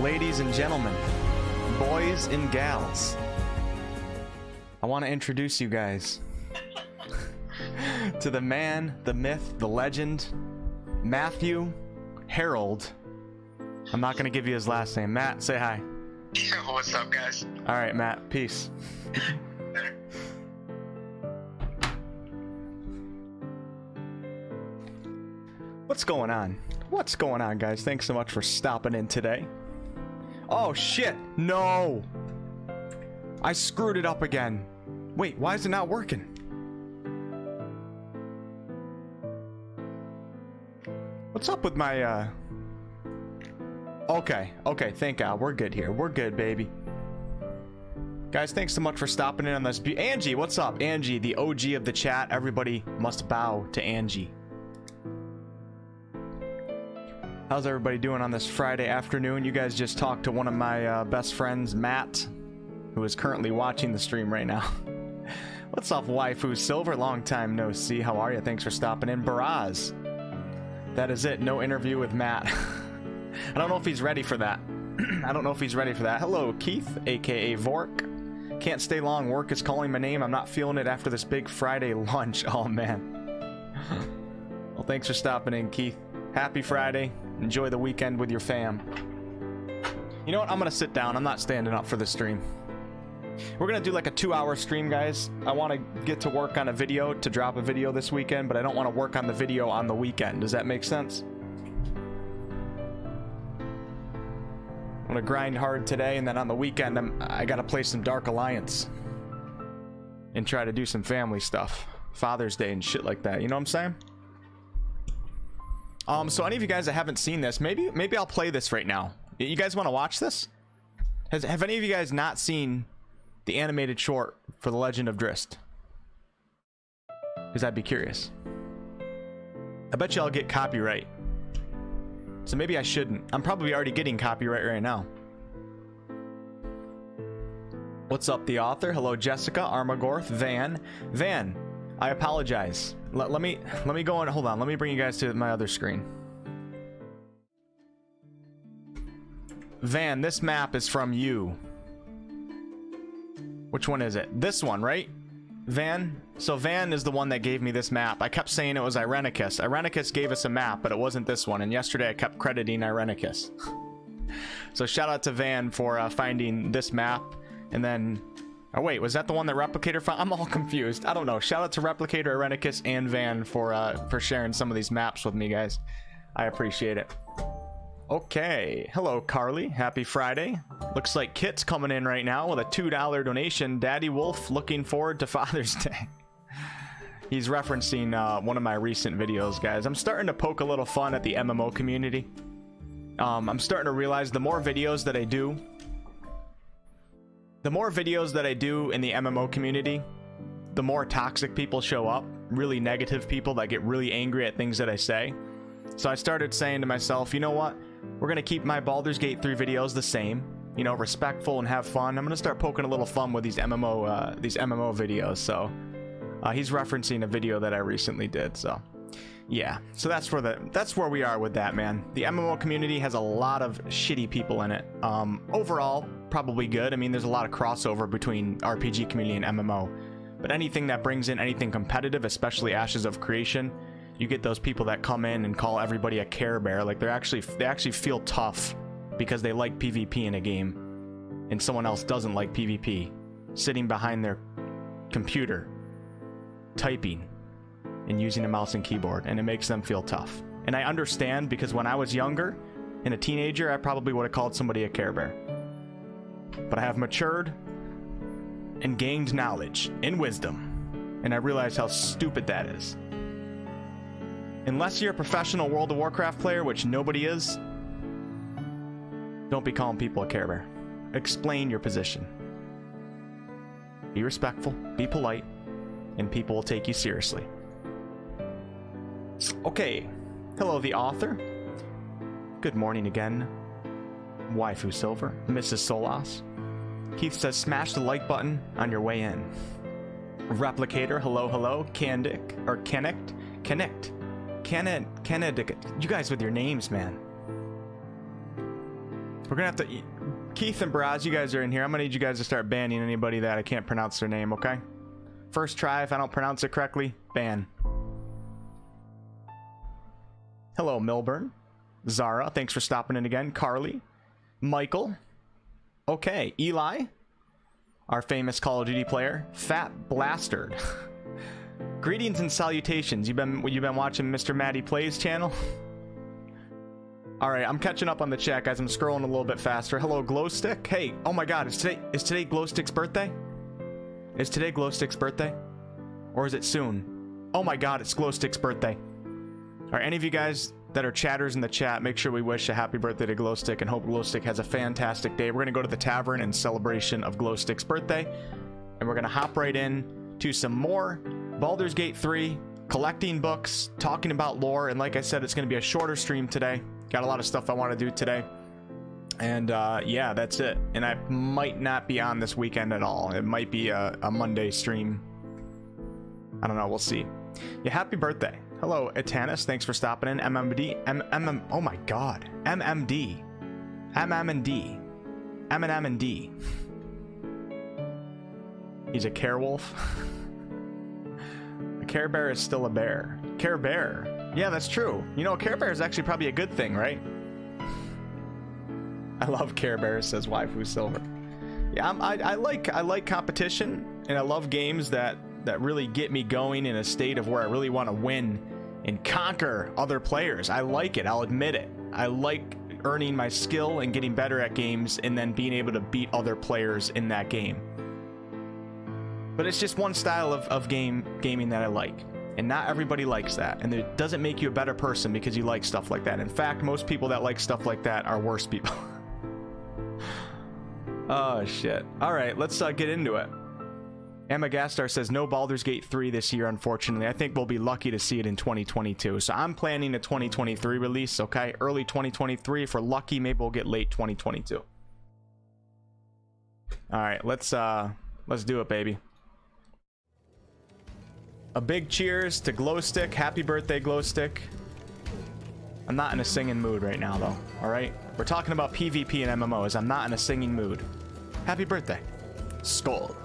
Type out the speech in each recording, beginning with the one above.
ladies and gentlemen, boys and gals, I want to introduce you guys to the man, the myth, the legend, Matthew Harold. I'm not going to give you his last name. Matt, say hi. Yo, what's up, guys? All right, Matt, peace. What's going on? What's going on, guys? Thanks so much for stopping in today. Oh, shit. No. I screwed it up again. Wait, why is it not working? What's up with my, Okay, thank God. We're good here. We're good, baby. Guys, thanks so much for stopping in on this. Angie, what's up? Angie, the OG of the chat. Everybody must bow to Angie. How's everybody doing on this Friday afternoon? You guys just talked to one of my best friends, Matt, who is currently watching the stream right now. What's up, waifu Silver? Long time no see. How are you? Thanks for stopping in. Baraz. That is it. No interview with Matt. I don't know if he's ready for that. I don't know if he's ready for that. Hello, Keith, aka Vork. Can't stay long. Work is calling my name. I'm not feeling it after this big Friday lunch. Oh, man. Well, thanks for stopping in, Keith. Happy Friday. Enjoy the weekend with your fam. You know what? I'm gonna sit down. I'm not standing up for the stream. We're gonna do like a 2-hour stream, guys. I want to get to work on a video, to drop a video this weekend, but I don't want to work on the video on the weekend. Does that make sense? I'm gonna grind hard today, and then on the weekend I gotta play some Dark Alliance and try to do some family stuff, Father's Day and shit like that. You know what I'm saying? So any of you guys that haven't seen this, maybe I'll play this right now. You guys want to watch this? Have any of you guys not seen the animated short for The Legend of Drist? Because I'd be curious. I bet you I'll get copyright. So maybe I shouldn't. I'm probably already getting copyright right now. What's up, the author? Hello, Jessica, Armagorth, Van. Van, I apologize. Let me go on. Hold on. Let me bring you guys to my other screen. Van, this map is from you. Which one is it? This one, right? Van? So Van is the one that gave me this map. I kept saying it was Irenicus. Irenicus gave us a map, but it wasn't this one. And yesterday I kept crediting Irenicus. So shout out to Van for finding this map. And then... Oh wait, was that the one that Replicator found? I'm all confused. I don't know. Shout out to Replicator, Irenicus, and Van for sharing some of these maps with me, guys. I appreciate it. Okay. Hello, Carly. Happy Friday. Looks like Kit's coming in right now with a $2 donation. Daddy Wolf, looking forward to Father's Day. He's referencing one of my recent videos, guys. I'm starting to poke a little fun at the MMO community. I'm starting to realize the more videos that I do in the MMO community, the more toxic people show up, really negative people that get really angry at things that I say. So I started saying to myself, you know what? We're going to keep my Baldur's Gate 3 videos the same, you know, respectful and have fun. I'm going to start poking a little fun with these MMO videos. So he's referencing a video that I recently did. So yeah, so that's where we are with that, man. The MMO community has a lot of shitty people in it. Overall, probably good. I mean, there's a lot of crossover between RPG community and MMO, but anything that brings in anything competitive, especially Ashes of Creation, you get those people that come in and call everybody a Care Bear. Like they actually feel tough because they like PvP in a game and someone else doesn't like PvP, sitting behind their computer typing and using a mouse and keyboard, and it makes them feel tough. And I understand, because when I was younger and a teenager, I probably would have called somebody a Care Bear. But I have matured and gained knowledge and wisdom, and I realize how stupid that is. Unless you're a professional World of Warcraft player, which nobody is, don't be calling people a Care Bear. Explain your position. Be respectful, be polite, and people will take you seriously. Okay, hello the author. Good morning again, Waifu Silver, Mrs. Solas. Keith says smash the like button on your way in. Replicator, hello, Candic, or Connect, you guys with your names, man. We're gonna have to... Keith and Braz, you guys are in here. I'm gonna need you guys to start banning anybody that I can't pronounce their name, okay? First try, if I don't pronounce it correctly, ban. Hello, Milburn. Zara, thanks for stopping in again. Carly. Michael. Okay, Eli. Our famous Call of Duty player. Fat Blastard. Greetings and salutations. You've been watching Mr. Matty Plays channel? Alright, I'm catching up on the chat, guys. I'm scrolling a little bit faster. Hello, Glowstick. Hey, oh my god, is today Glowstick's birthday? Is today Glowstick's birthday? Or is it soon? Oh my god, it's Glowstick's birthday. Alright, any of you guys that are chatters in the chat, make sure we wish a happy birthday to Glowstick and hope Glowstick has a fantastic day. We're gonna go to the tavern in celebration of Glowstick's birthday, and we're gonna hop right in to some more Baldur's Gate 3, collecting books, talking about lore, and like I said, it's gonna be a shorter stream today. Got a lot of stuff I want to do today. And yeah, that's it. And I might not be on this weekend at all. It might be a Monday stream. I don't know. We'll see. Yeah, happy birthday. Hello, Etanis. Thanks for stopping in. MMD. Oh my god. MMD. MMD. M&M&D. He's a Care Wolf. A Care Bear is still a bear. Care Bear. Yeah, that's true. You know, Care Bear is actually probably a good thing, right? I love Care Bear, says Waifu Silver. Yeah, I like competition, and I love games that really get me going in a state of where I really want to win and conquer other players. I like it. I'll admit it. I like earning my skill and getting better at games, and then being able to beat other players in that game. But it's just one style of gaming that I like. And not everybody likes that, and it doesn't make you a better person because you like stuff like that. In fact, most people that like stuff like that are worse people. Oh shit. Alright, let's get into it. Emma Gastar says no Baldur's Gate 3 this year, unfortunately. I think we'll be lucky to see it in 2022. So I'm planning a 2023 release, okay? Early 2023. If we're lucky, maybe we'll get late 2022. Alright, let's do it, baby. A big cheers to Glowstick. Happy birthday, Glowstick. I'm not in a singing mood right now, though. Alright? We're talking about PvP and MMOs. I'm not in a singing mood. Happy birthday. Skull.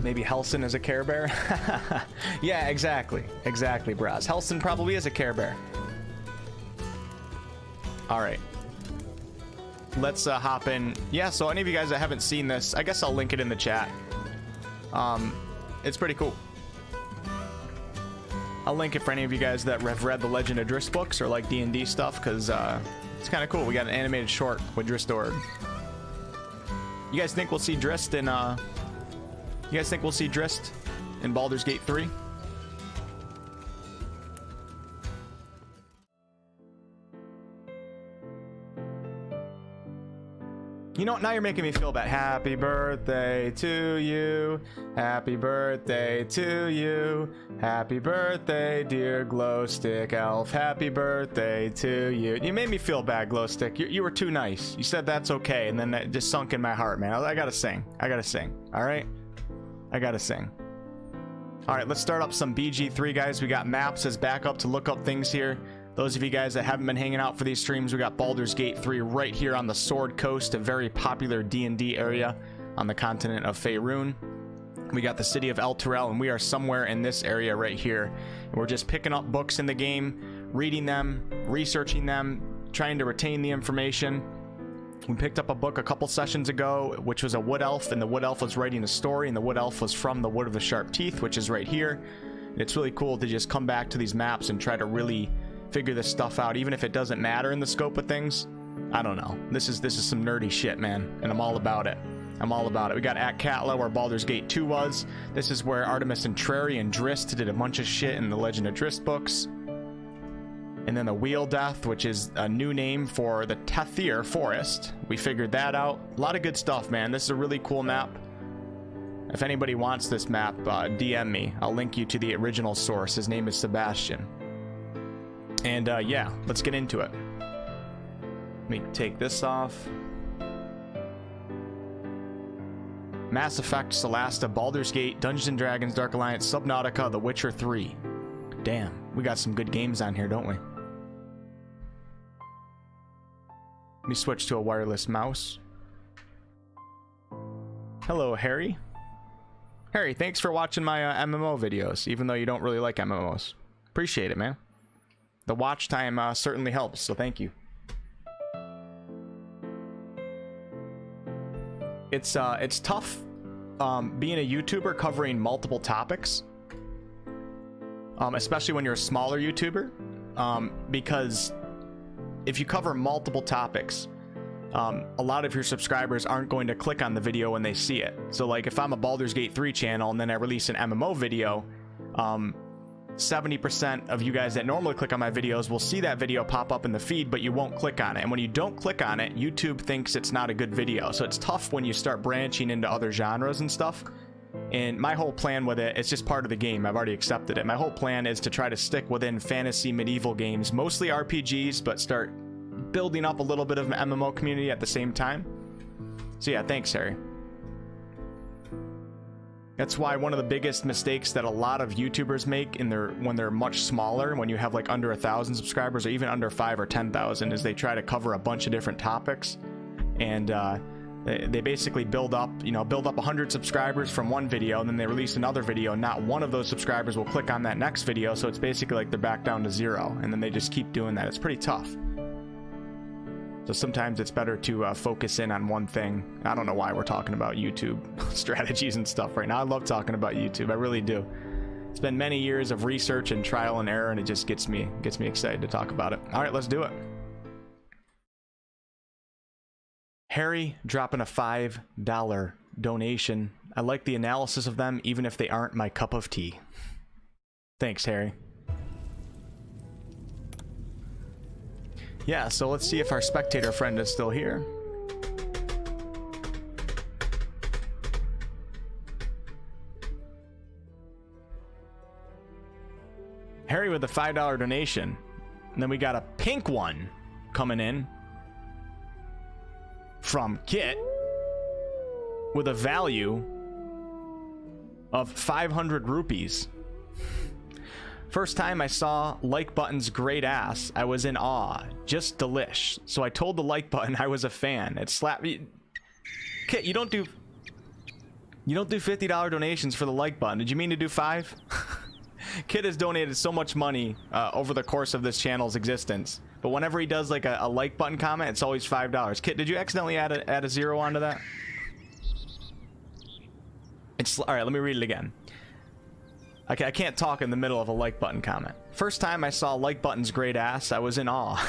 Maybe Helson is a Care Bear? Yeah, exactly. Exactly, Braz. Helson probably is a Care Bear. Alright. Let's hop in. Yeah, so any of you guys that haven't seen this, I guess I'll link it in the chat. It's pretty cool. I'll link it for any of you guys that have read the Legend of Drizzt books or like D&D stuff, because it's kind of cool. We got an animated short with Drizzt. You guys think we'll see Drizzt in you guys think we'll see Drizzt in Baldur's Gate 3? You know, now you're making me feel bad. Happy birthday to you. Happy birthday to you. Happy birthday, dear Glowstick Elf. Happy birthday to you. You made me feel bad, Glowstick. You were too nice. You said that's okay, and then that just sunk in my heart, man. I gotta sing. I gotta sing. All right? I gotta sing. All right, let's start up some BG3, guys. We got maps as backup to look up things here. Those of you guys that haven't been hanging out for these streams, we got Baldur's Gate 3 right here on the Sword Coast, a very popular D&D area on the continent of Faerun. We got the city of El Turel, and we are somewhere in this area right here. And we're just picking up books in the game, reading them, researching them, trying to retain the information. We picked up a book a couple sessions ago, which was a Wood Elf, and the Wood Elf was writing a story, and the Wood Elf was from the Wood of the Sharp Teeth, which is right here. And it's really cool to just come back to these maps and try to really figure this stuff out, even if it doesn't matter in the scope of things. I don't know. This is some nerdy shit, man, and I'm all about it. I'm all about it. We got at Katla, where Baldur's Gate 2 was. This is where Artemis Entreri and Drizzt did a bunch of shit in the Legend of Drizzt books. And then the Wheel Death, which is a new name for the Tethir Forest. We figured that out. A lot of good stuff, man. This is a really cool map. If anybody wants this map, DM me. I'll link you to the original source. His name is Sebastian. And yeah, let's get into it. Let me take this off. Mass Effect, Solasta, Baldur's Gate, Dungeons & Dragons, Dark Alliance, Subnautica, The Witcher 3. Damn, we got some good games on here, don't we? Let me switch to a wireless mouse. Hello, Harry. Harry, thanks for watching my MMO videos, even though you don't really like MMOs. Appreciate it, man. The watch time certainly helps, so thank you. It's tough being a YouTuber covering multiple topics, especially when you're a smaller YouTuber, because if you cover multiple topics, a lot of your subscribers aren't going to click on the video when they see it. So like if I'm a Baldur's Gate 3 channel and then I release an MMO video, 70% of you guys that normally click on my videos will see that video pop up in the feed, but you won't click on it. And when you don't click on it, YouTube thinks it's not a good video. So it's tough when you start branching into other genres and stuff. And my whole plan with it, it's just part of the game. I've already accepted it. My whole plan is to try to stick within fantasy medieval games, mostly RPGs, but start building up a little bit of an MMO community at the same time. So yeah, thanks, Harry. That's why one of the biggest mistakes that a lot of YouTubers make when they're much smaller, when you have like under 1,000 subscribers or even under 5 or 10,000, is they try to cover a bunch of different topics, and they basically build up 100 subscribers from one video, and then they release another video, and not one of those subscribers will click on that next video, so it's basically like they're back down to 0, and then they just keep doing that. It's pretty tough. So sometimes it's better to focus in on one thing. I don't know why we're talking about YouTube strategies and stuff right now. I love talking about YouTube. I really do. It's been many years of research and trial and error, and it just gets me excited to talk about it. All right, let's do it. Harry dropping a $5 donation. I like the analysis of them, even if they aren't my cup of tea. Thanks, Harry. Yeah, so let's see if our spectator friend is still here. Harry with a $5 donation. And then we got a pink one coming in from Kit with a value of 500 rupees. First time I saw like button's great ass, I was in awe. Just delish. So I told the like button I was a fan. It slapped me. Kit, you don't do $50 donations for the like button. Did you mean to do 5? Kit has donated so much money over the course of this channel's existence, but whenever he does like a like button comment, it's always $5. Kit, did you accidentally add a 0 onto that? It's all right. Let me read it again. Okay, I can't talk in the middle of a like button comment. First time I saw like button's great ass, I was in awe.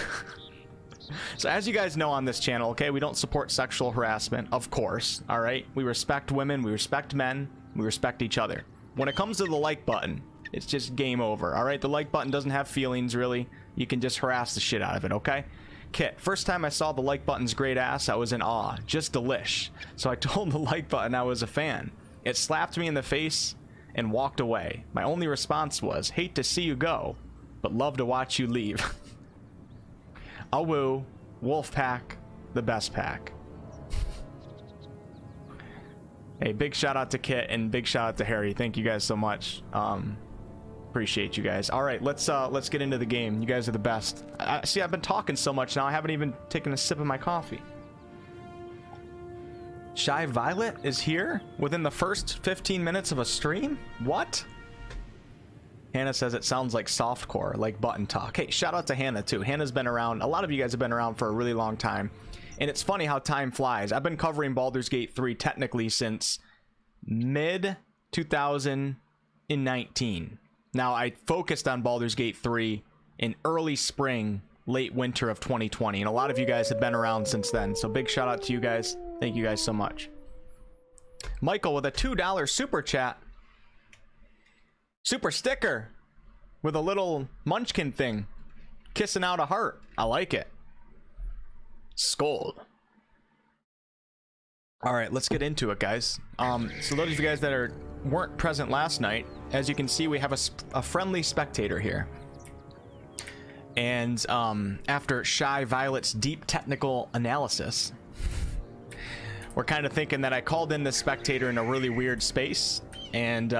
So as you guys know on this channel, okay, we don't support sexual harassment, of course, all right? We respect women, we respect men, we respect each other. When it comes to the like button, it's just game over, all right? The like button doesn't have feelings, really. You can just harass the shit out of it, okay? Kit, first time I saw the like button's great ass, I was in awe. Just delish. So I told the like button I was a fan. It slapped me in the face and walked away. My only response was, hate to see you go, but love to watch you leave. Awoo, Wolf Pack, the best pack. Hey, big shout out to Kit and big shout out to Harry. Thank you guys so much. Appreciate you guys. All right, let's get into the game. You guys are the best. See, I've been talking so much now, I haven't even taken a sip of my coffee. Shy Violet is here within the first 15 minutes of a stream? What? Hannah says it sounds like softcore, like button talk. Hey, shout out to Hannah too. Hannah's been around, a lot of you guys have been around for a really long time. And it's funny how time flies. I've been covering Baldur's Gate 3 technically since mid 2019. Now, I focused on Baldur's Gate 3 in early spring, late winter of 2020. And a lot of you guys have been around since then. So big shout out to you guys. Thank you guys so much. Michael with a $2 super chat. Super sticker with a little munchkin thing. Kissing out a heart. I like it. Scold. All right, let's get into it, guys. So those of you guys that weren't present last night, as you can see, we have a friendly spectator here. And after Shy Violet's deep technical analysis, we're kind of thinking that I called in the spectator in a really weird space, and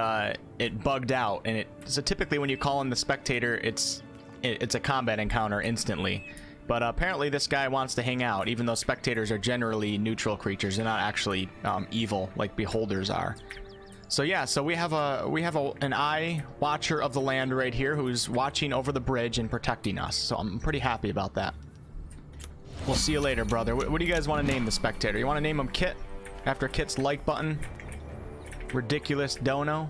it bugged out. And so typically when you call in the spectator, it's a combat encounter instantly. But apparently this guy wants to hang out, even though spectators are generally neutral creatures. They're not actually evil like beholders are. So yeah, so we have an eye watcher of the land right here who's watching over the bridge and protecting us. So I'm pretty happy about that. We'll see you later, brother. What do you guys want to name the spectator? You want to name him Kit after Kit's like button? Ridiculous Dono.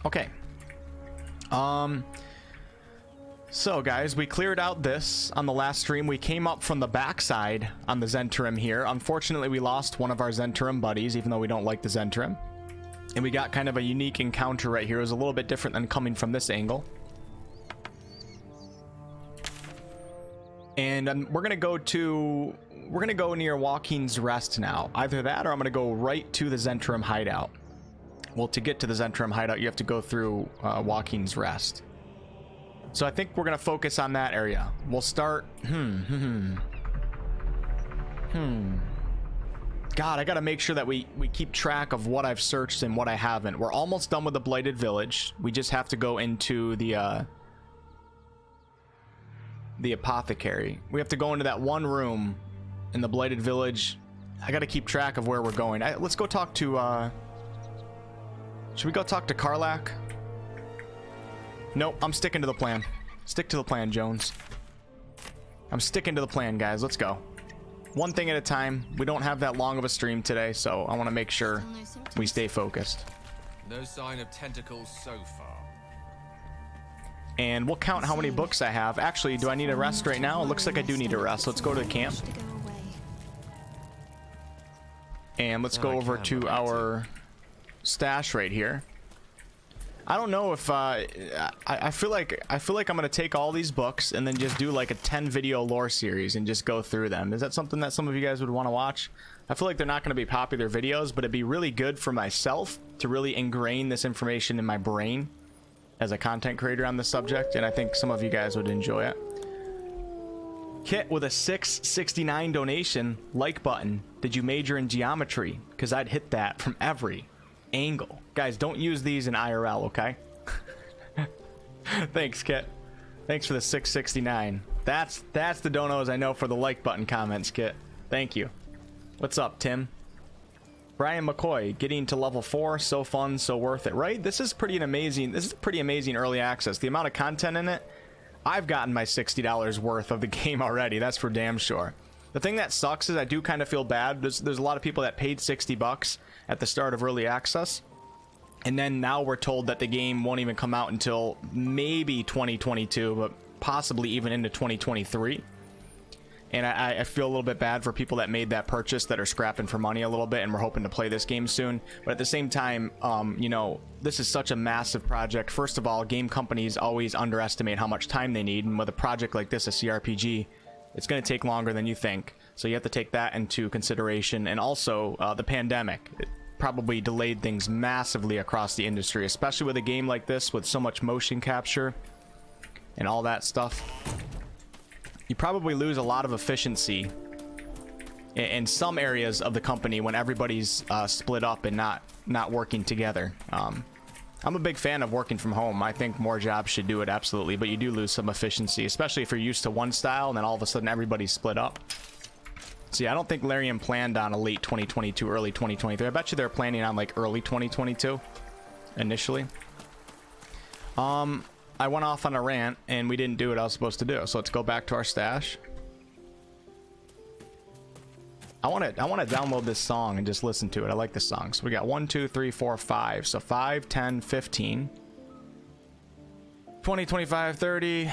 Okay. So guys, we cleared out this on the last stream. We came up from the backside on the Zentrim here. Unfortunately, we lost one of our Zentrim buddies, even though we don't like the Zentrim. And we got kind of a unique encounter right here. It was a little bit different than coming from this angle. And we're gonna go near Walking's Rest now. Either that, or I'm gonna go right to the Zentrim hideout. Well, to get to the Zentrim hideout, you have to go through Walking's Rest. So I think we're gonna focus on that area. We'll start. God, I gotta make sure that we keep track of what I've searched and what I haven't. We're almost done with the Blighted Village. We just have to go into the apothecary. We have to go into that one room in the Blighted Village. I gotta keep track of where we're going. Let's go talk to should we go talk to Karlach? Nope, I'm sticking to the plan. Stick to the plan, Jones. I'm sticking to the plan, guys. Let's go. One thing at a time. We don't have that long of a stream today, so I want to make sure we stay focused. No sign of tentacles so far. And we'll count how many books I have. Actually, do I need a rest right now? It looks like I do need a rest. Let's go to the camp. And let's go over to our stash right here. I don't know if I feel like I'm gonna take all these books and then just do like a 10 video lore series and just go through them. Is that something that some of you guys would want to watch? I feel like they're not going to be popular videos, but it'd be really good for myself to really ingrain this information in my brain as a content creator on this subject, and I think some of you guys would enjoy it. Kit with a $6.69 donation. Like button. Did you major in geometry? Because I'd hit that from every angle. Guys, don't use these in IRL, okay? Thanks, Kit. Thanks for the $6.69. That's the donos I know for the like button comments, Kit. Thank you. What's up, Tim? Brian McCoy, getting to level 4, so fun, so worth it, right? This is pretty amazing early access. The amount of content in it, I've gotten my $60 worth of the game already. That's for damn sure. The thing that sucks is I do kind of feel bad. There's a lot of people that paid $60 at the start of early access, and then now we're told that the game won't even come out until maybe 2022, but possibly even into 2023. And I feel a little bit bad for people that made that purchase that are scrapping for money a little bit and we're hoping to play this game soon. But at the same time, you know, this is such a massive project. First of all, game companies always underestimate how much time they need, and with a project like this, a CRPG, it's going to take longer than you think. So you have to take that into consideration. And also, the pandemic. It probably delayed things massively across the industry, especially with a game like this with so much motion capture and all that stuff. You probably lose a lot of efficiency in some areas of the company when everybody's split up and not working together. I'm a big fan of working from home. I think more jobs should do it, absolutely, but you do lose some efficiency, especially if you're used to one style and then all of a sudden everybody's split up. So yeah, I don't think Larian planned on a late 2022, early 2023. I bet you they're planning on like early 2022 initially. I went off on a rant and we didn't do what I was supposed to do. So let's go back to our stash. I want to download this song and just listen to it. I like this song. So we got 1, 2, 3, 4, 5. So 5, 10, 15, 20, 25, 30,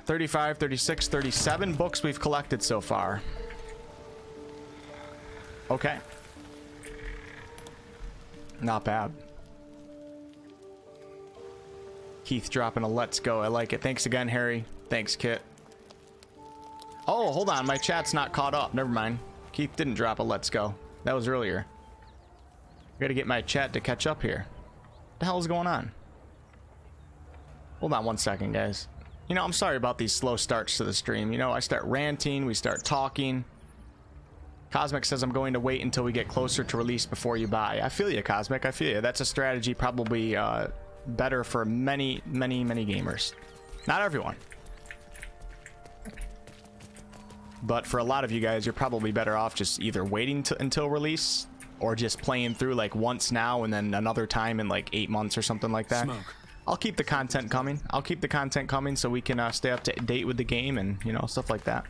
35, 36, 37 books we've collected so far. Okay. Not bad. Keith dropping a let's go. I like it. Thanks again, Harry. Thanks, Kit. Oh, hold on. My chat's not caught up. Never mind. Keith didn't drop a let's go. That was earlier. I gotta get my chat to catch up here. What the hell is going on? Hold on one second, guys. You know, I'm sorry about these slow starts to the stream. You know, I start ranting, we start talking. Cosmic says I'm going to wait until we get closer to release before you buy. I feel you, Cosmic. I feel you. That's a strategy probably better for many gamers. Not everyone. But for a lot of you guys, you're probably better off just either waiting until release or just playing through like once now and then another time in like 8 months or something like that. Smoke. I'll keep the content coming. I'll keep the content coming so we can stay up to date with the game and, you know, stuff like that.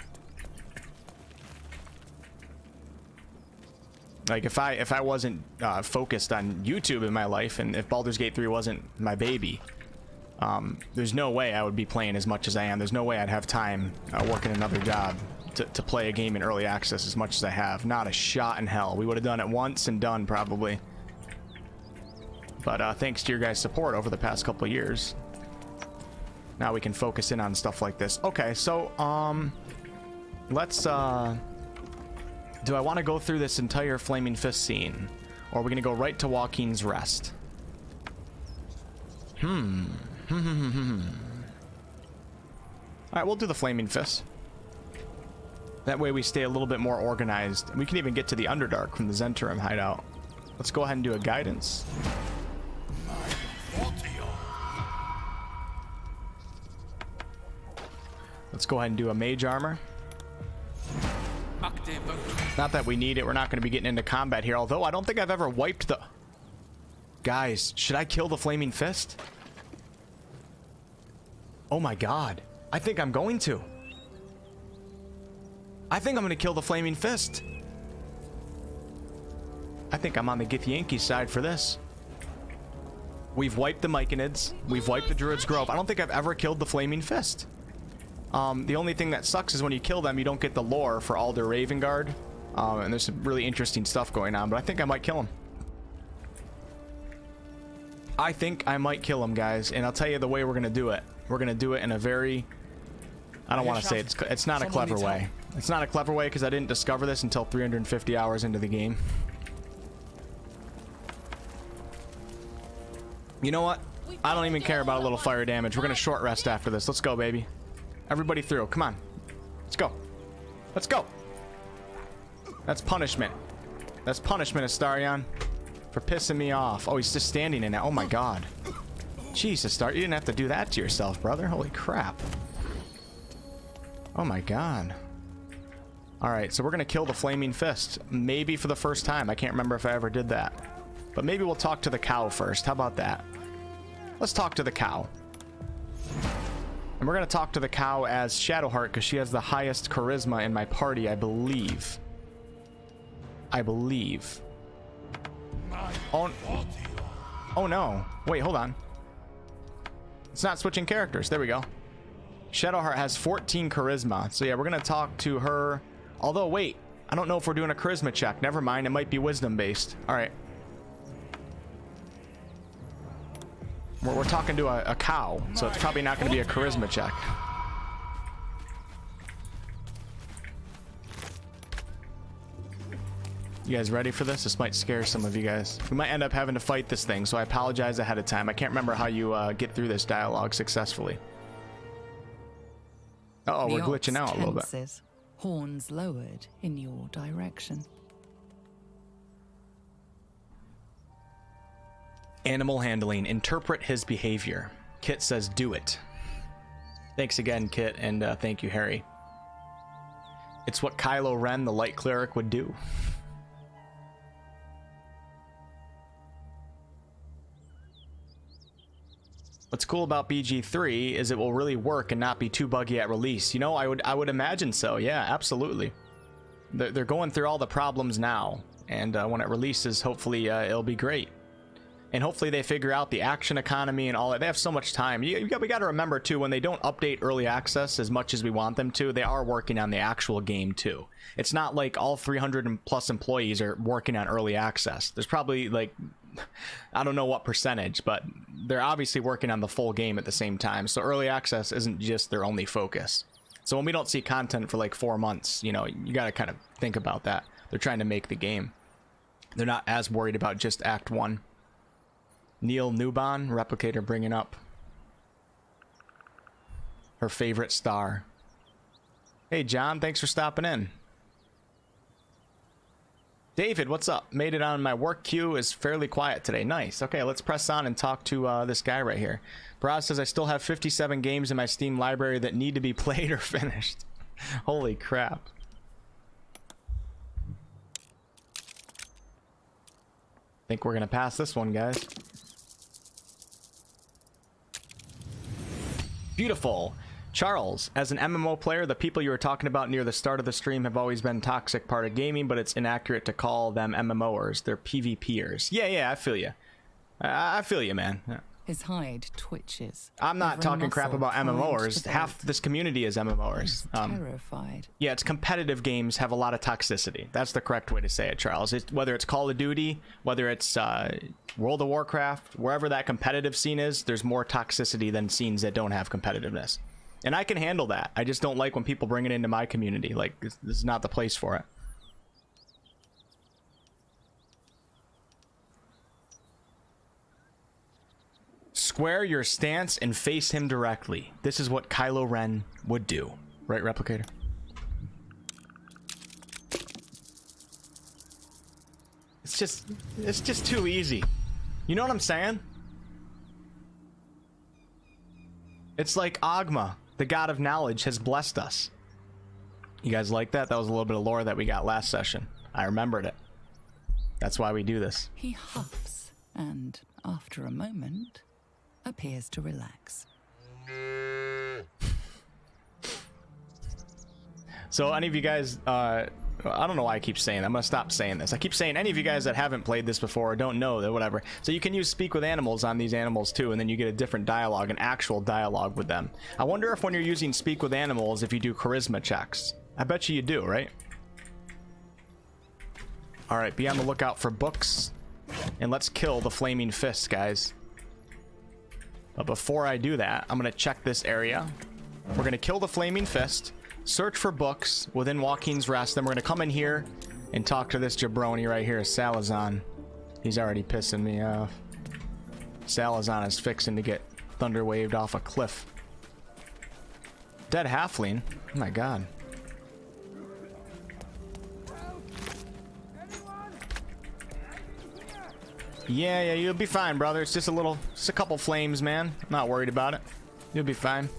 Like if I wasn't focused on YouTube in my life, and if Baldur's Gate 3 wasn't my baby, there's no way I would be playing as much as I am. There's no way I'd have time working another job to play a game in early access as much as I have. Not a shot in hell. We would have done it once and done probably. But thanks to your guys' support over the past couple of years, now we can focus in on stuff like this. Okay, so let's do I want to go through this entire Flaming Fist scene, or are we gonna go right to Joaquin's Rest? All right, we'll do the Flaming Fist. That way we stay a little bit more organized. We can even get to the Underdark from the Zentarum hideout. Let's go ahead and do a guidance. Let's go ahead and do a mage armor. Not that we need it. We're not going to be getting into combat here. Although I don't think I've ever wiped the... Guys, should I kill the Flaming Fist? Oh my god. I think I'm going to. I think I'm going to kill the Flaming Fist. I think I'm on the Githyanki side for this. We've wiped the Myconids. We've wiped the Druid's Grove. I don't think I've ever killed the Flaming Fist. The only thing that sucks is when you kill them, you don't get the lore for Alder Ravengard. And there's some really interesting stuff going on, but I think I might kill him. I think I might kill him, guys, and I'll tell you the way we're going to do it. We're going to do it in a very... I don't want to say it's not a clever way. It's not a clever way because I didn't discover this until 350 hours into the game. You know what? I don't even care about a little fire damage. We're going to short rest after this. Let's go, baby. Everybody through. Come on. Let's go. Let's go. That's punishment. That's punishment, Astarion, for pissing me off. Oh, he's just standing in it. Oh my god. Jesus, Astar, you didn't have to do that to yourself, brother. Holy crap. Oh my god. Alright, so we're gonna kill the Flaming Fist. Maybe for the first time. I can't remember if I ever did that. But maybe we'll talk to the cow first. How about that? Let's talk to the cow. And we're gonna talk to the cow as Shadowheart because she has the highest charisma in my party, I believe. Oh no. Wait, hold on. It's not switching characters. There we go. Shadowheart has 14 charisma. So yeah, we're going to talk to her. Although, wait. I don't know if we're doing a charisma check. Never mind. It might be wisdom based. All right. We're talking to a cow. So it's probably not going to be a charisma check. You guys ready for this? This might scare some of you guys. We might end up having to fight this thing, so I apologize ahead of time. I can't remember how you get through this dialogue successfully. Uh-oh, we're glitching out a little bit. Horns lowered in your direction. Animal handling. Interpret his behavior. Kit says do it. Thanks again, Kit, and thank you, Harry. It's what Kylo Ren, the light cleric, would do. What's cool about BG3 is it will really work and not be too buggy at release. You know, I would imagine so. Yeah, absolutely. They're going through all the problems now, and when it releases, hopefully it'll be great. And hopefully they figure out the action economy and all that. They have so much time. We got to remember too, when they don't update early access as much as we want them to, they are working on the actual game too. It's not like all 300 plus employees are working on early access. There's probably like, I don't know what percentage, but they're obviously working on the full game at the same time. So early access isn't just their only focus. So when we don't see content for like 4 months, you know, you got to kind of think about that. They're trying to make the game. They're not as worried about just Act 1. Neil Newbon, Replicator, bringing up her favorite star. Hey John, thanks for stopping in. David, what's up? Made it on my work queue. Is fairly quiet today. Nice. Okay, let's press on and talk to this guy right here. Braz says I still have 57 games in my Steam library that need to be played or finished. Holy crap. Think we're gonna pass this one, guys. Beautiful. Charles, as an MMO player, the people you were talking about near the start of the stream have always been toxic part of gaming, but it's inaccurate to call them MMOers. They're PvPers. Yeah, I feel you. I feel you, man. Yeah. His hide twitches. I'm not Every talking crap muscle about MMOers. primed Half this community is MMOers. He's terrified. Yeah, it's competitive games have a lot of toxicity. That's the correct way to say it, Charles. Whether it's Call of Duty, whether it's World of Warcraft, wherever that competitive scene is, there's more toxicity than scenes that don't have competitiveness. And I can handle that. I just don't like when people bring it into my community. Like, this is not the place for it. Square your stance and face him directly. This is what Kylo Ren would do. Right, Replicator? It's just too easy. You know what I'm saying? It's like Agma, the god of knowledge, has blessed us. You guys like that? That was a little bit of lore that we got last session. I remembered it. That's why we do this. He huffs and, after a moment, appears to relax. So any of you guys, I don't know why I keep saying that. I'm gonna stop saying this. I keep saying any of you guys that haven't played this before or don't know that, whatever. So you can use speak with animals on these animals too, and then you get a different dialogue, an actual dialogue with them. I wonder if when you're using speak with animals, if you do charisma checks. I bet you do, right? All right, be on the lookout for books, and let's kill the flaming fists, guys. But before I do that, I'm gonna check this area. We're gonna kill the flaming fist, search for books within Joaquin's Rest, then we're gonna come in here and talk to this jabroni right here, Salazan. He's already pissing me off. Salazan is fixing to get thunder waved off a cliff. Dead halfling? Oh my god. Yeah, you'll be fine, brother. It's just a couple flames, man. I'm not worried about it. You'll be fine.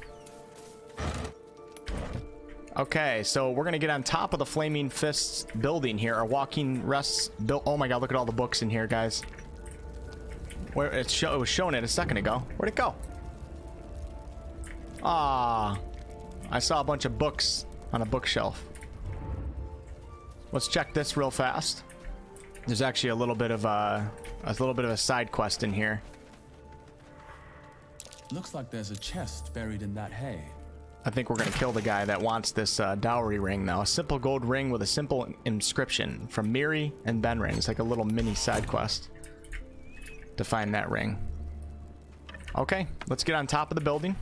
Okay, so we're gonna get on top of the Flaming Fists building here, or Walking Rests build. Oh my god, look at all the books in here, guys. Where it was showing it a second ago. Where'd it go? Ah, I saw a bunch of books on a bookshelf. Let's check this real fast. There's actually a little bit of a side quest in here. Looks like there's a chest buried in that hay. I think we're gonna kill the guy that wants this dowry ring now. A simple gold ring with a simple inscription from Miri and Benrin. It's like a little mini side quest to find that ring. Okay, let's get on top of the building.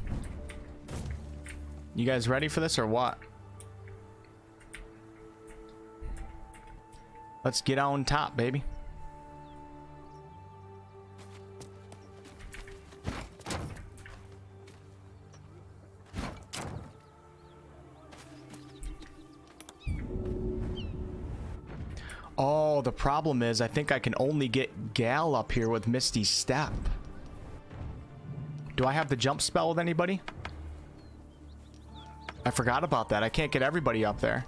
You guys ready for this or what? Let's get on top, baby. Oh, the problem is I think I can only get Gal up here with Misty Step. Do I have the jump spell with anybody? I forgot about that. I can't get everybody up there.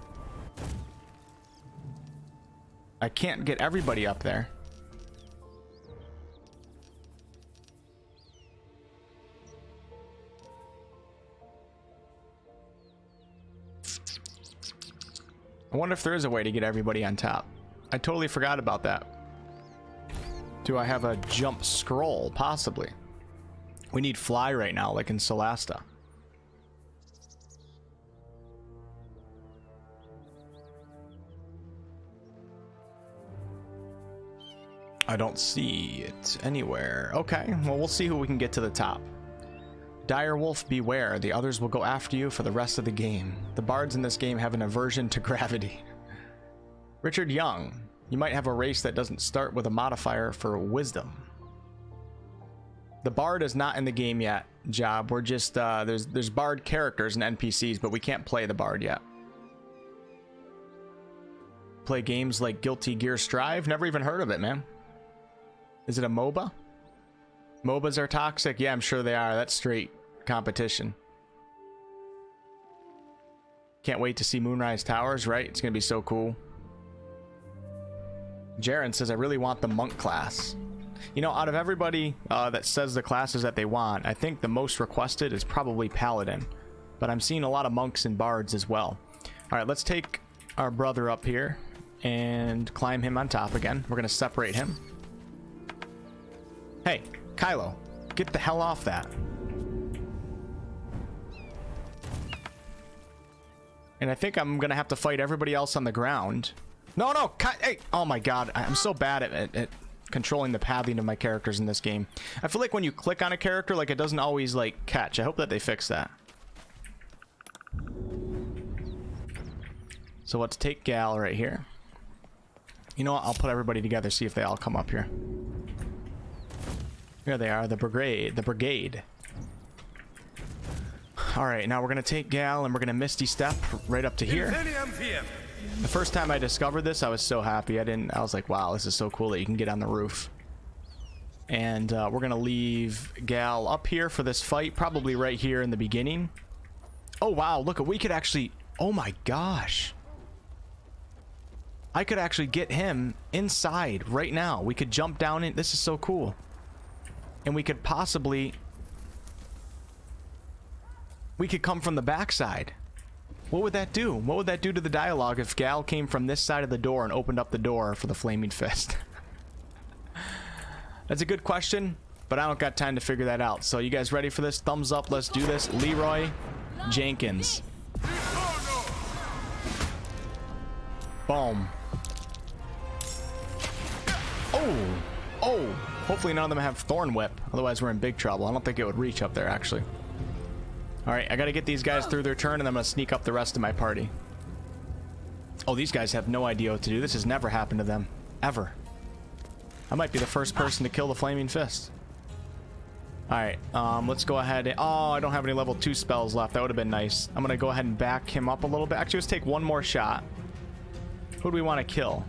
I can't get everybody up there. I wonder if there is a way to get everybody on top. I totally forgot about that. Do I have a jump scroll? Possibly. We need fly right now, like in Solasta. I don't see it anywhere. Okay, well, we'll see who we can get to the top. Dire Wolf, beware. The others will go after you for the rest of the game. The bards in this game have an aversion to gravity. Richard Young, you might have a race that doesn't start with a modifier for wisdom. The bard is not in the game yet, Job. We're just, there's bard characters and NPCs, but we can't play the bard yet. Play games like Guilty Gear Strive? Never even heard of it, man. Is it a MOBA? MOBAs are toxic? Yeah, I'm sure they are. That's straight competition. Can't wait to see Moonrise Towers, right? It's gonna be so cool. Jaren says, I really want the monk class. You know, out of everybody that says the classes that they want, I think the most requested is probably Paladin. But I'm seeing a lot of monks and bards as well. Alright, let's take our brother up here and climb him on top again. We're gonna separate him. Hey, Kylo, get the hell off that. And I think I'm gonna have to fight everybody else on the ground. No, no, hey, oh my god, I'm so bad at controlling the pathing of my characters in this game. I feel like when you click on a character, like it doesn't always like catch. I hope that they fix that. So let's take Gal right here. You know what? I'll put everybody together, see if they all come up here. Here they are, the brigade. The brigade. All right, now we're gonna take Gal and we're gonna Misty Step right up to here. The first time I discovered this, I was so happy. I was like, wow, this is so cool that you can get on the roof. And we're gonna leave Gal up here for this fight, probably right here in the beginning. Oh wow, look, we could actually, oh my gosh. I could actually get him inside right now. We could jump down in, this is so cool. And we could possibly, we could come from the backside. What would that do? What would that do to the dialogue if Gal came from this side of the door and opened up the door for the Flaming Fist? That's a good question, but I don't got time to figure that out. So you guys ready for this? Thumbs up, let's do this. Leroy Jenkins. Boom. Oh, oh. Hopefully none of them have Thorn Whip. Otherwise we're in big trouble. I don't think it would reach up there, actually. Alright, I gotta get these guys through their turn, and I'm gonna sneak up the rest of my party. Oh, these guys have no idea what to do. This has never happened to them. Ever. I might be the first person to kill the Flaming Fist. Alright, let's go ahead and... Oh, I don't have any level 2 spells left. That would have been nice. I'm gonna go ahead and back him up a little bit. Actually, let's take one more shot. Who do we want to kill?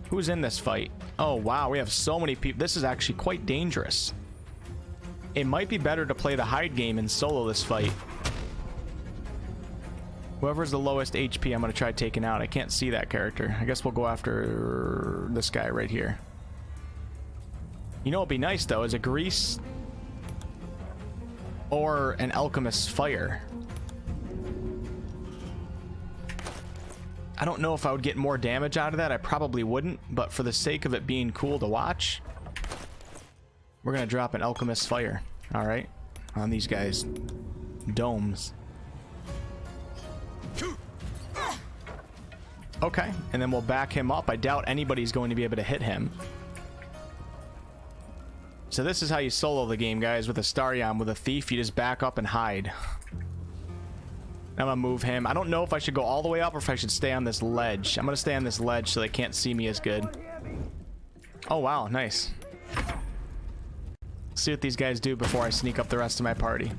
Who's in this fight? Oh, wow, we have so many people. This is actually quite dangerous. It might be better to play the hide game and solo this fight. Whoever's the lowest HP, I'm going to try taking out. I can't see that character. I guess we'll go after this guy right here. You know what would be nice, though, is a Grease or an Alchemist's Fire. I don't know if I would get more damage out of that. I probably wouldn't, but for the sake of it being cool to watch, we're gonna drop an Alchemist's Fire. All right, on these guys' domes. Okay, and then we'll back him up. I doubt anybody's going to be able to hit him. So this is how you solo the game, guys. With a Starion, with a Thief, you just back up and hide. I'm gonna move him. I don't know if I should go all the way up or if I should stay on this ledge. I'm gonna stay on this ledge so they can't see me as good. Oh wow, nice. See what these guys do before I sneak up the rest of my party.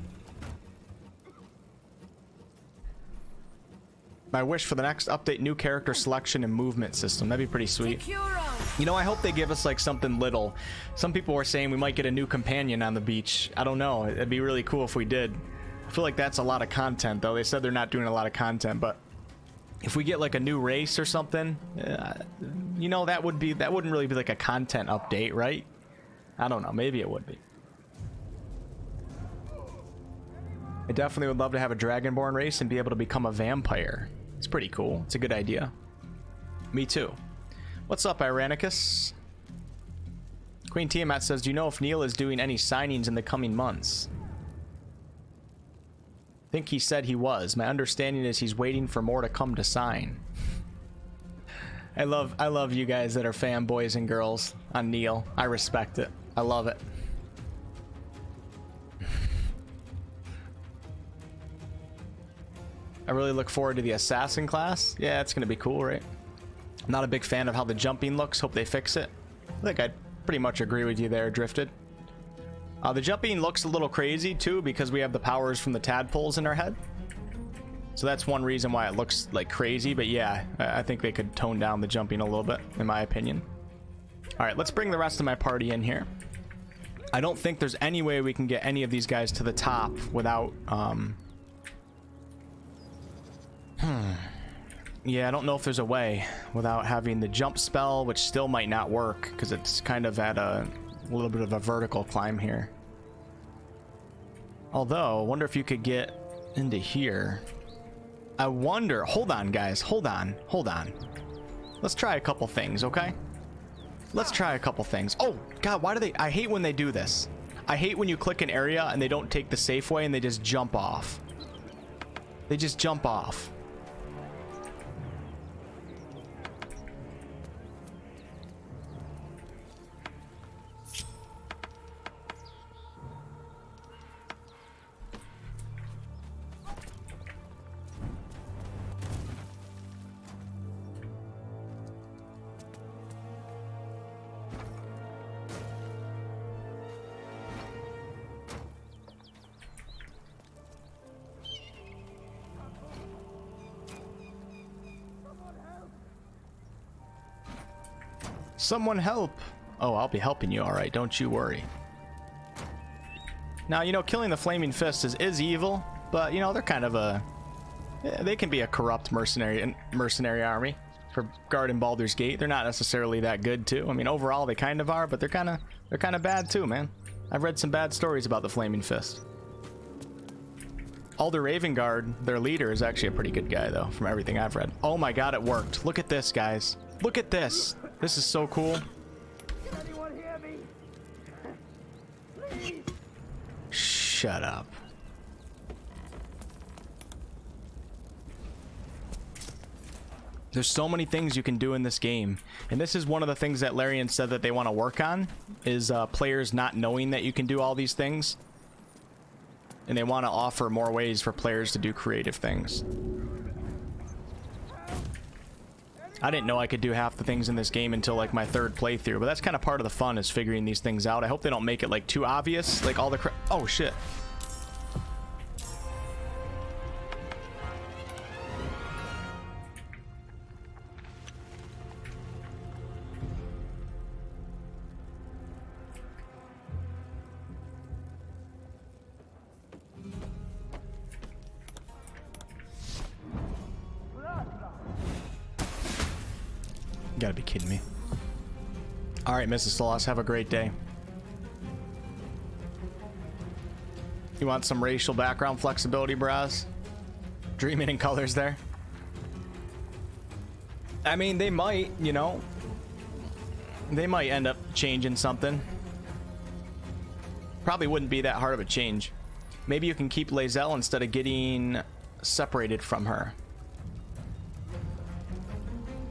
My wish for the next update, new character selection and movement system. That'd be pretty sweet. You know, I hope they give us like something little. Some people were saying we might get a new companion on the beach. I don't know. It'd be really cool if we did. I feel like that's a lot of content, though. They said they're not doing a lot of content, but if we get like a new race or something, you know, that wouldn't really be like a content update, right? I don't know. Maybe it would be. I definitely would love to have a Dragonborn race and be able to become a vampire. It's pretty cool. It's a good idea. Me too. What's up, Irenicus? Queen Tiamat says, do you know if Neil is doing any signings in the coming months? I think he said he was. My understanding is he's waiting for more to come to sign. I love you guys that are fanboys and girls on Neil. I respect it. I love it. I really look forward to the assassin class. Yeah, it's gonna be cool, right? I'm not a big fan of how the jumping looks. Hope they fix it. I think I pretty much agree with you there, Drifted. The jumping looks a little crazy too because we have the powers from the tadpoles in our head. So that's one reason why it looks like crazy, but yeah, I think they could tone down the jumping a little bit, in my opinion. All right, let's bring the rest of my party in here. I don't think there's any way we can get any of these guys to the top without, yeah, I don't know if there's a way without having the jump spell, which still might not work because it's kind of at a little bit of a vertical climb here. Although, I wonder if you could get into here. I wonder, hold on guys, hold on. Let's try a couple things, okay? Let's try a couple things. Oh God, why do they, I hate when they do this. I hate when you click an area and they don't take the safe way and they just jump off. They just jump off. Someone help! Oh, I'll be helping you, alright, don't you worry. Now, you know, killing the Flaming Fist is evil, but, you know, they're kind of a... They can be a corrupt mercenary army for guarding Baldur's Gate. They're not necessarily that good, too. I mean, overall, they kind of are, but they're kind of bad, too, man. I've read some bad stories about the Flaming Fist. Alder Ravengard, their leader, is actually a pretty good guy, though, from everything I've read. Oh my God, it worked. Look at this, guys. Look at this. This is so cool. Can anyone hear me? Please. Shut up. There's so many things you can do in this game. And this is one of the things that Larian said that they want to work on, is players not knowing that you can do all these things. And they want to offer more ways for players to do creative things. I didn't know I could do half the things in this game until like my third playthrough, but that's kind of part of the fun, is figuring these things out. I hope they don't make it like too obvious, like all the oh shit. You gotta be kidding me. Alright, Mrs. Sloss, have a great day. You want some racial background flexibility, bros? Dreaming in colors there? I mean, they might, you know. They might end up changing something. Probably wouldn't be that hard of a change. Maybe you can keep Lae'zel instead of getting separated from her.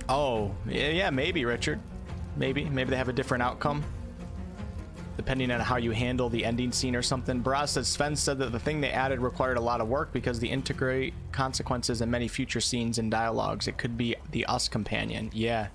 Oh, yeah, maybe, Richard. Maybe they have a different outcome, depending on how you handle the ending scene or something. Braz says, Sven said that the thing they added required a lot of work because they integrate consequences in many future scenes and dialogues. It could be the us companion. Yeah,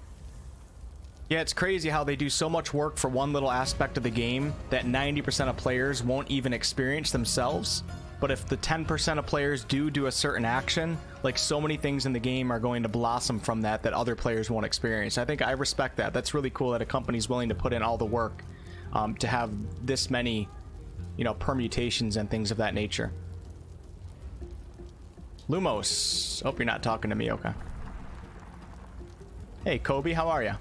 it's crazy how they do so much work for one little aspect of the game that 90% of players won't even experience themselves. But if the 10% of players do a certain action, like so many things in the game are going to blossom from that other players won't experience. I think I respect that. That's really cool that a company's willing to put in all the work to have this many, you know, permutations and things of that nature. Lumos. Hope you're not talking to me, okay. Hey, Kobe, how are you?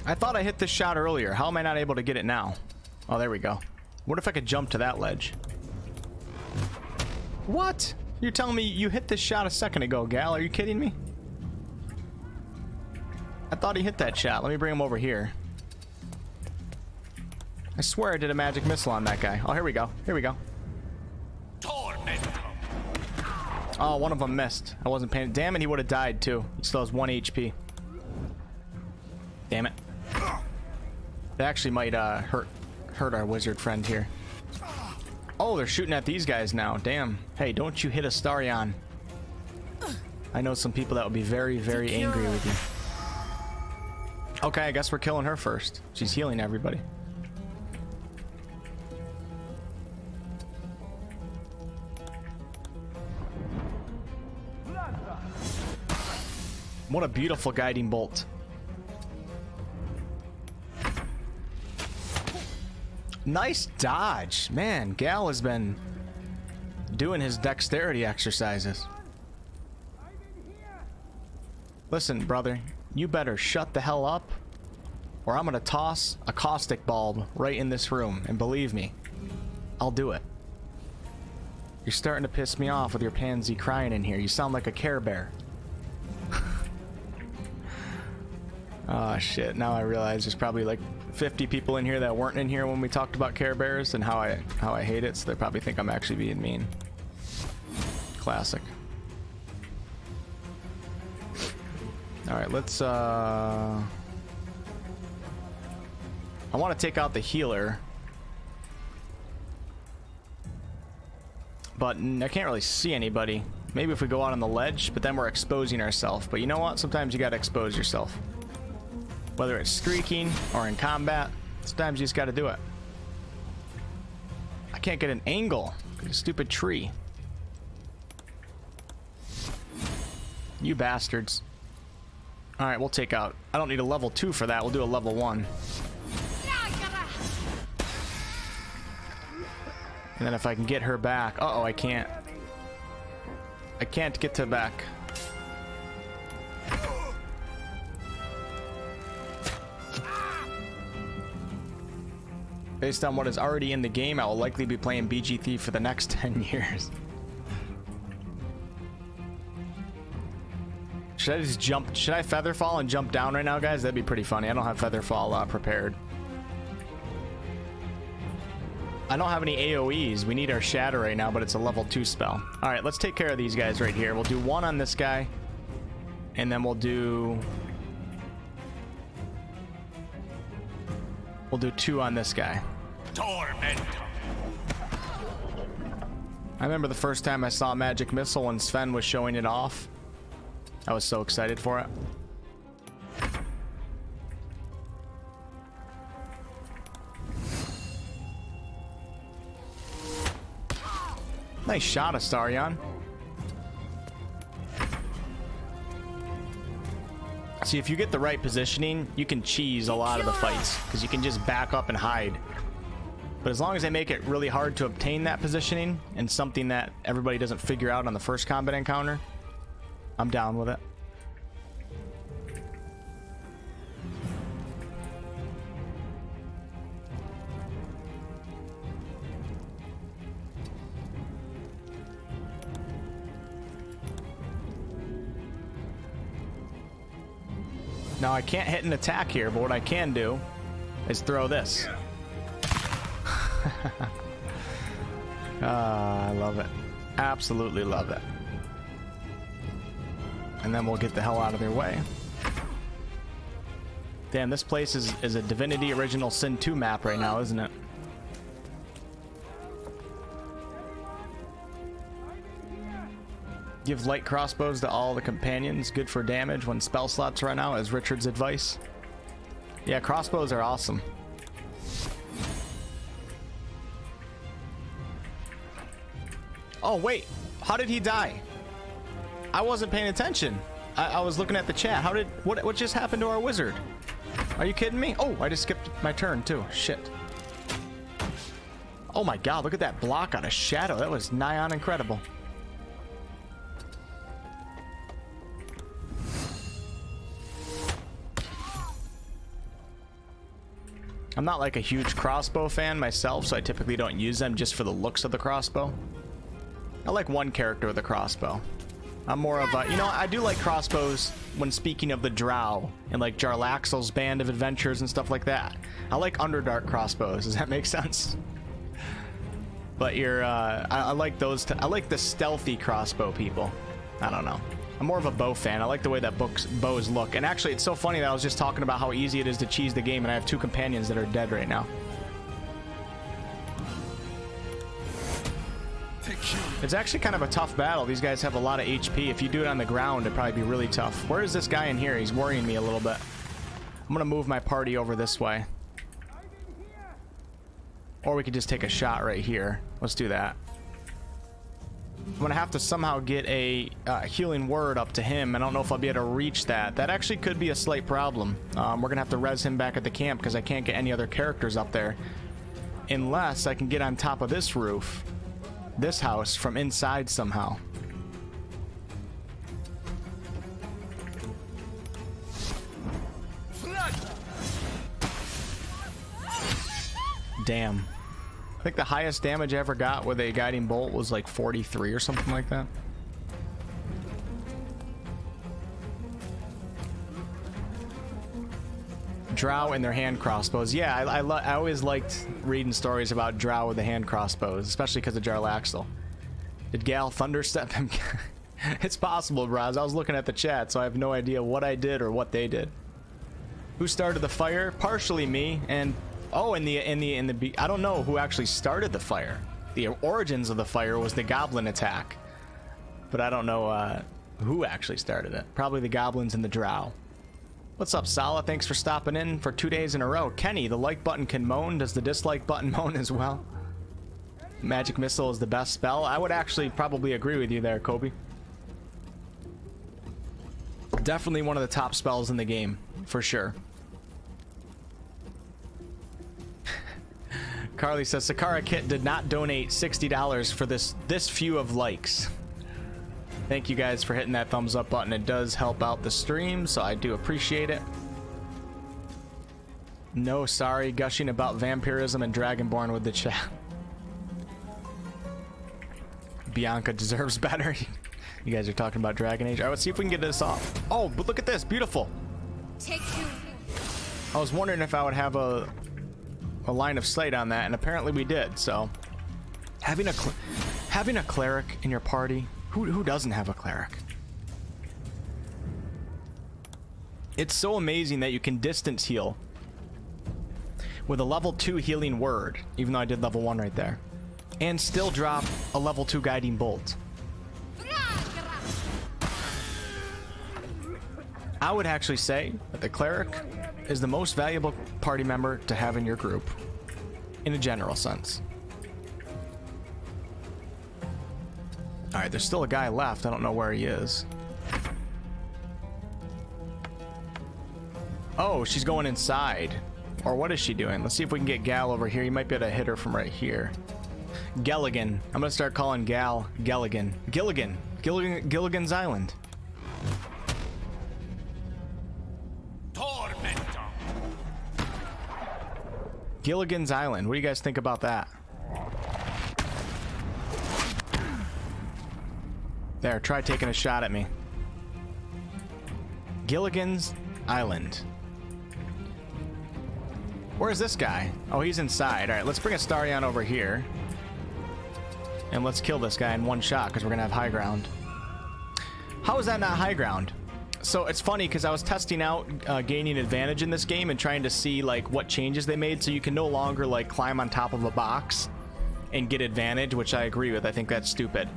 I thought I hit this shot earlier. How am I not able to get it now? Oh, there we go. What if I could jump to that ledge? What? You're telling me you hit this shot a second ago, gal? Are you kidding me? I thought he hit that shot. Let me bring him over here. I swear I did a magic missile on that guy. Oh, here we go. Here we go. Oh, one of them missed. I wasn't paying. Damn it, he would have died too. He still has 1 HP. Damn it. They actually might hurt our wizard friend here. Oh, they're shooting at these guys now. Damn. Hey, don't you hit Astarion. I know some people that would be very, very angry with you. Okay, I guess we're killing her first. She's healing everybody. What a beautiful guiding bolt. Nice dodge. Man, Gal has been doing his dexterity exercises. Listen, brother, you better shut the hell up, or I'm gonna toss a caustic bulb right in this room, and believe me, I'll do it. You're starting to piss me off with your pansy crying in here. You sound like a Care Bear. Oh shit, now I realize there's probably like 50 people in here that weren't in here when we talked about Care Bears and how I hate it, so they probably think I'm actually being mean. Classic. Alright, let's I want to take out the healer, but I can't really see anybody. Maybe if we go out on the ledge, but then we're exposing ourselves. But you know what? Sometimes you gotta expose yourself. Whether it's streaking or in combat, sometimes you just gotta do it. I can't get an angle. Look at a stupid tree. You bastards. Alright, we'll take out. I don't need a level 2 for that. We'll do a level 1. And then if I can get her back. Uh-oh, I can't. I can't get her back. Based on what is already in the game, I will likely be playing BG3 for the next 10 years. Should I just jump? Should I Featherfall and jump down right now, guys? That'd be pretty funny. I don't have Featherfall prepared. I don't have any AoEs. We need our Shatter right now, but it's a level 2 spell. All right, let's take care of these guys right here. We'll do 1 on this guy, and then we'll do 2 on this guy. Torment. I remember the first time I saw Magic Missile when Sven was showing it off. I was so excited for it. Nice shot, Astarion. See, if you get the right positioning, you can cheese a lot of the fights, because you can just back up and hide. But as long as they make it really hard to obtain that positioning, and something that everybody doesn't figure out on the first combat encounter, I'm down with it. Now I can't hit an attack here, but what I can do is throw this. I love it. Absolutely love it. And then we'll get the hell out of their way. Damn, this place is a Divinity Original Sin 2 map right now, isn't it? Give light crossbows to all the companions. Good for damage when spell slots run out, as Richard's advice. Yeah, crossbows are awesome. Oh, wait. How did he die? I wasn't paying attention. I was looking at the chat. What just happened to our wizard? Are you kidding me? Oh, I just skipped my turn too. Shit. Oh my god, look at that block on a shadow. That was nigh on incredible. I'm not like a huge crossbow fan myself, so I typically don't use them just for the looks of the crossbow. I like one character with a crossbow. I'm more of a, you know, I do like crossbows when speaking of the Drow and like Jarlaxle's Band of Adventures and stuff like that. I like Underdark crossbows. Does that make sense? But I like those. I like the stealthy crossbow people. I don't know. I'm more of a bow fan. I like the way that bows look. And actually, it's so funny that I was just talking about how easy it is to cheese the game, and I have 2 companions that are dead right now. It's actually kind of a tough battle. These guys have a lot of HP. If you do it on the ground, it'd probably be really tough. Where is this guy in here? He's worrying me a little bit. I'm gonna move my party over this way. Or we could just take a shot right here. Let's do that. I'm gonna have to somehow get a healing word up to him. I don't know if I'll be able to reach that. That actually could be a slight problem. We're gonna have to res him back at the camp because I can't get any other characters up there. Unless I can get on top of this roof. This house from inside somehow. Damn. I think the highest damage I ever got with a guiding bolt was like 43 or something like that. Drow and their hand crossbows. Yeah, I always liked reading stories about Drow with the hand crossbows, especially because of Jarlaxle. Did Gal thunderstep him? It's possible, Braz. I was looking at the chat, so I have no idea what I did or what they did. Who started the fire? Partially me, and oh, I don't know who actually started the fire. The origins of the fire was the goblin attack, but I don't know who actually started it. Probably the goblins and the Drow. What's up, Sala? Thanks for stopping in for 2 days in a row. Kenny, the like button can moan. Does the dislike button moan as well? Magic Missile is the best spell. I would actually probably agree with you there, Kobe. Definitely one of the top spells in the game, for sure. Carly says, Sakara Kit did not donate $60 for this few of likes. Thank you guys for hitting that thumbs up button. It does help out the stream, so I do appreciate it. No, sorry, gushing about vampirism and Dragonborn with the chat. Bianca deserves better. You guys are talking about Dragon Age. All right, let's see if we can get this off. Oh, but look at this, beautiful. I was wondering if I would have a line of sight on that, and apparently we did. So, having a cleric in your party. Who doesn't have a cleric? It's so amazing that you can distance heal with a level 2 healing word, even though I did level 1 right there, and still drop a level 2 guiding bolt. I would actually say that the cleric is the most valuable party member to have in your group, in a general sense. Alright, there's still a guy left. I don't know where he is. Oh, she's going inside. Or what is she doing? Let's see if we can get Gal over here. You might be able to hit her from right here. Gelligan. I'm gonna start calling Gal Gelligan. Gilligan's Island. Gilligan's Island. What do you guys think about that? There, try taking a shot at me. Gilligan's Island. Where's this guy? Oh, he's inside. Alright, let's bring a Starion over here. And let's kill this guy in one shot, because we're going to have high ground. How is that not high ground? So, it's funny, because I was testing out gaining advantage in this game and trying to see, like, what changes they made, so you can no longer, like, climb on top of a box and get advantage, which I agree with. I think that's stupid.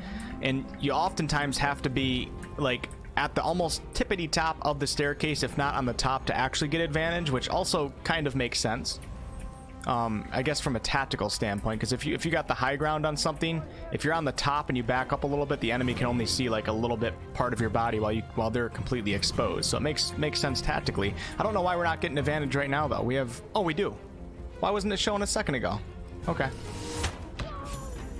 And you oftentimes have to be like at the almost tippity top of the staircase, if not on the top, to actually get advantage, which also kind of makes sense. I guess from a tactical standpoint, because if you got the high ground on something, if you're on the top and you back up a little bit, the enemy can only see like a little bit part of your body while they're completely exposed. So it makes sense tactically. I don't know why we're not getting advantage right now though. Oh, we do. Why wasn't it showing a second ago? Okay.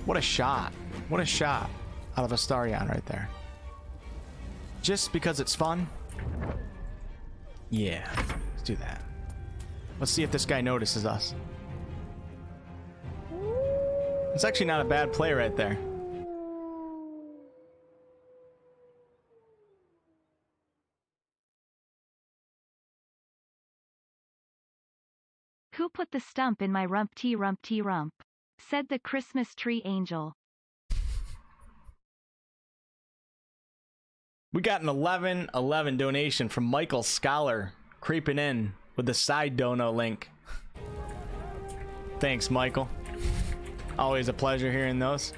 What a shot. What a shot out of a Starion right there. Just because it's fun? Yeah, let's do that. Let's see if this guy notices us. It's actually not a bad play right there. Who put the stump in my rump tee rump tee rump? Said the Christmas tree angel. We got an 11/11 donation from Michael Scholar creeping in with the side dono link. Thanks, Michael. Always a pleasure hearing those.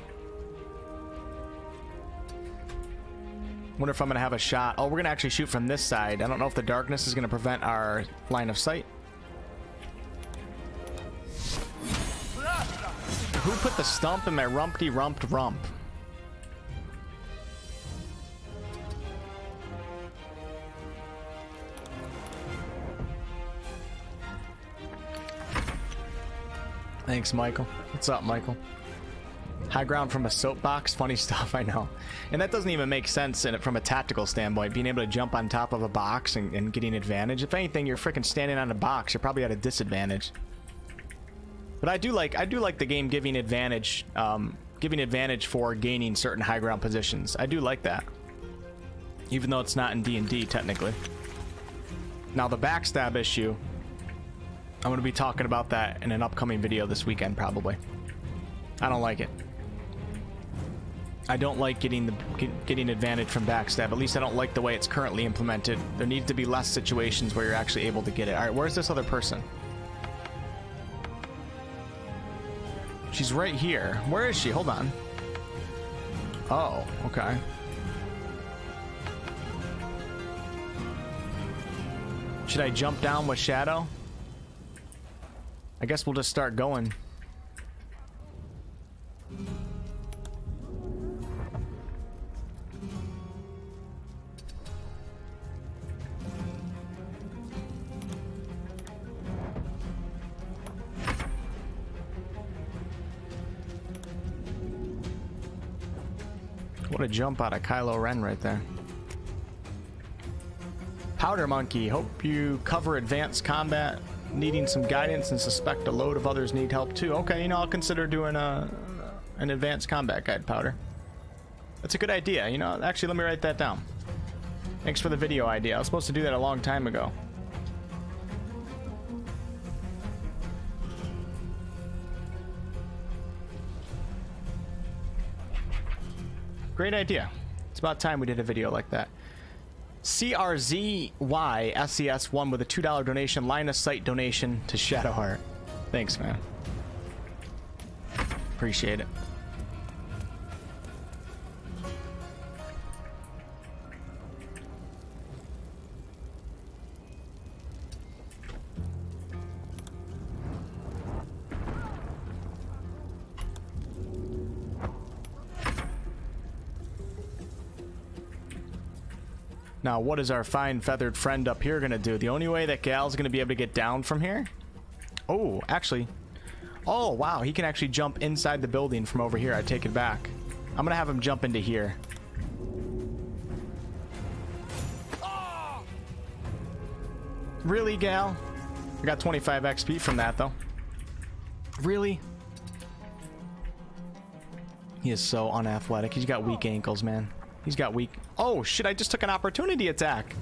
Wonder if I'm gonna have a shot. Oh, we're gonna actually shoot from this side. I don't know if the darkness is gonna prevent our line of sight. Who put the stump in my rumpty-rumped rump? Thanks, Michael. What's up, Michael? High ground from a soapbox? Funny stuff, I know. And that doesn't even make sense in it from a tactical standpoint, being able to jump on top of a box and getting advantage. If anything, you're freaking standing on a box, you're probably at a disadvantage. But I do like the game giving advantage for gaining certain high ground positions. I do like that. Even though it's not in D&D, technically. Now, the backstab issue, I'm going to be talking about that in an upcoming video this weekend, probably. I don't like it. I don't like getting advantage from backstab. At least I don't like the way it's currently implemented. There needs to be less situations where you're actually able to get it. All right, where's this other person? She's right here. Where is she? Hold on. Oh, okay. Should I jump down with Shadow? I guess we'll just start going. What a jump out of Kylo Ren right there. Powder Monkey, hope you cover advanced combat, needing some guidance and suspect a load of others need help too. Okay, you know, I'll consider doing an advanced combat guide, Powder. That's a good idea. You know, actually, let me write that down. Thanks for the video idea. I was supposed to do that a long time ago. Great idea. It's about time we did a video like that. CRZYSES1 with a $2 donation, line of sight donation to Shadowheart. Thanks, man. Appreciate it. Now, what is our fine feathered friend up here gonna do? The only way that Gal's gonna be able to get down from here? Oh, actually. Oh, wow. He can actually jump inside the building from over here. I take it back. I'm gonna have him jump into here. Really, Gal? I got 25 XP from that, though. Really? He is so unathletic. He's got weak ankles, man. He's got weak... Oh, shit, I just took an opportunity attack.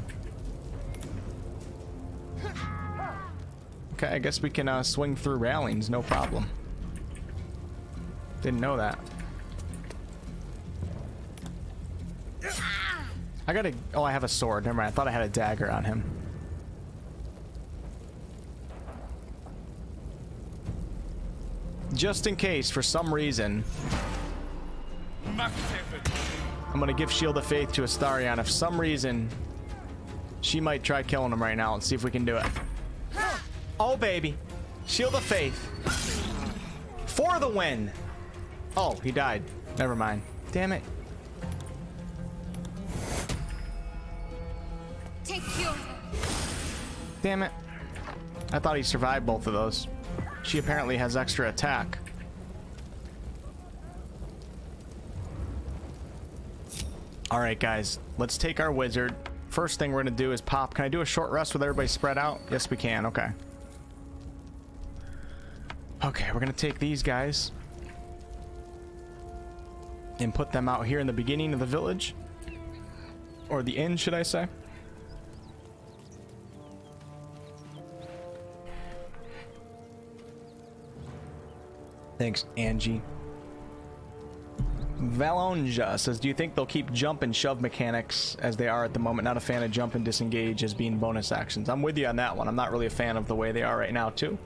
Okay, I guess we can swing through railings, no problem. Didn't know that. I gotta... Oh, I have a sword. Never mind, I thought I had a dagger on him. Just in case, for some reason... I'm gonna give Shield of Faith to Astarion. If some reason she might try killing him right now and see if we can do it. Oh baby, Shield of Faith for the win. Oh, he died. Never mind. Damn it. Damn it. I thought he survived both of those. She apparently has extra attack. Alright guys, let's take our wizard. First thing we're gonna do is pop. Can I do a short rest with everybody spread out? Yes, we can. Okay. Okay, we're gonna take these guys and put them out here in the beginning of the village. Or the inn, should I say. Thanks, Angie. Valonja says, do you think they'll keep jump and shove mechanics as they are at the moment? Not a fan of jump and disengage as being bonus actions. I'm with you on that one. I'm not really a fan of the way they are right now too.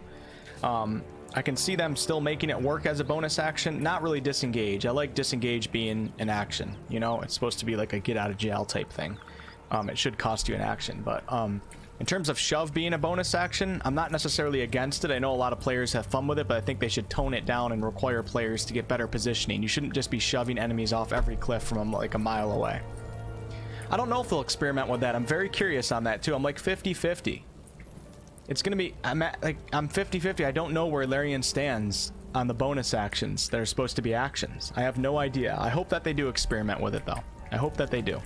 I can see them still making it work as a bonus action. Not really disengage. I like disengage being an action. You know, it's supposed to be like a get out of jail type thing. It should cost you an action, but in terms of shove being a bonus action, I'm not necessarily against it. I know a lot of players have fun with it, but I think they should tone it down and require players to get better positioning. You shouldn't just be shoving enemies off every cliff from like a mile away. I don't know if they'll experiment with that. I'm very curious on that too. I'm like 50-50. It's gonna be, I'm 50-50. I don't know where Larian stands on the bonus actions that are supposed to be actions. I have no idea. I hope that they do experiment with it though. I hope that they do.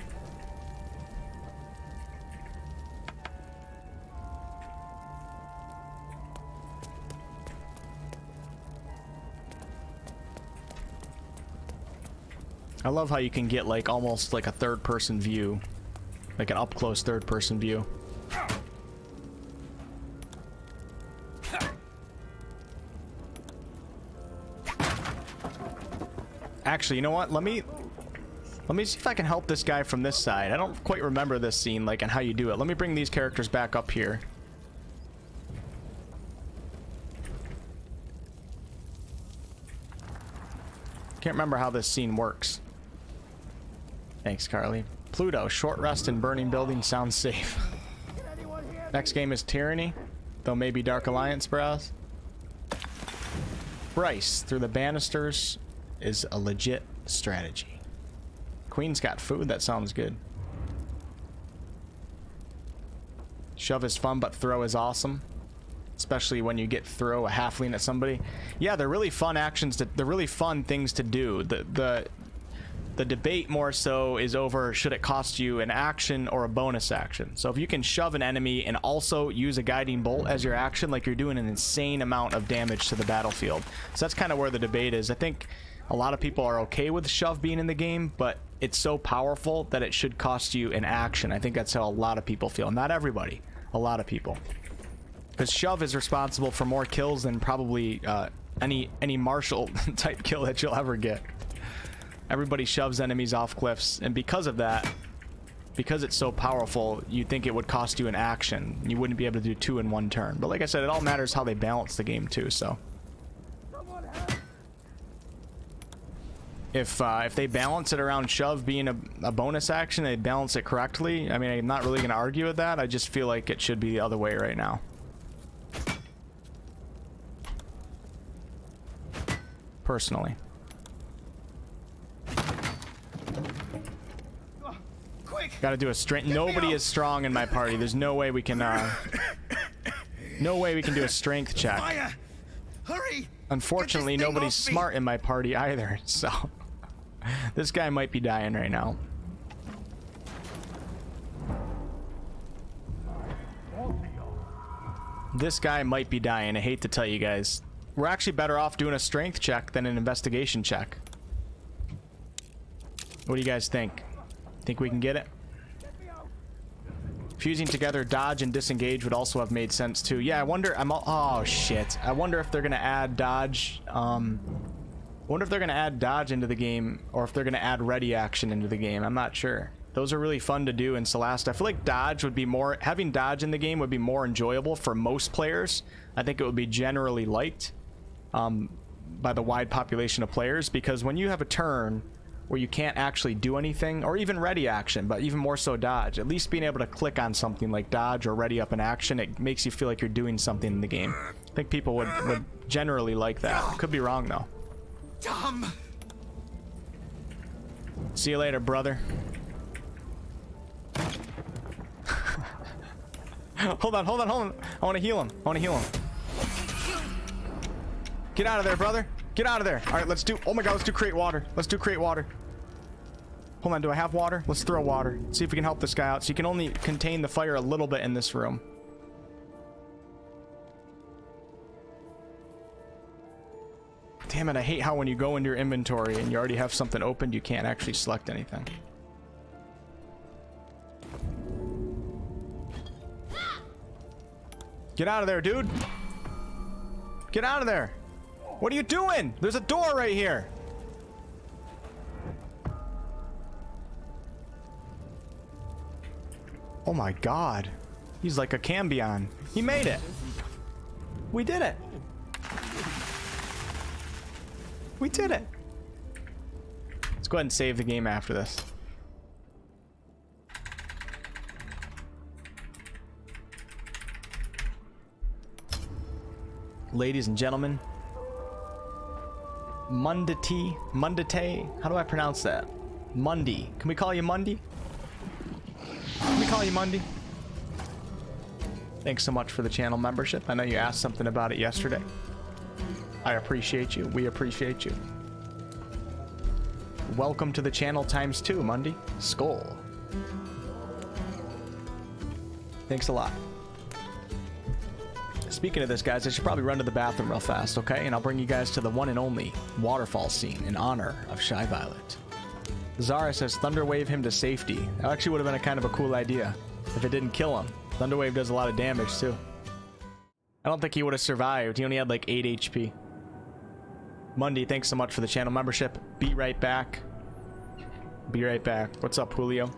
I love how you can get like almost like a third-person view, like an up-close third-person view. Actually, you know what? Let me see if I can help this guy from this side. I don't quite remember this scene, like, and how you do it. Let me bring these characters back up here. Can't remember how this scene works. Thanks, Carly. Pluto, short rest in burning buildings sounds safe. Next game is Tyranny, though maybe Dark Alliance browse. Bryce, through the banisters is a legit strategy. Queen's got food, that sounds good. Shove is fun, but throw is awesome. Especially when you get throw a halfling at somebody. Yeah, they're really fun actions. They're really fun things to do. The debate more so is over should it cost you an action or a bonus action. So if you can shove an enemy and also use a guiding bolt as your action, like you're doing an insane amount of damage to the battlefield. So that's kind of where the debate is. I think a lot of people are okay with shove being in the game, but it's so powerful that it should cost you an action. I think that's how a lot of people feel. Not everybody, a lot of people. Because shove is responsible for more kills than probably any martial type kill that you'll ever get. Everybody shoves enemies off cliffs, and because of that, because it's so powerful, you think it would cost you an action. You wouldn't be able to do two in one turn. But like I said, it all matters how they balance the game too, so. If they balance it around shove being a bonus action, they balance it correctly. I mean, I'm not really going to argue with that. I just feel like it should be the other way right now. Personally. Gotta do a strength. Nobody is strong in my party. There's no way we can no way we can do a strength check. Fire! Hurry! Unfortunately, nobody's smart in my party either, so this guy might be dying right now. This guy might be dying. I hate to tell you guys. We're actually better off doing a strength check than an investigation check. What do you guys think? Think we can get it? Fusing together dodge and disengage would also have made sense too. Yeah, I wonder. Oh shit! I wonder if they're gonna add dodge. I wonder if they're gonna add dodge into the game, or if they're gonna add ready action into the game. I'm not sure. Those are really fun to do in Celeste. I feel like dodge would be more. Having dodge in the game would be more enjoyable for most players. I think it would be generally liked by the wide population of players, because when you have a turn where you can't actually do anything, or even ready action, but even more so dodge, at least being able to click on something like dodge or ready up an action, it makes you feel like you're doing something in the game. I think people would generally like that. Could be wrong though. Dumb. See you later, brother. Hold on. I want to heal him. Get out of there, brother. Get out of there. All right, let's do. Oh my God, let's do create water. Hold on, do I have water? Let's throw water. See if we can help this guy out. So you can only contain the fire a little bit in this room. Damn it, I hate how when you go into your inventory and you already have something opened, you can't actually select anything. Get out of there, dude. Get out of there. What are you doing? There's a door right here. Oh my god. He's like a Cambion. He made it. We did it. We did it. Let's go ahead and save the game after this. Ladies and gentlemen, Mundate, how do I pronounce that? Mundi. Can we call you Mundi? Can we call you Mundi? Thanks so much for the channel membership. I know you asked something about it yesterday. I appreciate you. We appreciate you. Welcome to the channel ×2, Mundi. Skull. Thanks a lot. Speaking of this, guys, I should probably run to the bathroom real fast, okay? And I'll bring you guys to the one and only waterfall scene in honor of Shy Violet. Zara says Thunderwave him to safety. That actually would have been a kind of a cool idea if it didn't kill him. Thunderwave does a lot of damage too. I don't think he would have survived. He only had like 8 HP. Mundi, thanks so much for the channel membership. Be right back. Be right back. What's up, Julio?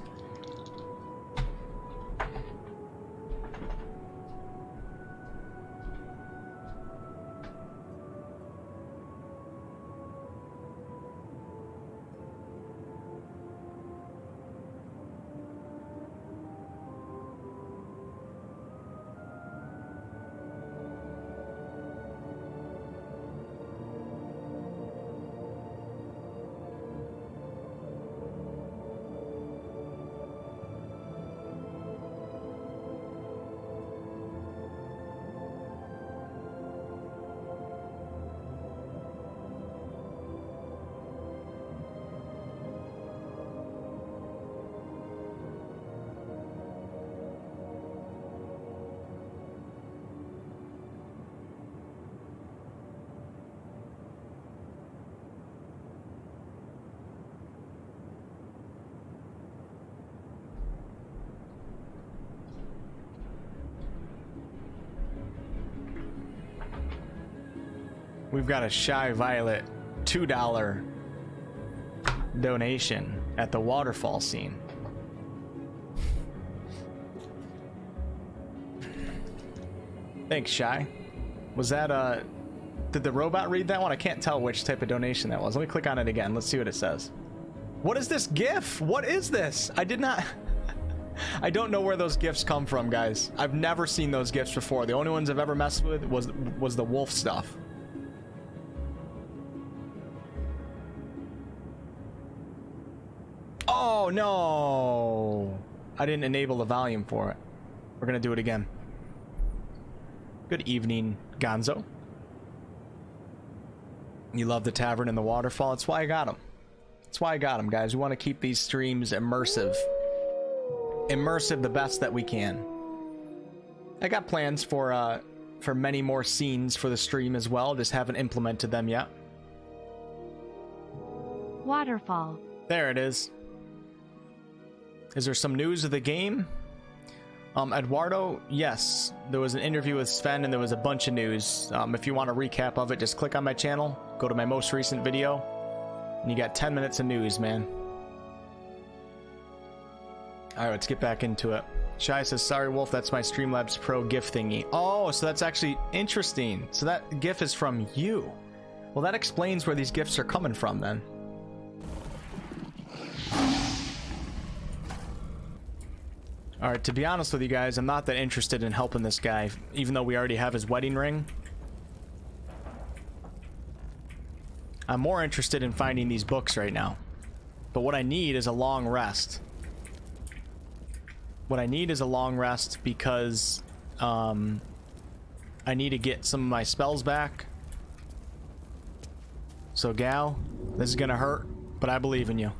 We've got a Shy Violet $2 donation at the waterfall scene. Thanks, Shy. Was that did the robot read that one? I can't tell which type of donation that was. Let me click on it again. Let's see what it says. What is this GIF? What is this? I did not I don't know where those GIFs come from, guys. I've never seen those GIFs before. The only ones I've ever messed with was the wolf stuff. Oh no, I didn't enable the volume for it. We're gonna do it again. Good evening, Gonzo. You love the tavern and the waterfall. That's why I got them. That's why I got them, guys. We want to keep these streams immersive the best that we can. I got plans for many more scenes for the stream as well, just haven't implemented them yet. Waterfall. There it is. Is there some news of the game? Eduardo, yes. There was an interview with Sven and there was a bunch of news. If you want a recap of it, just click on my channel, go to my most recent video, and you got 10 minutes of news, man. Alright, let's get back into it. Shy says, sorry, Wolf, that's my Streamlabs Pro GIF thingy. Oh, so that's actually interesting. So that GIF is from you. Well, that explains where these GIFs are coming from, then. Alright, to be honest with you guys, I'm not that interested in helping this guy, even though we already have his wedding ring. I'm more interested in finding these books right now. But what I need is a long rest. What I need is a long rest because I need to get some of my spells back. So Gal, this is gonna hurt, but I believe in you.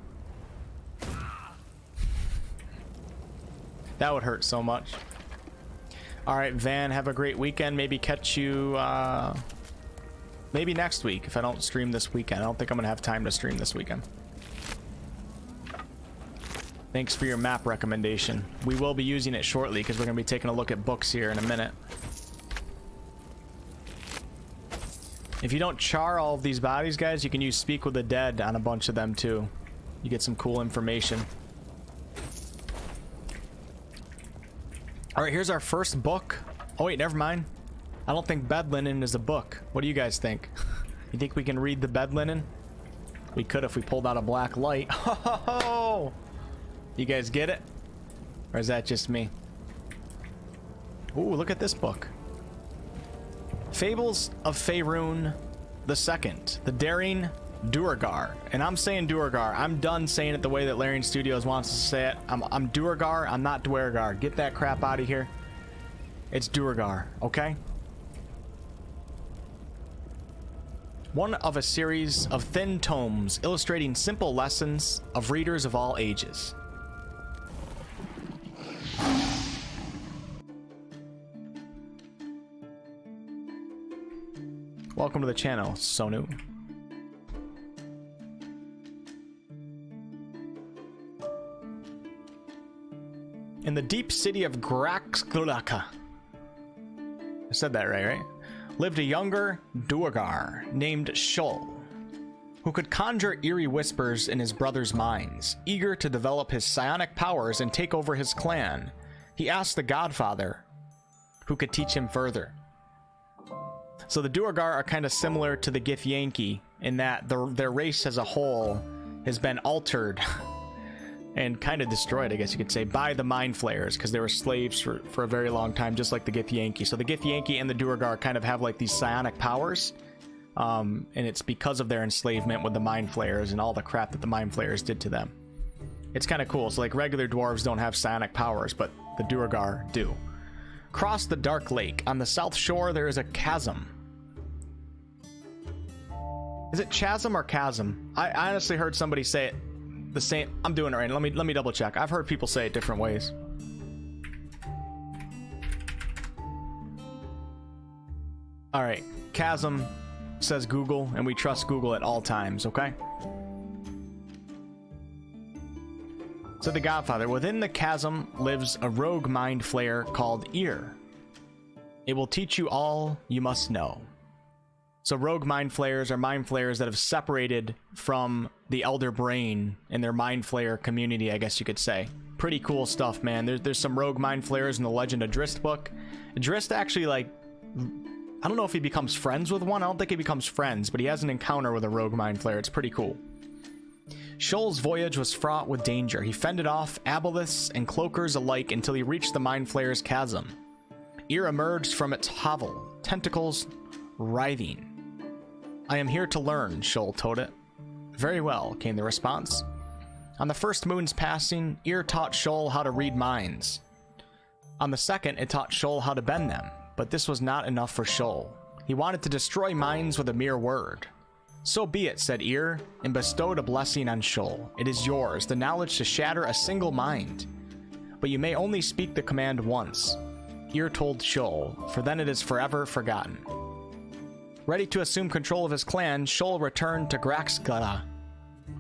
That would hurt so much. Alright, Van, have a great weekend. Maybe catch you maybe next week if I don't stream this weekend. I don't think I'm gonna have time to stream this weekend. Thanks for your map recommendation. We will be using it shortly because we're gonna be taking a look at books here in a minute. If you don't char all of these bodies, guys, you can use Speak with the Dead on a bunch of them too. You get some cool information. All right, here's our first book. Oh wait, never mind. I don't think bed linen is a book. What do you guys think? You think we can read the bed linen? We could if we pulled out a black light. Ho ho ho! You guys get it? Or is that just me? Ooh, look at this book. Fables of Faerun II, the Daring Duergar. And I'm saying Duergar. I'm done saying it the way that Larian Studios wants us to say it. I'm Duergar, I'm not Duergar. Get that crap out of here. It's Duergar, okay? One of a series of thin tomes illustrating simple lessons of readers of all ages. Welcome to the channel, Sonu. In the deep city of Graxglaka, I said that right? Lived a younger Duergar named Sholl, who could conjure eerie whispers in his brother's minds. Eager to develop his psionic powers and take over his clan, he asked the Godfather, who could teach him further. So the Duergar are kind of similar to the Githyanki in that their race as a whole has been altered and kind of destroyed, I guess you could say, by the Mind Flayers, because they were slaves for a very long time, just like the Githyanki. So the Githyanki and the Duergar kind of have like these psionic powers, and it's because of their enslavement with the Mind Flayers and all the crap that the Mind Flayers did to them. It's kind of cool. So like regular dwarves don't have psionic powers, but the Duergar do. Cross the Dark Lake. On the south shore, there is a chasm. Is it chasm or chasm? I honestly heard somebody say it the same. I'm doing it right now. Let me double check. I've heard people say it different ways. All right, chasm says Google, and we trust Google at all times, okay? So the Godfather, within the chasm lives a rogue mind flayer called Ear. It will teach you all you must know. So rogue mind flayers are mind flayers that have separated from the Elder Brain in their mind flayer community, I guess you could say. Pretty cool stuff, man. There's some rogue mind flayers in the Legend of Drist book. Drist actually, like, I don't know if he becomes friends with one. I don't think he becomes friends, but he has an encounter with a rogue mind flayer. It's pretty cool. Sholl's voyage was fraught with danger. He fended off aboleths and cloakers alike until he reached the mind flayer's chasm. Ear emerged from its hovel, tentacles writhing. I am here to learn, Sholl told it. Very well, came the response. On the first moon's passing, Ear taught Sholl how to read minds. On the second, it taught Sholl how to bend them, but this was not enough for Sholl. He wanted to destroy minds with a mere word. So be it, said Ear, and bestowed a blessing on Sholl. It is yours, the knowledge to shatter a single mind. But you may only speak the command once, Ear told Sholl, for then it is forever forgotten. Ready to assume control of his clan, Sholl returned to Graxglaka.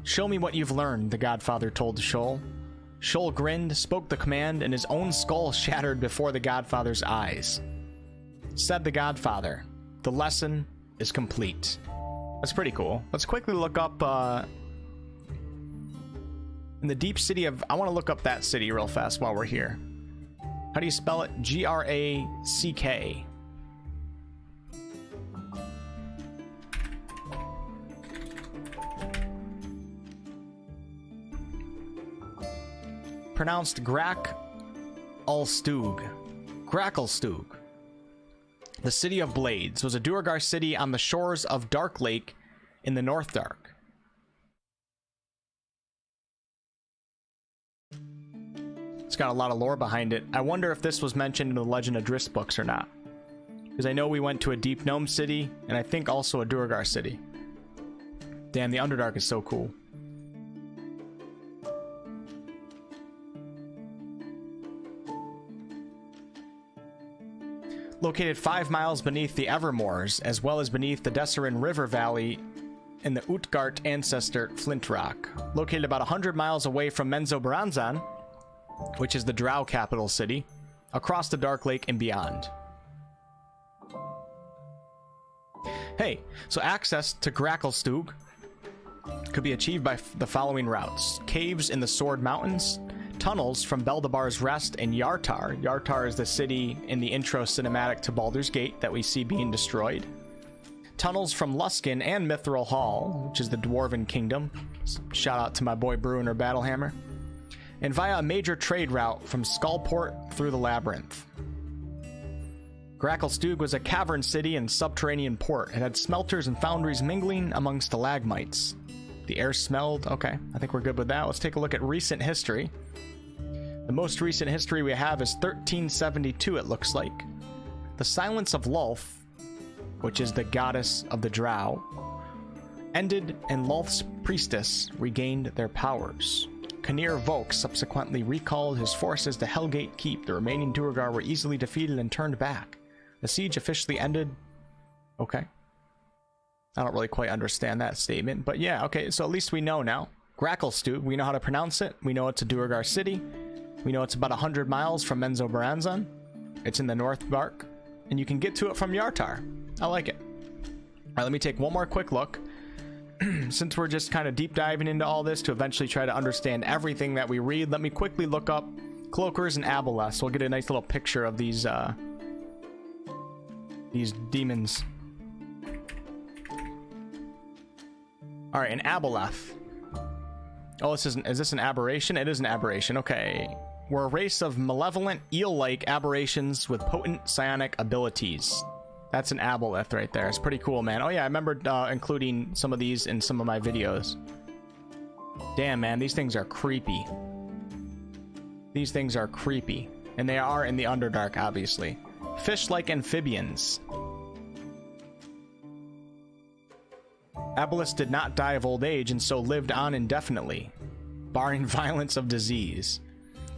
Show me what you've learned, the Godfather told Sholl. Sholl grinned, spoke the command, and his own skull shattered before the Godfather's eyes. Said the Godfather, the lesson is complete. That's pretty cool. Let's quickly look up in the deep city of... I want to look up that city real fast while we're here. How do you spell it? Grack. Pronounced Grack-Ulstug. Gracklstug. The City of Blades was a Duergar city on the shores of Dark Lake in the North Dark. It's got a lot of lore behind it. I wonder if this was mentioned in the Legend of Drist books or not. Because I know we went to a Deep Gnome city, and I think also a Duergar city. Damn, the Underdark is so cool. Located 5 miles beneath the Evermoors, as well as beneath the Desserin River Valley in the Utgard ancestor Flint Rock. Located about 100 miles away from Menzoberranzan, which is the Drow capital city, across the Dark Lake and beyond. Hey, so access to Gracklstug could be achieved by the following routes. Caves in the Sword Mountains, tunnels from Beldabar's Rest and Yartar. Yartar is the city in the intro cinematic to Baldur's Gate that we see being destroyed. Tunnels from Luskan and Mithril Hall, which is the Dwarven Kingdom. Shout out to my boy Bruiner Battlehammer. And via a major trade route from Skullport through the Labyrinth. Gracklstugh was a cavern city and subterranean port. It had smelters and foundries mingling among stalagmites. The air smelled... Okay, I think we're good with that. Let's take a look at recent history. The most recent history we have is 1372, it looks like. The Silence of Lulth, which is the goddess of the Drow, ended and Lulth's priestess regained their powers. Kinnear Volk subsequently recalled his forces to Hellgate Keep. The remaining Duergar were easily defeated and turned back. The siege officially ended. Okay. I don't really quite understand that statement, but yeah, okay, so at least we know now. Gracklstugh, we know how to pronounce it. We know it's a Duergar city. We know it's about 100 miles from Menzoberranzan. It's in the North Bark, and you can get to it from Yartar. I like it. All right, let me take one more quick look. Since we're just kind of deep diving into all this to eventually try to understand everything that we read, let me quickly look up Cloakers and Aboleth, so we'll get a nice little picture of these demons. All right, an Aboleth. Oh, is this an aberration? It is an aberration. Okay. We're a race of malevolent, eel-like aberrations with potent psionic abilities. That's an Aboleth right there. It's pretty cool, man. Oh yeah, I remember including some of these in some of my videos. Damn, man, these things are creepy. These things are creepy. And they are in the Underdark, obviously. Fish-like amphibians. Aboleths did not die of old age and so lived on indefinitely, barring violence of disease.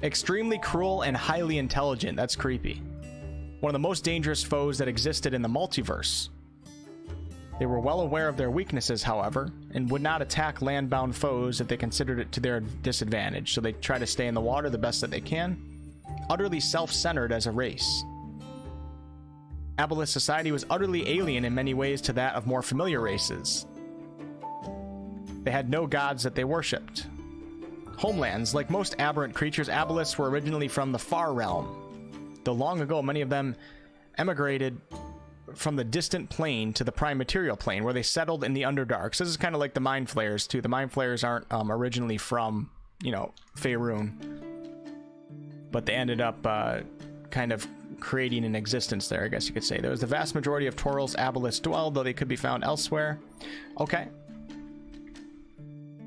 Extremely cruel and highly intelligent. That's creepy. One of the most dangerous foes that existed in the multiverse. They were well aware of their weaknesses, however, and would not attack land-bound foes if they considered it to their disadvantage, so they try to stay in the water the best that they can. Utterly self-centered as a race. Aboleth society was utterly alien in many ways to that of more familiar races. They had no gods that they worshipped. Homelands. Like most aberrant creatures, Aboleths were originally from the Far Realm. Though long ago, many of them emigrated from the distant plane to the prime material plane, where they settled in the Underdark. So this is kind of like the Mind Flayers, too. The Mind Flayers aren't originally from, you know, Faerun. But they ended up kind of creating an existence there, I guess you could say. There was the vast majority of Toral's Aboleths dwelled, though they could be found elsewhere. Okay.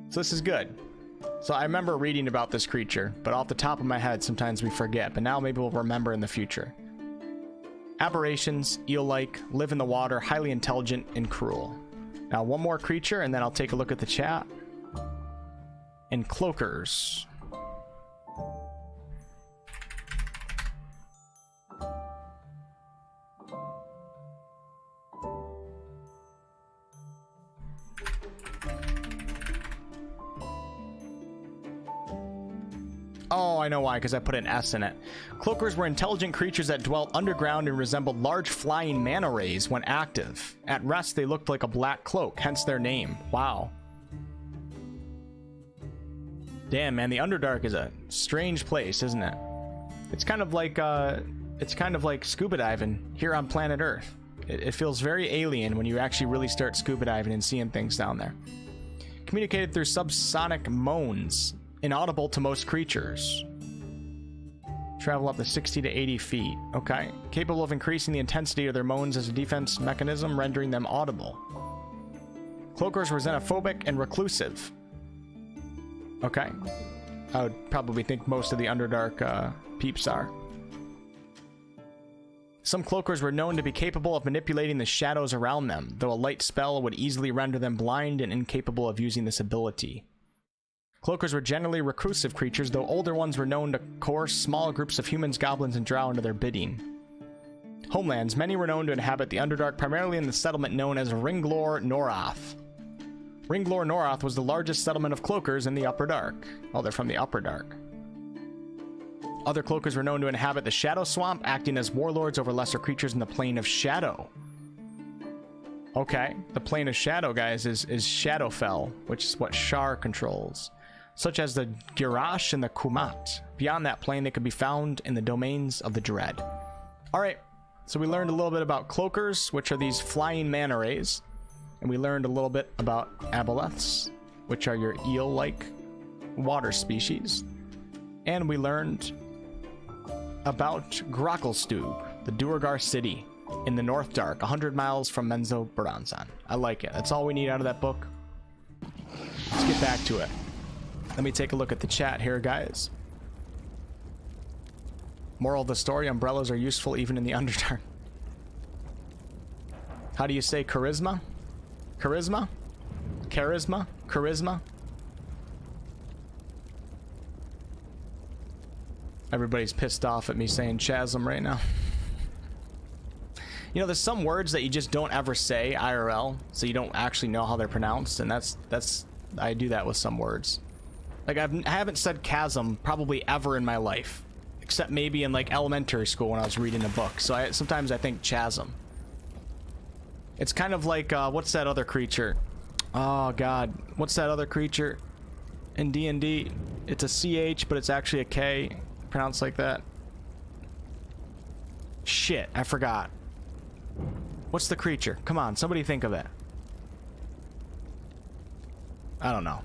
So this is good. So I remember reading about this creature, but off the top of my head, sometimes we forget, but now maybe we'll remember in the future. Aberrations, eel-like, live in the water, highly intelligent, and cruel. Now one more creature, and then I'll take a look at the chat. And Cloakers. Oh, I know why, because I put an S in it. Cloakers were intelligent creatures that dwelt underground and resembled large flying manta rays when active. At rest, they looked like a black cloak, hence their name. Wow. Damn, man, the Underdark is a strange place, isn't it? It's kind of like scuba diving here on planet Earth. It feels very alien when you actually really start scuba diving and seeing things down there. Communicated through subsonic moans. Inaudible to most creatures. Travel up to 60 to 80 feet. Okay. Capable of increasing the intensity of their moans as a defense mechanism, rendering them audible. Cloakers were xenophobic and reclusive. Okay. I would probably think most of the Underdark peeps are. Some Cloakers were known to be capable of manipulating the shadows around them, though a light spell would easily render them blind and incapable of using this ability. Cloakers were generally reclusive creatures, though older ones were known to coerce small groups of humans, goblins, and drow into their bidding. Homelands. Many were known to inhabit the Underdark, primarily in the settlement known as Ringlor Norath. Ringlor Norath was the largest settlement of Cloakers in the Upper Dark. Oh, they're from the Upper Dark. Other Cloakers were known to inhabit the Shadow Swamp, acting as warlords over lesser creatures in the Plane of Shadow. Okay, the Plane of Shadow, guys, is Shadowfell, which is what Shar controls. such as the Girash and the Kumat. Beyond that plane, they could be found in the domains of the Dread. Alright, so we learned a little bit about cloakers, which are these flying manta rays. And we learned a little bit about aboleths, which are your eel-like water species. And we learned about Grocklestube, the Duergar city in the North Dark, 100 miles from Menzo Baranzan. I like it. That's all we need out of that book. Let's get back to it. Let me take a look at the chat here, guys. Moral of the story, umbrellas are useful even in the Underdark. How do you say charisma? Charisma? Charisma? Charisma? Everybody's pissed off at me saying chasm right now. You know, there's some words that you just don't ever say IRL, so you don't actually know how they're pronounced, and that's I do that with some words. Like I haven't said chasm probably ever in my life, except maybe in like elementary school when I was reading a book. So sometimes I think chasm. It's kind of like what's that other creature? Oh god, what's that other creature in D&D? It's a CH, but it's actually a K, pronounced like that. Shit, I forgot. What's the creature? Come on, somebody think of it. I don't know.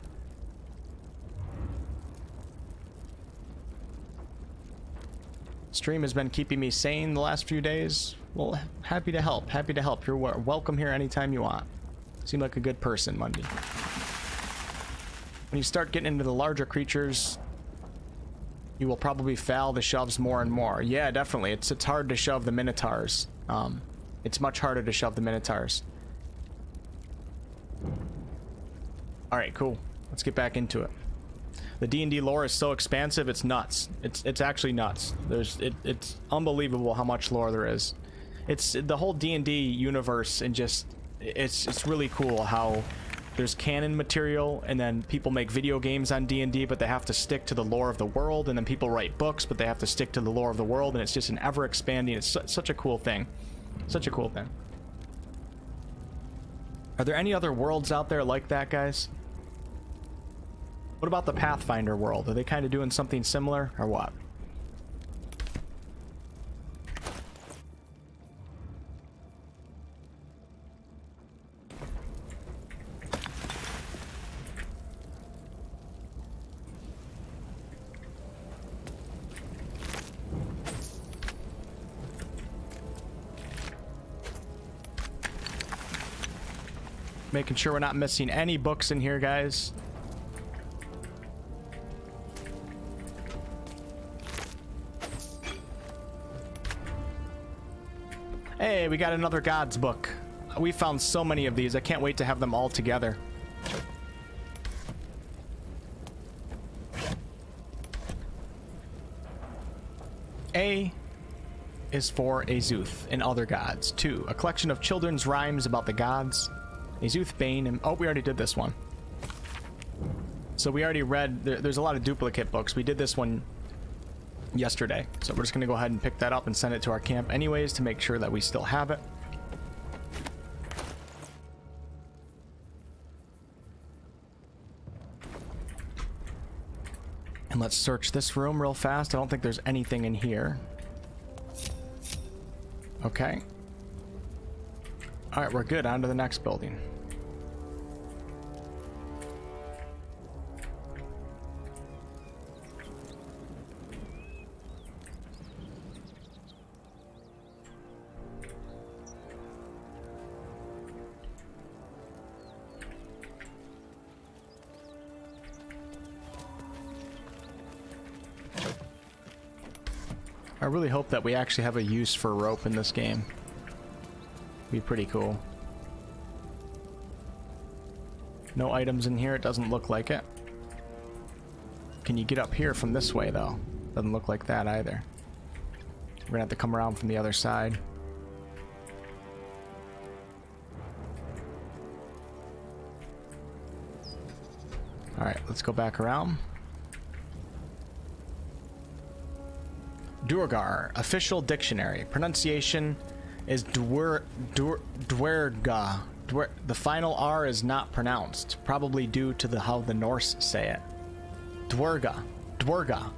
Stream has been keeping me sane the last few days. Well, happy to help. Happy to help. You're welcome here anytime you want. Seem like a good person, Mundy. When you start getting into the larger creatures, you will probably fail the shoves more and more. Yeah, definitely. It's hard to shove the Minotaurs. It's much harder to shove the Minotaurs. Alright, cool. Let's get back into it. The D&D lore is so expansive, it's nuts. It's actually nuts. It's unbelievable how much lore there is. It's the whole D&D universe, and just it's really cool how there's canon material, and then people make video games on D&D, but they have to stick to the lore of the world, and then people write books, but they have to stick to the lore of the world, and it's just an ever-expanding. It's such a cool thing. Such a cool thing. Are there any other worlds out there like that, guys? What about the Pathfinder world? Are they kind of doing something similar, or what? Making sure we're not missing any books in here, guys. Hey, we got another God's book. We found so many of these. I can't wait to have them all together. A is for Azuth and other gods. 2, a collection of children's rhymes about the gods. Azuth, Bane, and... oh, we already did this one. So we already read... there's a lot of duplicate books. We did this one yesterday. So we're just going to go ahead and pick that up and send it to our camp anyways to make sure that we still have it. And let's search this room real fast. I don't think there's anything in here. Okay. Alright, we're good. On to the next building. I really hope that we actually have a use for rope in this game. Be pretty cool. No items in here, it doesn't look like it. Can you get up here from this way though? Doesn't look like that either. We're gonna have to come around from the other side. Alright, let's go back around. Duergar, official dictionary. Pronunciation is Duerga. The final R is not pronounced, probably due to how the Norse say it. Dwerga.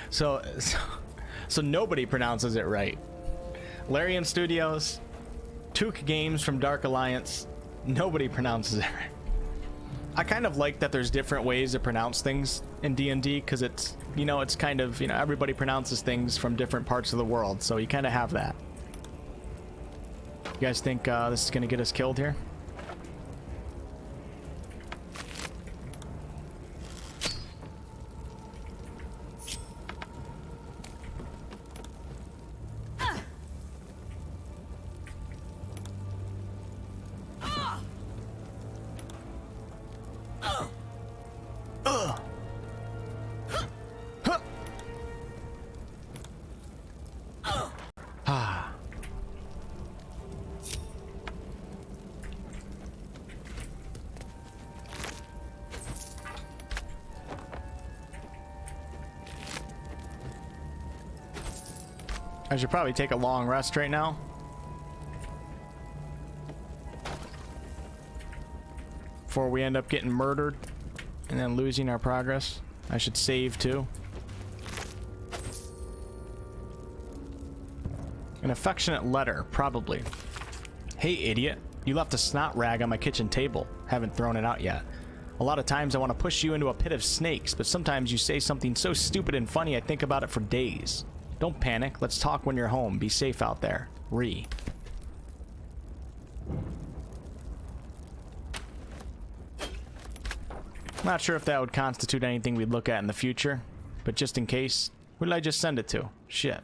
so nobody pronounces it right. Larian Studios, Took Games from Dark Alliance, nobody pronounces it right. I kind of like that there's different ways to pronounce things in D&D, because it's, you know, it's kind of, you know, everybody pronounces things from different parts of the world, so you kind of have that. You guys think this is going to get us killed here? I should probably take a long rest right now. Before we end up getting murdered and then losing our progress. I should save too. An affectionate letter, probably. Hey idiot, you left a snot rag on my kitchen table. Haven't thrown it out yet. A lot of times I want to push you into a pit of snakes, but sometimes you say something so stupid and funny I think about it for days. Don't panic. Let's talk when you're home. Be safe out there. Ree. Not sure if that would constitute anything we'd look at in the future, but just in case, who did I just send it to? Shit.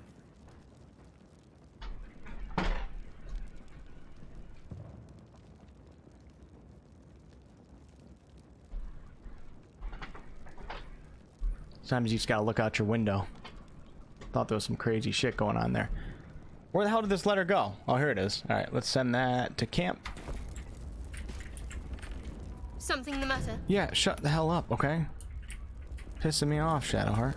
Sometimes you just gotta look out your window. Thought there was some crazy shit going on there. Where the hell did this letter go? Oh, here it is. Alright, let's send that to camp. Something the matter? Yeah, shut the hell up, okay? Pissing me off, Shadowheart.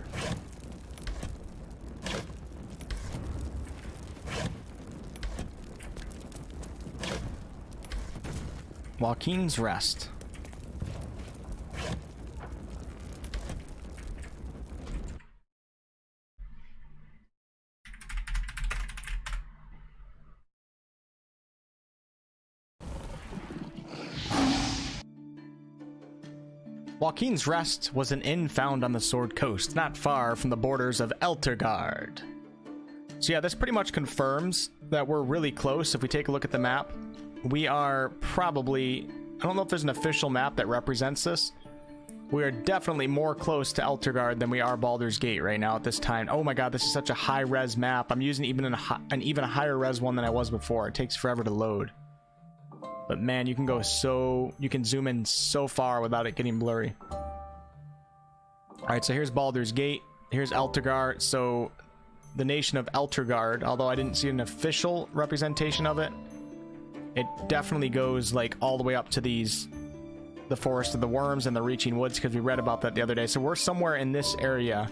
Joaquin's Rest. Joaquin's Rest was an inn found on the Sword Coast, not far from the borders of Eltergard. So yeah, this pretty much confirms that we're really close. If we take a look at the map, we are probably... I don't know if there's an official map that represents this. We are definitely more close to Eltergard than we are Baldur's Gate right now at this time. Oh my god, this is such a high-res map. I'm using even an even higher res one than I was before. It takes forever to load. But man, you can go so... you can zoom in so far without it getting blurry. Alright, so here's Baldur's Gate. Here's Eltergard. So, the nation of Eltergard, although I didn't see an official representation of it, it definitely goes, like, all the way up to these... the Forest of the Worms and the Reaching Woods, because we read about that the other day. So we're somewhere in this area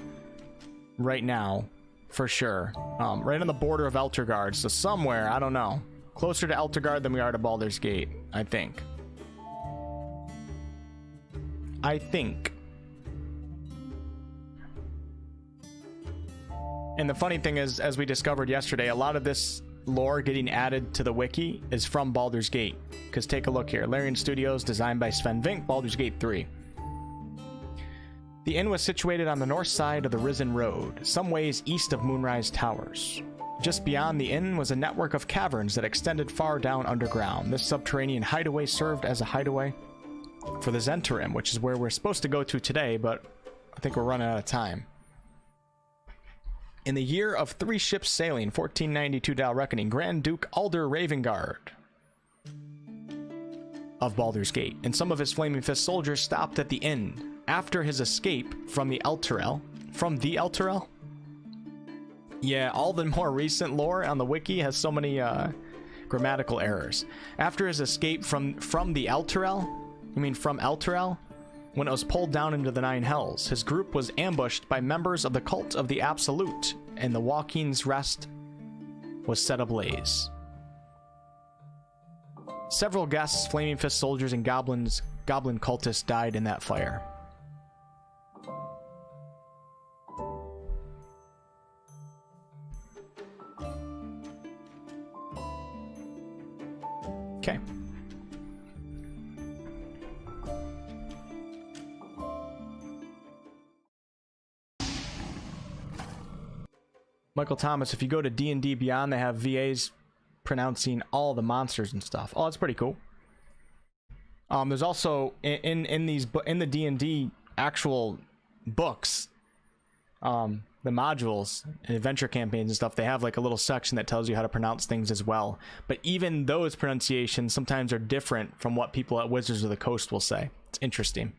right now, for sure. Right on the border of Eltergard. So somewhere, I don't know. Closer to Eltergard than we are to Baldur's Gate, I think. And the funny thing is, as we discovered yesterday, a lot of this lore getting added to the wiki is from Baldur's Gate. Because take a look here. Larian Studios, designed by Sven Vink, Baldur's Gate 3. The inn was situated on the north side of the Risen Road, some ways east of Moonrise Towers. Just beyond the inn was a network of caverns that extended far down underground. This subterranean hideaway served as a hideaway for the Zhentarim, which is where we're supposed to go to today, but I think we're running out of time. In the year of 3 ships sailing, 1492 Dial Reckoning, Grand Duke Alder Ravengard of Baldur's Gate and some of his Flaming Fist soldiers stopped at the inn after his escape from the Elturel. Yeah, all the more recent lore on the wiki has so many grammatical errors. After his escape from the Elturel, when it was pulled down into the Nine Hells, his group was ambushed by members of the Cult of the Absolute, and the Joaquin's Rest was set ablaze. Several guests, Flaming Fist soldiers, and goblin cultists died in that fire. Okay. Michael Thomas, if you go to D&D Beyond, they have VAs pronouncing all the monsters and stuff. Oh, that's pretty cool. There's also in the D&D actual books, the modules and adventure campaigns and stuff, they have like a little section that tells you how to pronounce things as well. But even those pronunciations sometimes are different from what people at Wizards of the Coast will say. It's interesting.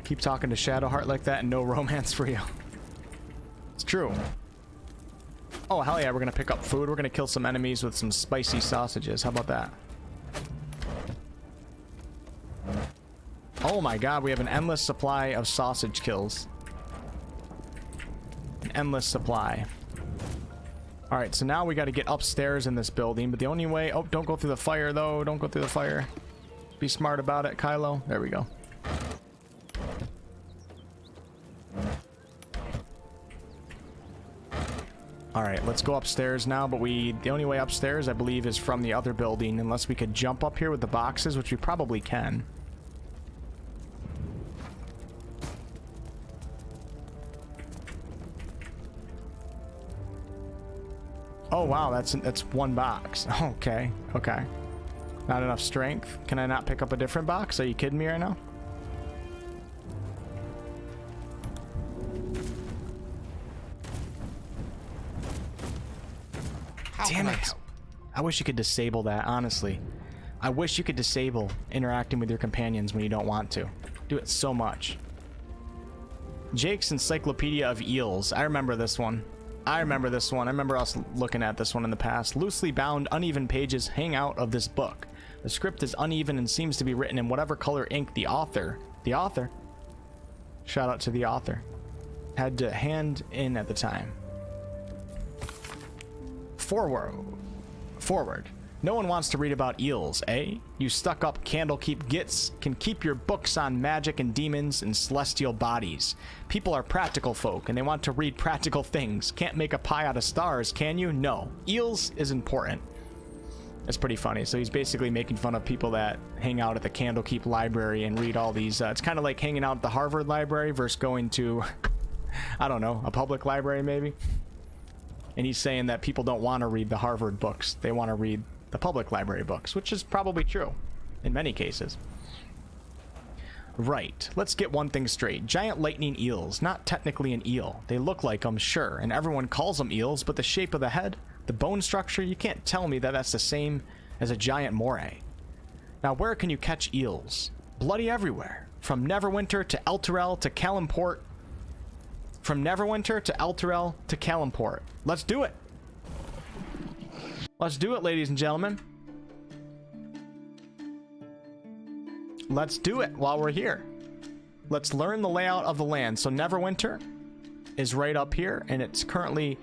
Keep talking to Shadowheart like that and no romance for you. It's true. Oh, hell yeah, we're gonna pick up food. We're gonna kill some enemies with some spicy sausages. How about that? Oh my god, we have an endless supply of sausage kills. An endless supply. Alright, so now we gotta get upstairs in this building, but the only way... Oh, don't go through the fire, though. Don't go through the fire. Be smart about it, Kylo. There we go. Alright, let's go upstairs now, but the only way upstairs, I believe, is from the other building, unless we could jump up here with the boxes, which we probably can. Oh wow, that's one box. Okay, okay. Not enough strength. Can I not pick up a different box? Are you kidding me right now? Damn it. I wish you could disable that, honestly. I wish you could disable interacting with your companions when you don't want to. Do it so much. Jake's Encyclopedia of Eels. I remember this one. I remember this one. I remember us looking at this one in the past. Loosely bound, uneven pages hang out of this book. The script is uneven and seems to be written in whatever color ink the author, shout out to the author, had to hand in at the time. Forward. No one wants to read about eels, eh? You stuck-up Candlekeep gits can keep your books on magic and demons and celestial bodies. People are practical folk, and they want to read practical things. Can't make a pie out of stars, can you? No. Eels is important. It's pretty funny. So he's basically making fun of people that hang out at the Candlekeep library and read all these. It's kind of like hanging out at the Harvard library versus going to, I don't know, a public library maybe. And he's saying that people don't want to read the Harvard books. They want to read the public library books, which is probably true in many cases. Right, let's get one thing straight. Giant lightning eels, not technically an eel. They look like them, sure, and everyone calls them eels, but the shape of the head, the bone structure, you can't tell me that that's the same as a giant moray. Now, where can you catch eels? Bloody everywhere. From Neverwinter to Elturel to Kalimport. From Neverwinter to Elturel to Kalimport. Let's do it. Let's do it, ladies and gentlemen. Let's do it while we're here. Let's learn the layout of the land. So Neverwinter is right up here, and it's currently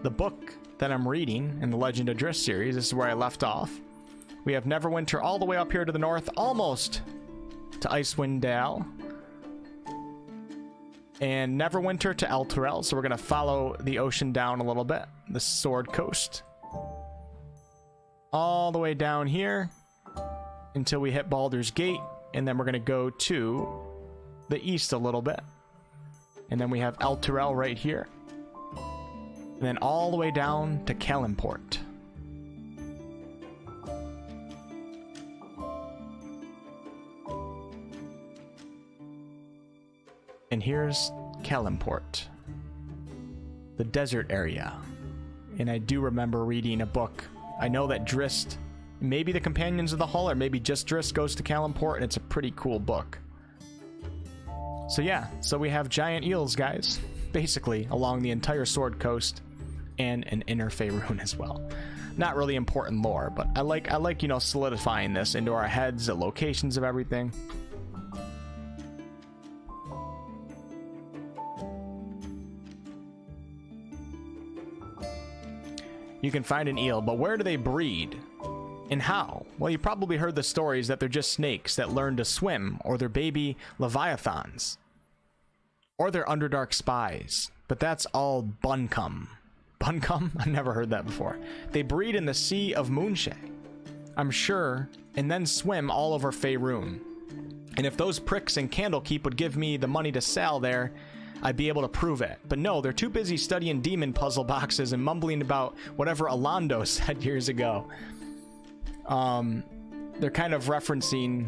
the book that I'm reading in the Legend of Drift series. This is where I left off. We have Neverwinter all the way up here to the north, almost to Icewind Dale. And Neverwinter to Elturel, so we're going to follow the ocean down a little bit. The Sword Coast. All the way down here until we hit Baldur's Gate, and then we're going to go to the east a little bit. And then we have Elturel right here. And then all the way down to Kalimport. And here's Kalimport, the desert area. And I do remember reading a book. I know that Drist, maybe the Companions of the Hull, or maybe just Drist goes to Kalimport, and it's a pretty cool book. So yeah, so we have giant eels, guys, basically along the entire Sword Coast, and an inner Faerun as well. Not really important lore, but I like, you know, solidifying this into our heads, the locations of everything. You can find an eel, but where do they breed? And how? Well, you probably heard the stories that they're just snakes that learn to swim, or they're baby leviathans, or they're Underdark spies. But that's all buncombe. buncombe? I've never heard that before. They breed in the Sea of Moonshay, I'm sure, and then swim all over Faerun. And if those pricks in Candlekeep would give me the money to sail there, I'd be able to prove it. But no, they're too busy studying demon puzzle boxes and mumbling about whatever Alando said years ago. They're kind of referencing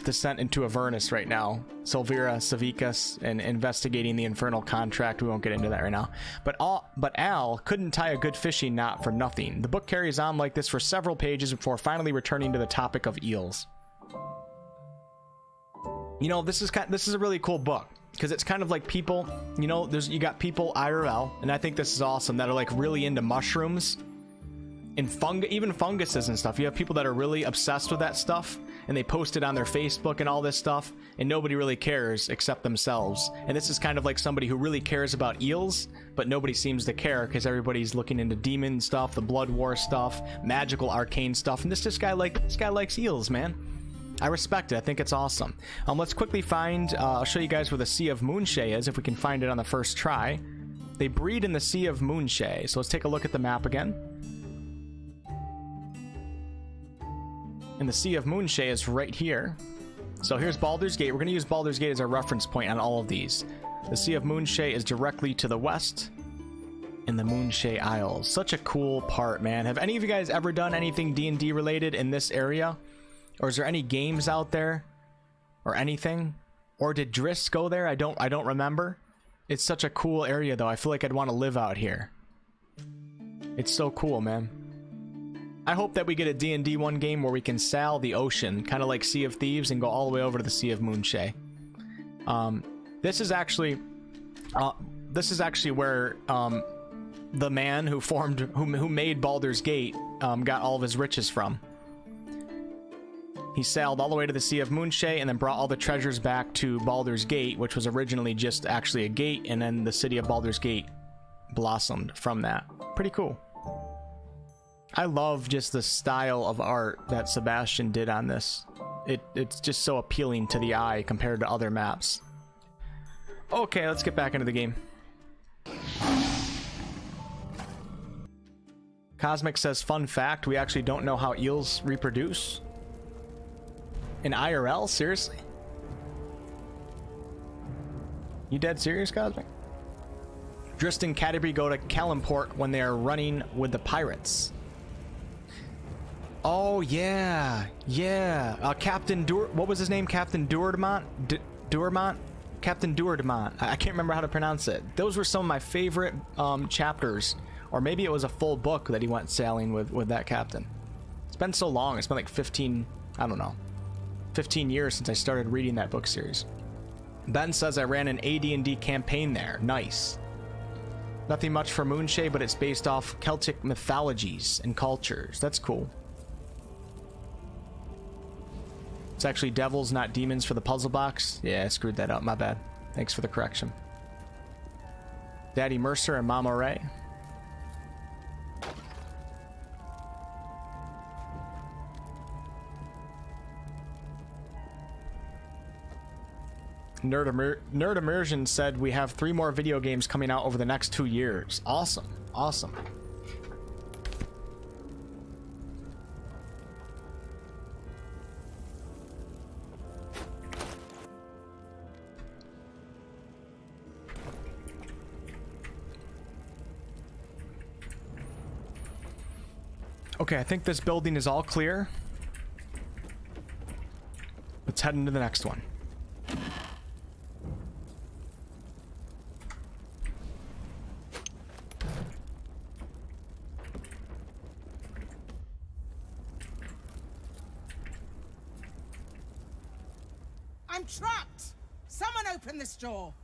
Descent into Avernus right now. Silvira, Savicus, and investigating the Infernal Contract. We won't get into that right now. But Al couldn't tie a good fishing knot for nothing. The book carries on like this for several pages before finally returning to the topic of eels. You know, this is a really cool book because it's kind of like people, you know, you got people IRL, and I think this is awesome, that are like really into mushrooms and even funguses and stuff. You have people that are really obsessed with that stuff, and they post it on their Facebook and all this stuff, and nobody really cares except themselves. And this is kind of like somebody who really cares about eels, but nobody seems to care because everybody's looking into demon stuff, the blood war stuff, magical arcane stuff, and this guy likes eels, man. I respect it. I think it's awesome. Let's quickly find, I'll show you guys where the Sea of Moonshay is, if we can find it on the first try. They breed in the Sea of Moonshay, so let's take a look at the map again. And the Sea of Moonshay is right here. So here's Baldur's Gate. We're going to use Baldur's Gate as our reference point on all of these. The Sea of Moonshay is directly to the west in the Moonshay Isles. Such a cool part, man. Have any of you guys ever done anything D&D related in this area? Or is there any games out there? Or anything? Or did Driss go there? I don't remember. It's such a cool area, though. I feel like I'd want to live out here. It's so cool, man. I hope that we get a D&D 1 game where we can sail the ocean, kind of like Sea of Thieves, and go all the way over to the Sea of Moonshay. This is actually where the man who made Baldur's Gate got all of his riches from. He sailed all the way to the Sea of Moonshay and then brought all the treasures back to Baldur's Gate, which was originally just actually a gate, and then the city of Baldur's Gate blossomed from that. Pretty cool. I love just the style of art that Sebastian did on this. It's just so appealing to the eye compared to other maps. Okay, let's get back into the game. Cosmic says, fun fact, we actually don't know how eels reproduce. In IRL? Seriously? You dead serious, Cosmic? Drist and Canterbury go to Calimport when they are running with the pirates. Oh, yeah. Yeah. Captain what was his name? Captain Dourdemont? Dourdemont? Captain Dourdemont. I can't remember how to pronounce it. Those were some of my favorite chapters. Or maybe it was a full book that he went sailing with that captain. It's been so long. It's been like 15, I don't know, 15 years since I started reading that book series. Ben says I ran an AD&D campaign there. Nice. Nothing much for Moonshay, but it's based off Celtic mythologies and cultures. That's cool. It's actually devils, not demons for the puzzle box. Yeah, I screwed that up. My bad. Thanks for the correction. Daddy Mercer and Mama Ray. Nerd Immersion said we have 3 more video games coming out over the next 2 years. Awesome. Awesome. Okay, I think this building is all clear. Let's head into the next one. I'm trapped! Someone open this door!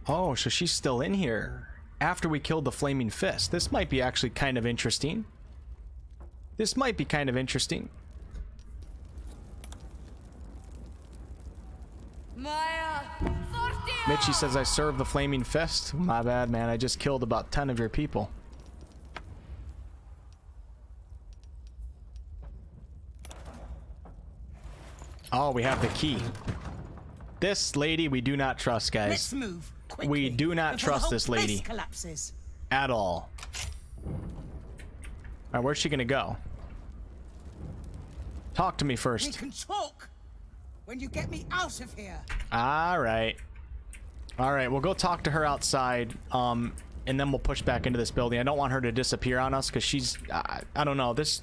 Oh, so she's still in here after we killed the Flaming Fist. This might be actually kind of interesting. This might be kind of interesting. Mitchie says I served the Flaming Fist. My bad, man. I just killed about 10 of your people. Oh, we have the key. This lady we do not trust, guys. Let's move. quickly. We do not before the trust whole this place lady. collapses. At all. Alright, where's she gonna go? Talk to me We first. can talk when you get me out of here. Alright. Alright, we'll go talk to her outside, and then we'll push back into this building. I don't want her to disappear on us, because she's... I don't know, this...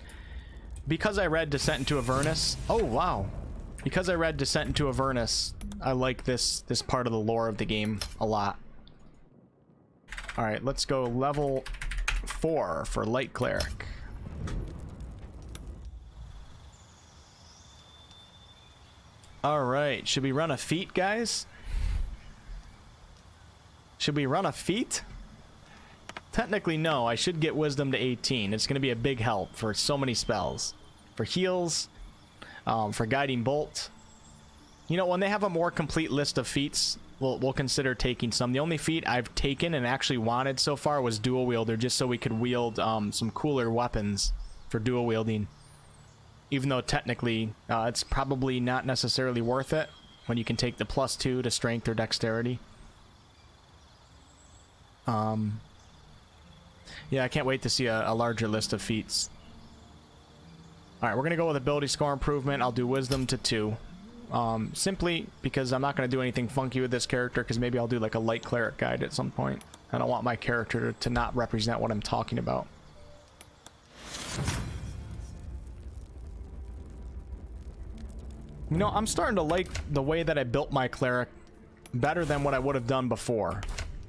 Because I read Descent into Avernus... Oh, wow. Because I read Descent into Avernus, I like this part of the lore of the game a lot. Alright, let's go level 4 for Light Cleric. Alright, should we run a feat, guys? Should we run a feat? Technically, no. I should get Wisdom to 18. It's going to be a big help for so many spells. For heals, for Guiding Bolt. You know, when they have a more complete list of feats, we'll consider taking some. The only feat I've taken and actually wanted so far was Dual Wielder, just so we could wield some cooler weapons for dual wielding. Even though technically it's probably not necessarily worth it when you can take the +2 to strength or dexterity. Yeah, I can't wait to see a larger list of feats. Alright, we're going to go with ability score improvement. I'll do wisdom to 2. Simply because I'm not going to do anything funky with this character, because maybe I'll do like a light cleric guide at some point. I don't want my character to not represent what I'm talking about. You know, I'm starting to like the way that I built my cleric better than what I would have done before.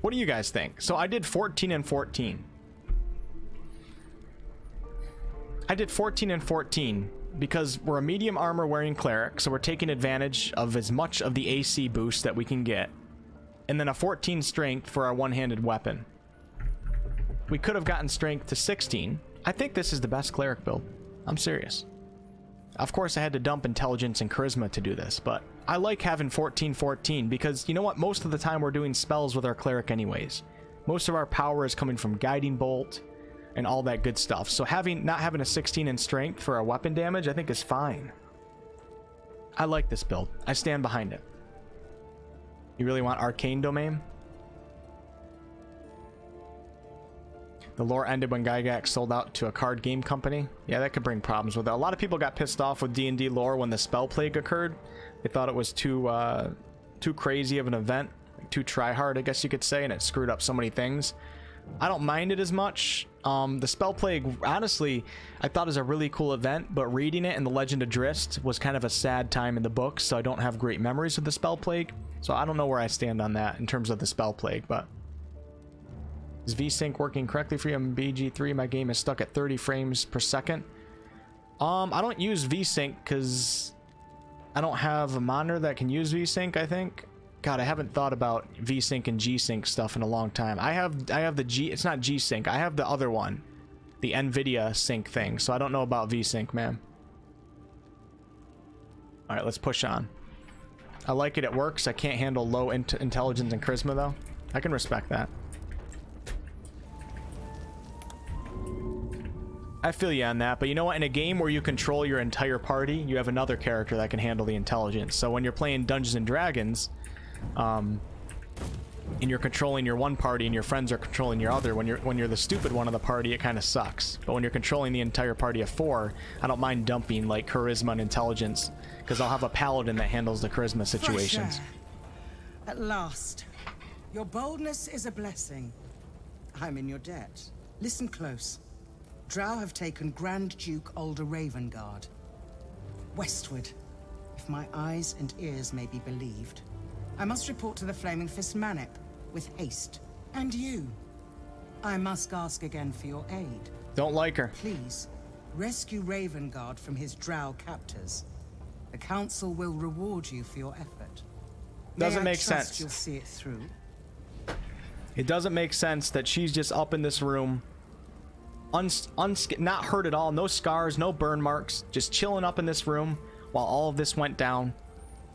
What do you guys think? So I did 14 and 14. I did 14 and 14 because we're a medium armor wearing cleric, so we're taking advantage of as much of the AC boost that we can get. And then a 14 strength for our one-handed weapon. We could have gotten strength to 16. I think this is the best cleric build. I'm serious. Of course, I had to dump intelligence and charisma to do this, but I like having 14-14 because, you know what? Most of the time we're doing spells with our cleric anyways. Most of our power is coming from Guiding Bolt and all that good stuff. So not having a 16 in strength for our weapon damage, I think is fine. I like this build. I stand behind it. You really want Arcane Domain? The lore ended when Gygax sold out to a card game company. Yeah, that could bring problems with it. A lot of people got pissed off with D&D lore when the Spell Plague occurred. They thought it was too crazy of an event, too try-hard, I guess you could say, and it screwed up so many things. I don't mind it as much. The Spell Plague, honestly, I thought is a really cool event, but reading it in the Legend of Drist was kind of a sad time in the books, so I don't have great memories of the Spell Plague. So I don't know where I stand on that in terms of the Spell Plague, but... Is VSync working correctly for you on BG3? My game is stuck at 30 frames per second. I don't use VSync because I don't have a monitor that can use VSync, I think. God, I haven't thought about VSync and G-Sync stuff in a long time. I have the it's not G-Sync. I have the other one. The NVIDIA sync thing. So I don't know about VSync, man. Alright, let's push on. I like it works. I can't handle low intelligence and charisma, though. I can respect that. I feel you on that, but you know what? In a game where you control your entire party, you have another character that can handle the intelligence. So when you're playing Dungeons and Dragons, and you're controlling your one party and your friends are controlling your other, when you're the stupid one of the party, it kind of sucks. But when you're controlling the entire party of 4, I don't mind dumping like charisma and intelligence, because I'll have a paladin that handles the charisma situations. Fresh air. At last. Your boldness is a blessing. I'm in your debt. Listen close. Drow have taken Grand Duke Alder Ravengard. Westward, if my eyes and ears may be believed. I must report to the Flaming Fist Manip, with haste. And you. I must ask again for your aid. Don't like her. Please, rescue Ravengard from his Drow captors. The Council will reward you for your effort. Doesn't May I make trust sense. You'll see it through. It doesn't make sense that she's just up in this room, not hurt at all, no scars, no burn marks, just chilling up in this room while all of this went down,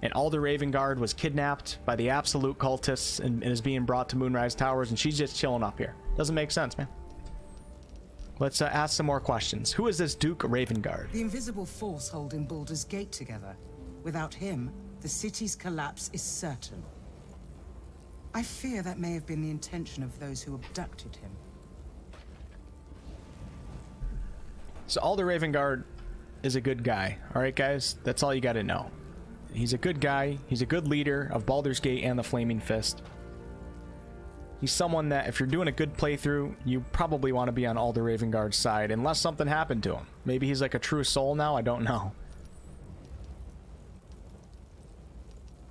and Alder Ravengard was kidnapped by the absolute cultists and is being brought to Moonrise Towers, and she's just chilling up here. Doesn't make sense, man. Let's ask some more questions. Who is this Duke Ravengard? The invisible force holding Baldur's Gate together. Without him, the city's collapse is certain. I fear that may have been the intention of those who abducted him. So Alder Ravengard is a good guy. Alright guys, that's all you gotta know. He's a good guy, he's a good leader of Baldur's Gate and the Flaming Fist. He's someone that if you're doing a good playthrough, you probably want to be on Alder Ravengard's side, unless something happened to him. Maybe he's like a true soul now, I don't know.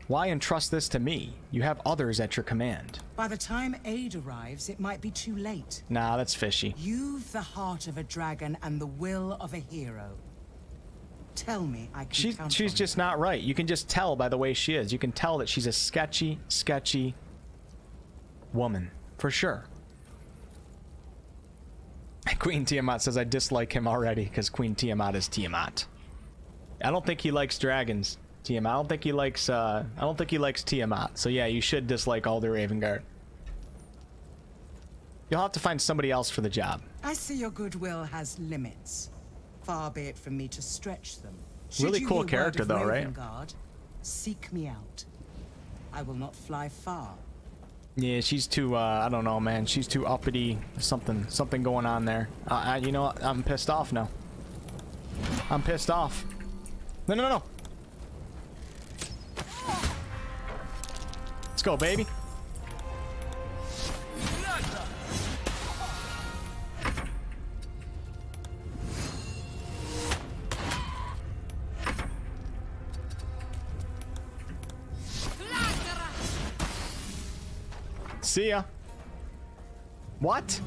Why entrust this to me? You have others at your command. By the time aid arrives, it might be too late. Nah, that's fishy. You've the heart of a dragon and the will of a hero. Tell me I can count She's on just you. not right. You can just tell by the way she is. You can tell that she's a sketchy woman. For sure. Queen Tiamat says I dislike him already because Queen Tiamat is Tiamat. I don't think he likes dragons. Tiamat. I don't think he likes Tiamat. So yeah, you should dislike Alder Ravengard. You'll have to find somebody else for the job. I see your goodwill has limits. Far be it from me to stretch them. Really you cool hear word character of though, right? Ravengard, seek me out. I will not fly far. Yeah, she's too, I don't know, man. She's too uppity. Something going on there. You know what? I'm pissed off now. I'm pissed off. No. Let's go, baby. See ya. What?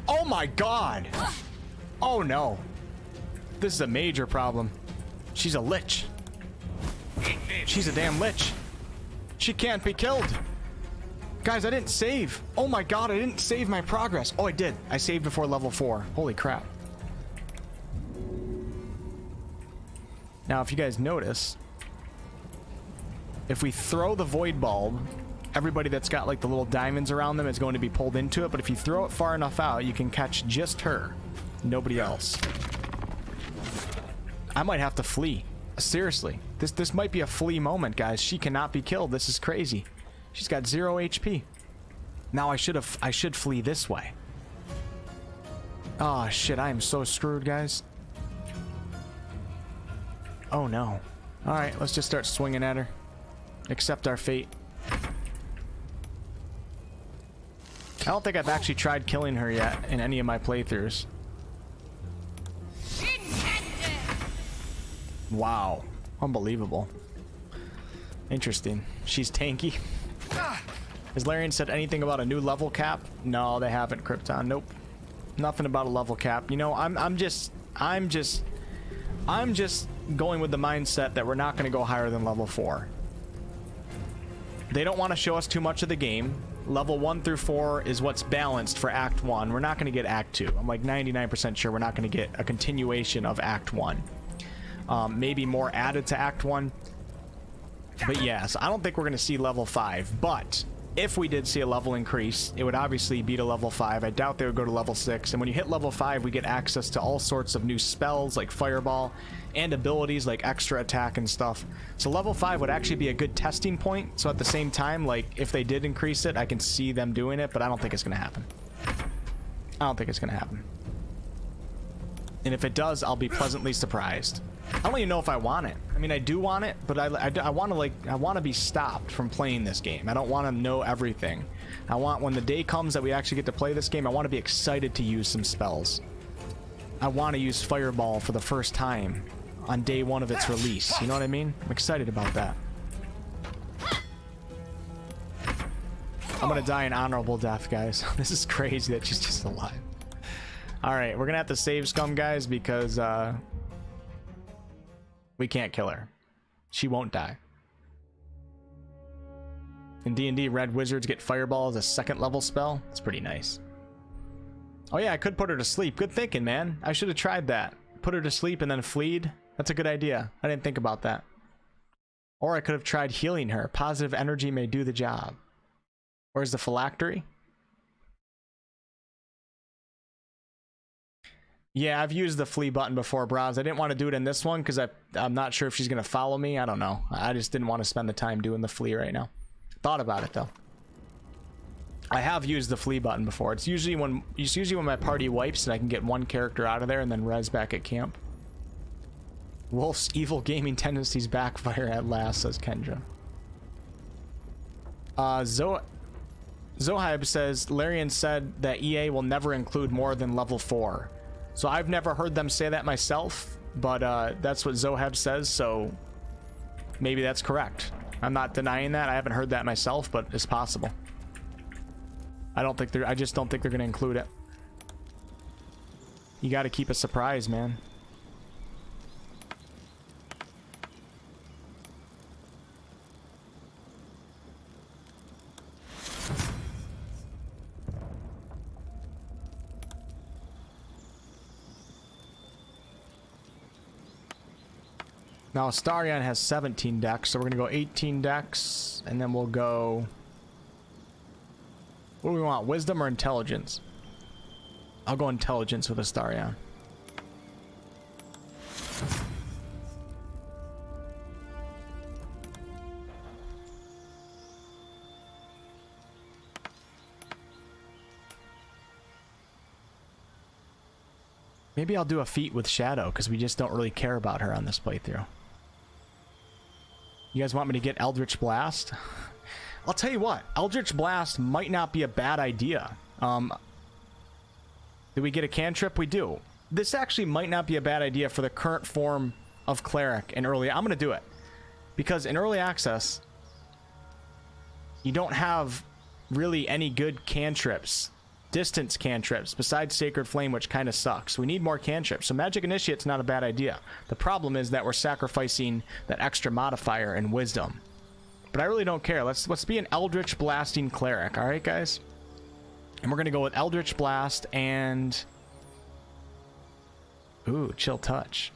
Oh my god! Oh no. This is a major problem. She's a lich. She's a damn lich. She can't be killed. Guys, I didn't save. Oh my god, I didn't save my progress. Oh, I did. I saved before level 4. Holy crap. Now, if you guys notice, if we throw the void bulb, everybody that's got like the little diamonds around them is going to be pulled into it, but if you throw it far enough out, you can catch just her. Nobody else. I might have to flee. Seriously. This might be a flee moment, guys. She cannot be killed. This is crazy. She's got 0 HP. Now I should flee this way. Oh shit, I am so screwed, guys. Oh no. Alright, let's just start swinging at her. Accept our fate. I don't think I've actually tried killing her yet in any of my playthroughs. Wow. Unbelievable. Interesting. She's tanky. Has Larian said anything about a new level cap? No, they haven't, Krypton. Nope. Nothing about a level cap. You know, I'm just going with the mindset that we're not going to go higher than level 4. They don't want to show us too much of the game. Level 1 through 4 is what's balanced for Act 1. We're not going to get Act 2. I'm like 99% sure we're not going to get a continuation of Act 1. Maybe more added to Act 1. But yes, I don't think we're going to see level 5. But if we did see a level increase, it would obviously be to level 5. I doubt they would go to level 6. And when you hit level 5, we get access to all sorts of new spells like Fireball and abilities like extra attack and stuff. So level 5 would actually be a good testing point. So at the same time, like if they did increase it, I can see them doing it, but I don't think it's going to happen. I don't think it's going to happen. And if it does, I'll be pleasantly surprised. I don't even know if I want it. I mean, I do want it, but I want to be stopped from playing this game. I don't want to know everything. I want, when the day comes that we actually get to play this game, I want to be excited to use some spells. I want to use Fireball for the first time on day 1 of its release. You know what I mean? I'm excited about that. I'm gonna die an honorable death, guys. This is crazy that she's just alive. Alright, we're gonna have to save Scum, guys, because we can't kill her. She won't die. In D&D, red wizards get Fireball as a 2nd level spell. That's pretty nice. Oh yeah, I could put her to sleep. Good thinking, man. I should have tried that. Put her to sleep and then fleed. That's a good idea. I didn't think about that. Or I could have tried healing her. Positive energy may do the job. Where's the phylactery? Yeah, I've used the flee button before, Bronze. I didn't want to do it in this one because I'm not sure if she's going to follow me. I don't know. I just didn't want to spend the time doing the flee right now. Thought about it, though. I have used the flee button before. It's usually when my party wipes and I can get one character out of there and then res back at camp. Wolf's evil gaming tendencies backfire at last, says Kendra. Zohaib says, Larian said that EA will never include more than level 4. So I've never heard them say that myself, but that's what Zohab says, so maybe that's correct. I'm not denying that. I haven't heard that myself, but it's possible. I just don't think they're going to include it. You got to keep a surprise, man. Now, Stadia has 17 decks, so we're going to go 18 decks, and then we'll go... What do we want, wisdom or intelligence? I'll go intelligence with Astarion. Maybe I'll do a feat with Shadow, because we just don't really care about her on this playthrough. You guys want me to get Eldritch Blast? I'll tell you what, Eldritch Blast might not be a bad idea. Do we get a cantrip? We do. This actually might not be a bad idea for the current form of Cleric in early... I'm going to do it. Because in early access, you don't have really any good cantrips. Distance cantrips, besides Sacred Flame, which kind of sucks. We need more cantrips. So Magic Initiate's not a bad idea. The problem is that we're sacrificing that extra modifier in Wisdom. But I really don't care. Let's be an Eldritch Blasting Cleric, alright guys? And we're gonna go with Eldritch Blast and... Ooh, Chill Touch.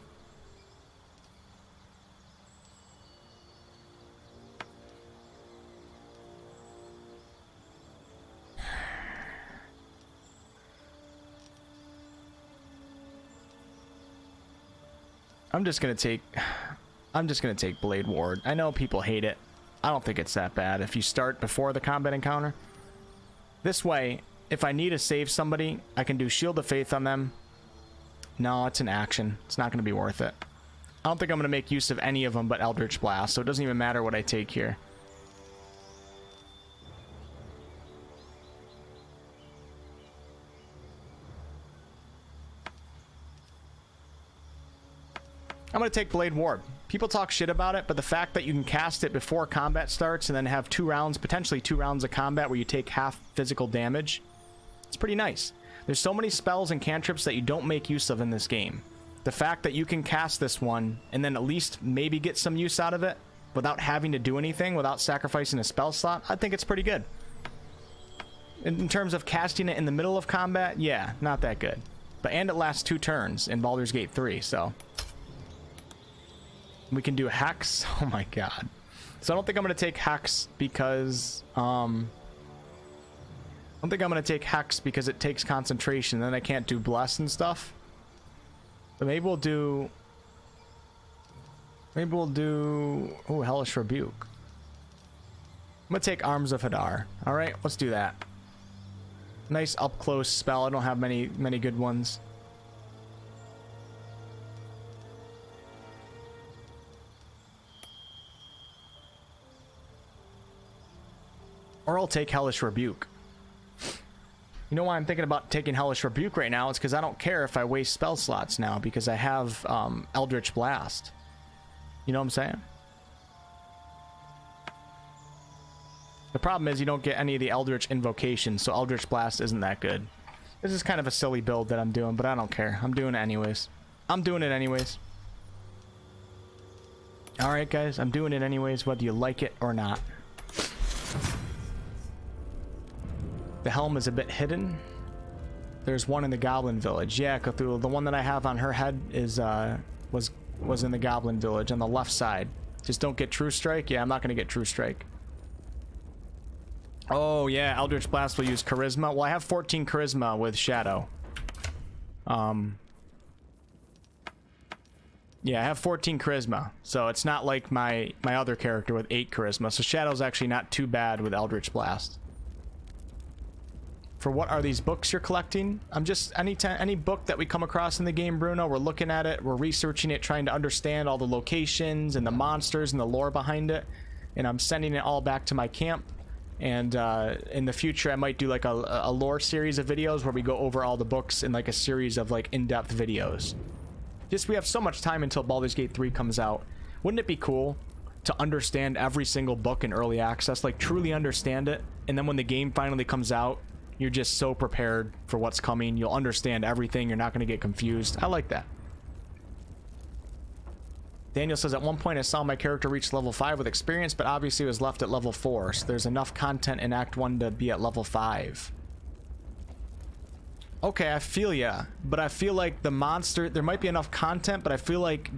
I'm just gonna take Blade Ward. I know people hate it. I don't think it's that bad if you start before the combat encounter. This way, if I need to save somebody, I can do Shield of Faith on them. No, it's an action. It's not going to be worth it. I don't think I'm going to make use of any of them but Eldritch Blast, so it doesn't even matter what I take here. I'm going to take Blade Ward. People talk shit about it, but the fact that you can cast it before combat starts and then have 2 rounds, potentially 2 rounds of combat where you take half physical damage, it's pretty nice. There's so many spells and cantrips that you don't make use of in this game. The fact that you can cast this one and then at least maybe get some use out of it without having to do anything, without sacrificing a spell slot, I think it's pretty good. In terms of casting it in the middle of combat, yeah, not that good. And it lasts 2 turns in Baldur's Gate 3, so... We can do Hex. Oh my god. So I don't think I'm going to take Hex because... I don't think I'm going to take Hex because it takes concentration. Then I can't do Bless and stuff. But maybe we'll do... Oh, Hellish Rebuke. I'm going to take Arms of Hadar. Alright, let's do that. Nice up-close spell. I don't have many good ones. Or I'll take Hellish Rebuke. You know why I'm thinking about taking Hellish Rebuke right now? It's because I don't care if I waste spell slots now because I have Eldritch Blast. You know what I'm saying? The problem is you don't get any of the Eldritch invocations, so Eldritch Blast isn't that good. This is kind of a silly build that I'm doing, but I don't care. I'm doing it anyways. Alright guys, I'm doing it anyways, whether you like it or not. The helm is a bit hidden. There's one in the Goblin Village. Yeah, Cthulhu. The one that I have on her head is was in the Goblin Village on the left side. Just don't get True Strike. Yeah, I'm not gonna get True Strike. Oh yeah, Eldritch Blast will use Charisma. Well, I have 14 Charisma with Shadow. Yeah, I have 14 charisma, so it's not like my other character with 8 charisma. So Shadow's actually not too bad with Eldritch Blast. For what are these books you're collecting? I'm just any book that we come across in the game, Bruno, we're looking at it, we're researching it, trying to understand all the locations and the monsters and the lore behind it, and I'm sending it all back to my camp. And in the future, I might do like a lore series of videos where we go over all the books in like a series of like in-depth videos. Just we have so much time until Baldur's Gate 3 comes out. Wouldn't it be cool to understand every single book in early access, like truly understand it, and then when the game finally comes out, you're just so prepared for what's coming. You'll understand everything. You're not going to get confused. I like that. Daniel says, at one point I saw my character reach level 5 with experience, but obviously it was left at level 4, so there's enough content in Act 1 to be at level 5. Okay, I feel ya, but I feel like the monster, there might be enough content, but I feel like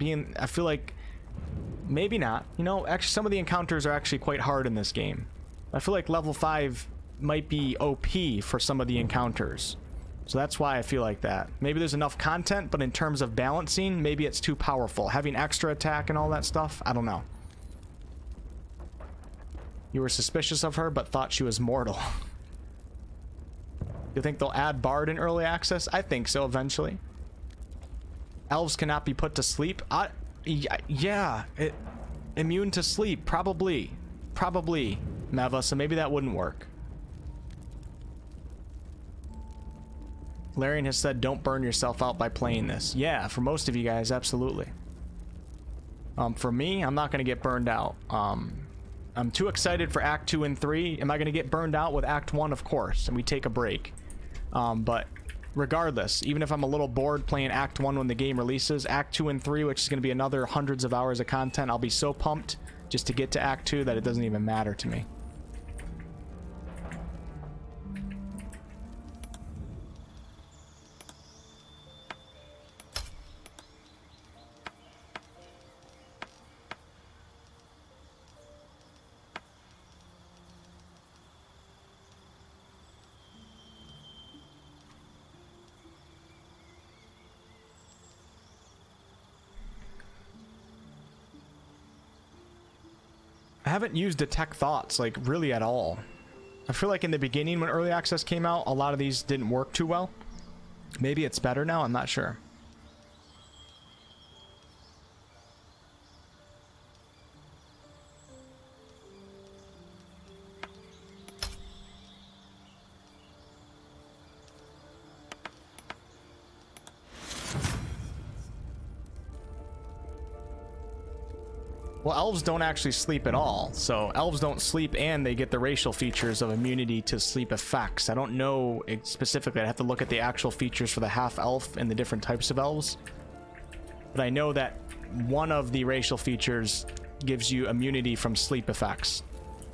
maybe not. You know, actually some of the encounters are actually quite hard in this game. I feel like level 5 might be OP for some of the encounters. So that's why I feel like that. Maybe there's enough content, but in terms of balancing, maybe it's too powerful. Having extra attack and all that stuff, I don't know. You were suspicious of her, but thought she was mortal. You think they'll add Bard in early access? I think so, eventually. Elves cannot be put to sleep? Yeah. Immune to sleep, probably. Probably, Meva, so maybe that wouldn't work. Larian has said, don't burn yourself out by playing this. Yeah, for most of you guys, absolutely. For me, I'm not going to get burned out. I'm too excited for Act 2 and 3. Am I going to get burned out with Act 1? Of course, and we take a break. But regardless, even if I'm a little bored playing Act 1 when the game releases, Act 2 and 3, which is going to be another hundreds of hours of content, I'll be so pumped just to get to Act 2 that it doesn't even matter to me. I haven't used Detect Thoughts, like, really at all. I feel like in the beginning when Early Access came out, a lot of these didn't work too well. Maybe it's better now, I'm not sure. Well, elves don't actually sleep at all. So elves don't sleep and they get the racial features of immunity to sleep effects. I don't know specifically. I'd have to look at the actual features for the half-elf and the different types of elves. But I know that one of the racial features gives you immunity from sleep effects.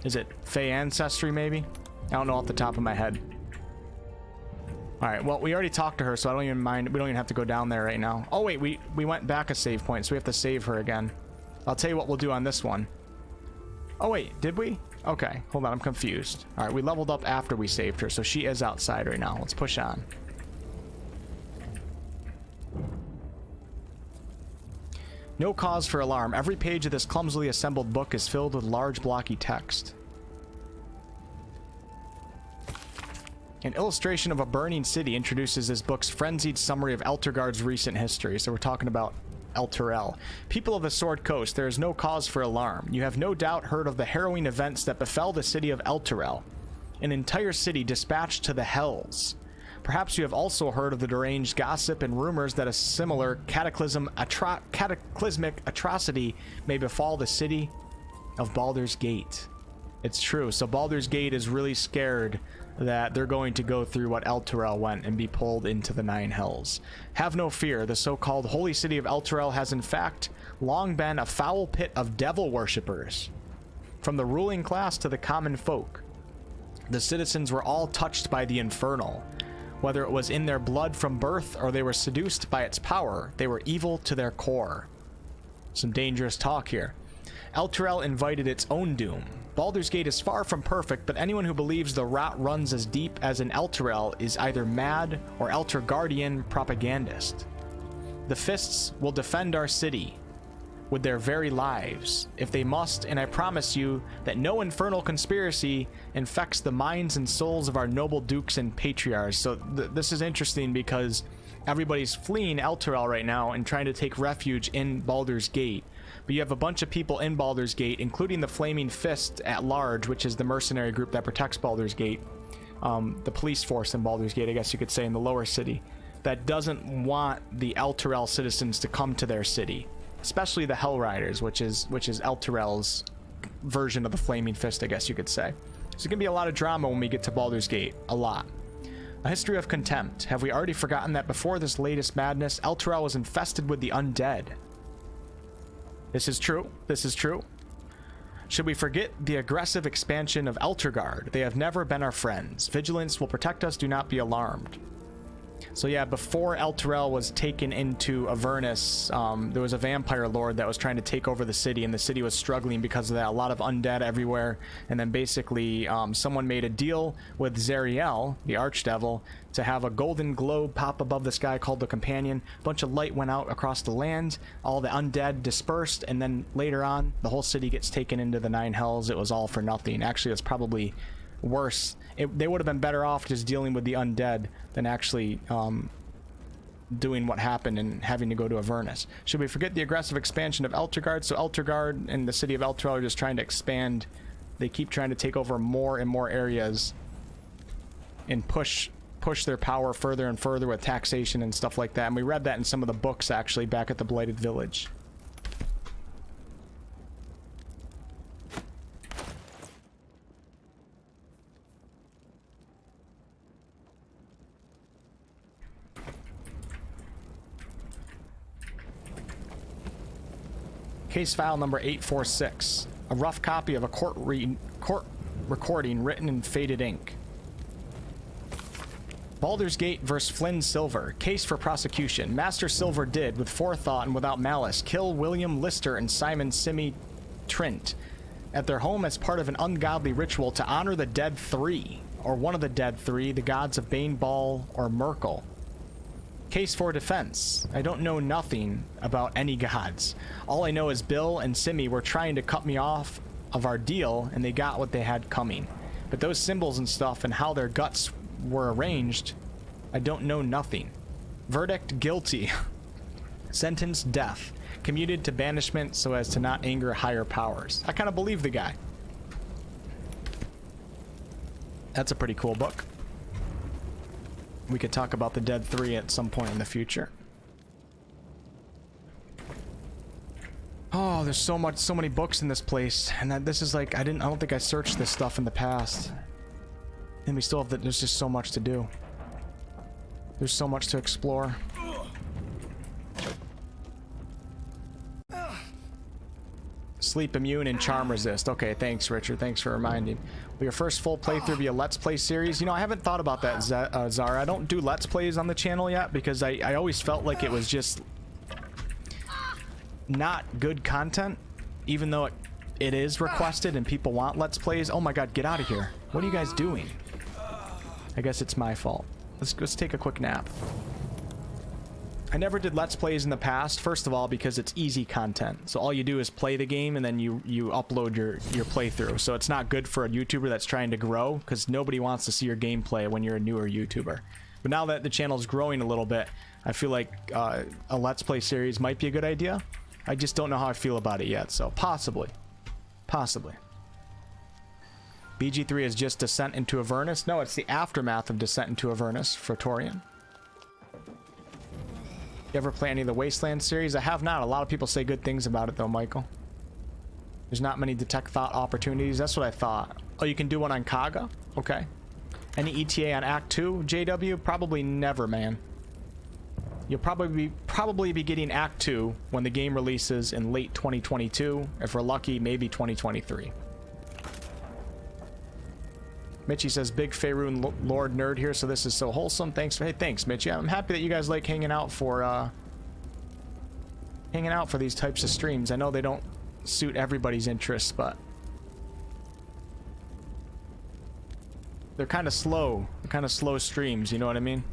Is it Fey Ancestry, maybe? I don't know off the top of my head. Alright, well, we already talked to her, so I don't even mind. We don't even have to go down there right now. Oh, wait, we went back a save point, so we have to save her again. I'll tell you what we'll do on this one. Oh, wait, did we? Okay, hold on, I'm confused. Alright, we leveled up after we saved her, so she is outside right now. Let's push on. No cause for alarm. Every page of this clumsily assembled book is filled with large blocky text. An illustration of a burning city introduces this book's frenzied summary of Elturgard's recent history. So we're talking about Elturel. People of the Sword Coast, there is no cause for alarm. You have no doubt heard of the harrowing events that befell the city of Elturel. An entire city dispatched to the hells. Perhaps you have also heard of the deranged gossip and rumors that a similar cataclysmic atrocity may befall the city of Baldur's Gate. It's true. So Baldur's Gate is really scared that they're going to go through what Elturel went and be pulled into the Nine Hells. Have no fear, the so-called holy city of Elturel has in fact long been a foul pit of devil worshippers. From the ruling class to the common folk, the citizens were all touched by the infernal. Whether it was in their blood from birth or they were seduced by its power, they were evil to their core. Some dangerous talk here. Elturel invited its own doom. Baldur's Gate is far from perfect, but anyone who believes the rot runs as deep as in Elturel is either mad or Elturgardian propagandist. The Fists will defend our city. with their very lives, if they must, and I promise you that no infernal conspiracy infects the minds and souls of our noble dukes and patriarchs. So this is interesting because everybody's fleeing Elturel right now and trying to take refuge in Baldur's Gate. But you have a bunch of people in Baldur's Gate, including the Flaming Fist at large, which is the mercenary group that protects Baldur's Gate. The police force in Baldur's Gate, I guess you could say, in the lower city, that doesn't want the Elturel citizens to come to their city. Especially the Hellriders, which is Elturel's version of the Flaming Fist, I guess you could say. So there's gonna be a lot of drama when we get to Baldur's Gate. A lot. A history of contempt. Have we already forgotten that before this latest madness, Elturel was infested with the undead? This is true. This is true. Should we forget the aggressive expansion of Elturgard? They have never been our friends. Vigilance will protect us. Do not be alarmed. So yeah, before Elturel was taken into Avernus, there was a vampire lord that was trying to take over the city, and the city was struggling because of that. A lot of undead everywhere, and then basically someone made a deal with Zariel, the archdevil, to have a golden globe pop above the sky called the Companion. A bunch of light went out across the land, all the undead dispersed, and then later on, the whole city gets taken into the Nine Hells. It was all for nothing. Actually, it's probably worse. They would have been better off just dealing with the undead than actually doing what happened and having to go to Avernus. Should we forget the aggressive expansion of Elturgard? So Elturgard and the city of Elturel are just trying to expand. They keep trying to take over more and more areas and push their power further and further with taxation and stuff like that. And we read that in some of the books actually back at the Blighted Village. Case file number 846. A rough copy of a court recording written in faded ink. Baldur's Gate vs. Flynn Silver. Case for prosecution. Master Silver did, with forethought and without malice, kill William Lister and Simon Simi Trent at their home as part of an ungodly ritual to honor the dead three, or one of the dead three, the gods of Baneball or Merkel. Case for defense. I don't know nothing about any gods. All I know is Bill and Simi were trying to cut me off of our deal, and they got what they had coming. But those symbols and stuff and how their guts were arranged, I don't know nothing. Verdict, guilty. Sentence, death. Commuted to banishment so as to not anger higher powers. I kind of believe the guy. That's a pretty cool book. We could talk about the Dead 3 at some point in the future. Oh, there's so many books in this place, and this is like I don't think I searched this stuff in the past. And we still have there's just so much to do. There's so much to explore. Sleep immune and charm resist. Okay, thanks, Richard. Thanks for reminding. Will your first full playthrough be a Let's Play series? You know, I haven't thought about that, Zara. I don't do Let's Plays on the channel yet because I always felt like it was just not good content, even though it is requested and people want Let's Plays. Oh my god, get out of here. What are you guys doing? I guess it's my fault. Let's take a quick nap. I never did Let's Plays in the past, first of all, because it's easy content. So all you do is play the game and then you upload your playthrough. So it's not good for a YouTuber that's trying to grow, because nobody wants to see your gameplay when you're a newer YouTuber. But now that the channel's growing a little bit, I feel like a Let's Play series might be a good idea. I just don't know how I feel about it yet, so possibly. Possibly. BG3 is just Descent into Avernus? No, it's the aftermath of Descent into Avernus for Torian. You ever play any of the Wasteland series? I have not. A lot of people say good things about it though, Michael. There's not many detect thought opportunities. That's what I thought. Oh, you can do one on Kaga? Okay. Any ETA on Act 2, JW? Probably never, man. You'll probably be getting Act 2 when the game releases in late 2022. If we're lucky, maybe 2023. Mitchie says, big Faerun Lord nerd here, so this is so wholesome. Thanks. Hey, thanks, Mitchie. I'm happy that you guys like hanging out for these types of streams. I know they don't suit everybody's interests, but they're kind of slow. They're kind of slow streams, you know what I mean?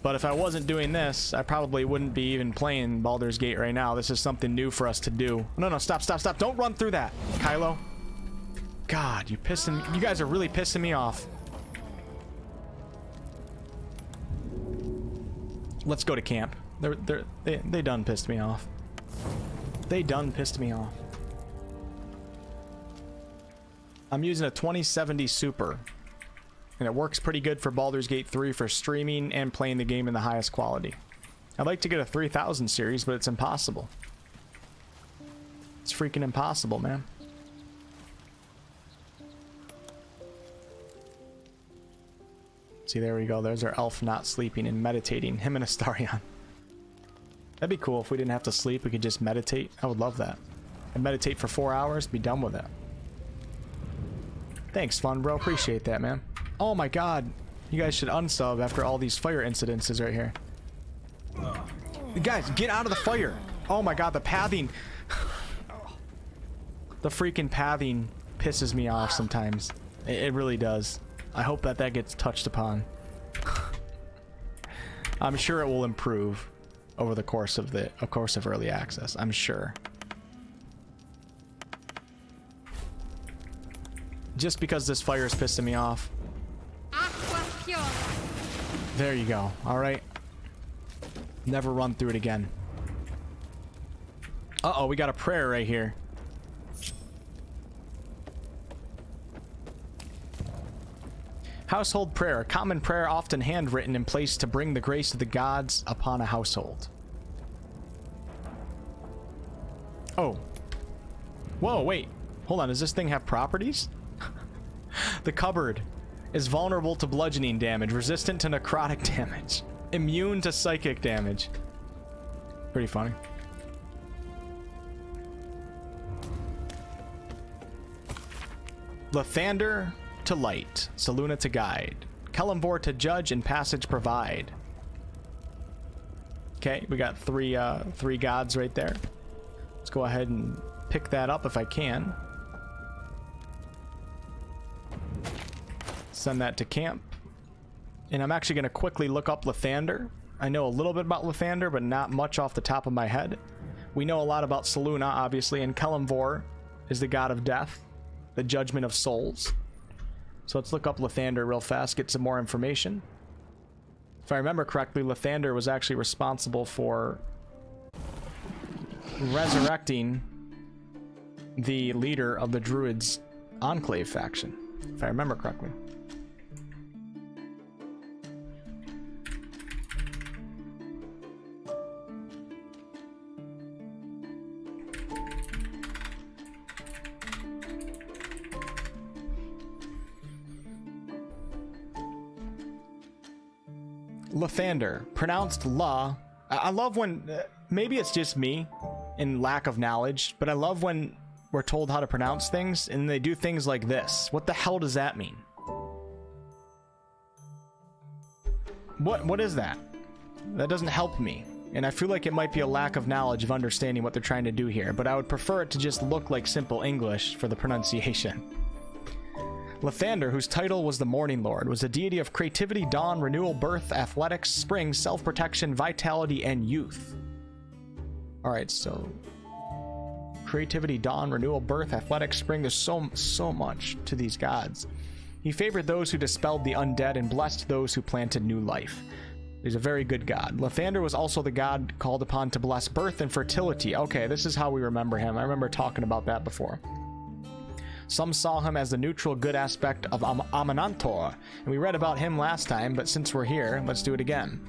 But if I wasn't doing this, I probably wouldn't be even playing Baldur's Gate right now. This is something new for us to do. No, stop. Don't run through that, Kylo. God, you guys are really pissing me off. Let's go to camp. They done pissed me off. They done pissed me off. I'm using a 2070 Super, and it works pretty good for Baldur's Gate 3 for streaming and playing the game in the highest quality. I'd like to get a 3000 series, but it's impossible. It's freaking impossible, man. See, there we go. There's our elf not sleeping and meditating. Him and Astarion. That'd be cool if we didn't have to sleep. We could just meditate. I would love that. And meditate for 4 hours, be done with it. Thanks, Fun Bro. Appreciate that, man. Oh my god. You guys should unsub after all these fire incidences right here. Guys, get out of the fire. Oh my god, the pathing. The freaking pathing pisses me off sometimes. It really does. I hope that gets touched upon. I'm sure it will improve over the course of early access. I'm sure. Just because this fire is pissing me off. There you go. Alright. Never run through it again. Uh-oh, we got a prayer right here. Household prayer. A common prayer often handwritten and placed to bring the grace of the gods upon a household. Oh. Whoa, wait. Hold on. Does this thing have properties? The cupboard is vulnerable to bludgeoning damage, resistant to necrotic damage, immune to psychic damage. Pretty funny. Lathander to light, Saluna to guide, Kelemvor to judge and passage provide. Okay, we got three gods right there. Let's go ahead and pick that up if I can. Send that to camp. And I'm actually going to quickly look up Lathander. I know a little bit about Lathander, but not much off the top of my head. We know a lot about Saluna, obviously, and Kelemvor is the god of death, the judgment of souls. So let's look up Lathander real fast, get some more information. If I remember correctly, Lathander was actually responsible for resurrecting the leader of the druids enclave faction, if I remember correctly. Lathander, pronounced La. I love when, maybe it's just me in lack of knowledge, but I love when we're told how to pronounce things and they do things like this. What the hell does that mean? What is that? That doesn't help me. And I feel like it might be a lack of knowledge of understanding what they're trying to do here, but I would prefer it to just look like simple English for the pronunciation. Lathander, whose title was the Morning Lord, was a deity of creativity, dawn, renewal, birth, athletics, spring, self-protection, vitality, and youth. Alright, so creativity, dawn, renewal, birth, athletics, spring. There's so much to these gods. He favored those who dispelled the undead and blessed those who planted new life. He's a very good god. Lathander was also the god called upon to bless birth and fertility. Okay, this is how we remember him. I remember talking about that before. Some saw him as the neutral good aspect of Amanantor, and we read about him last time, but since we're here, let's do it again.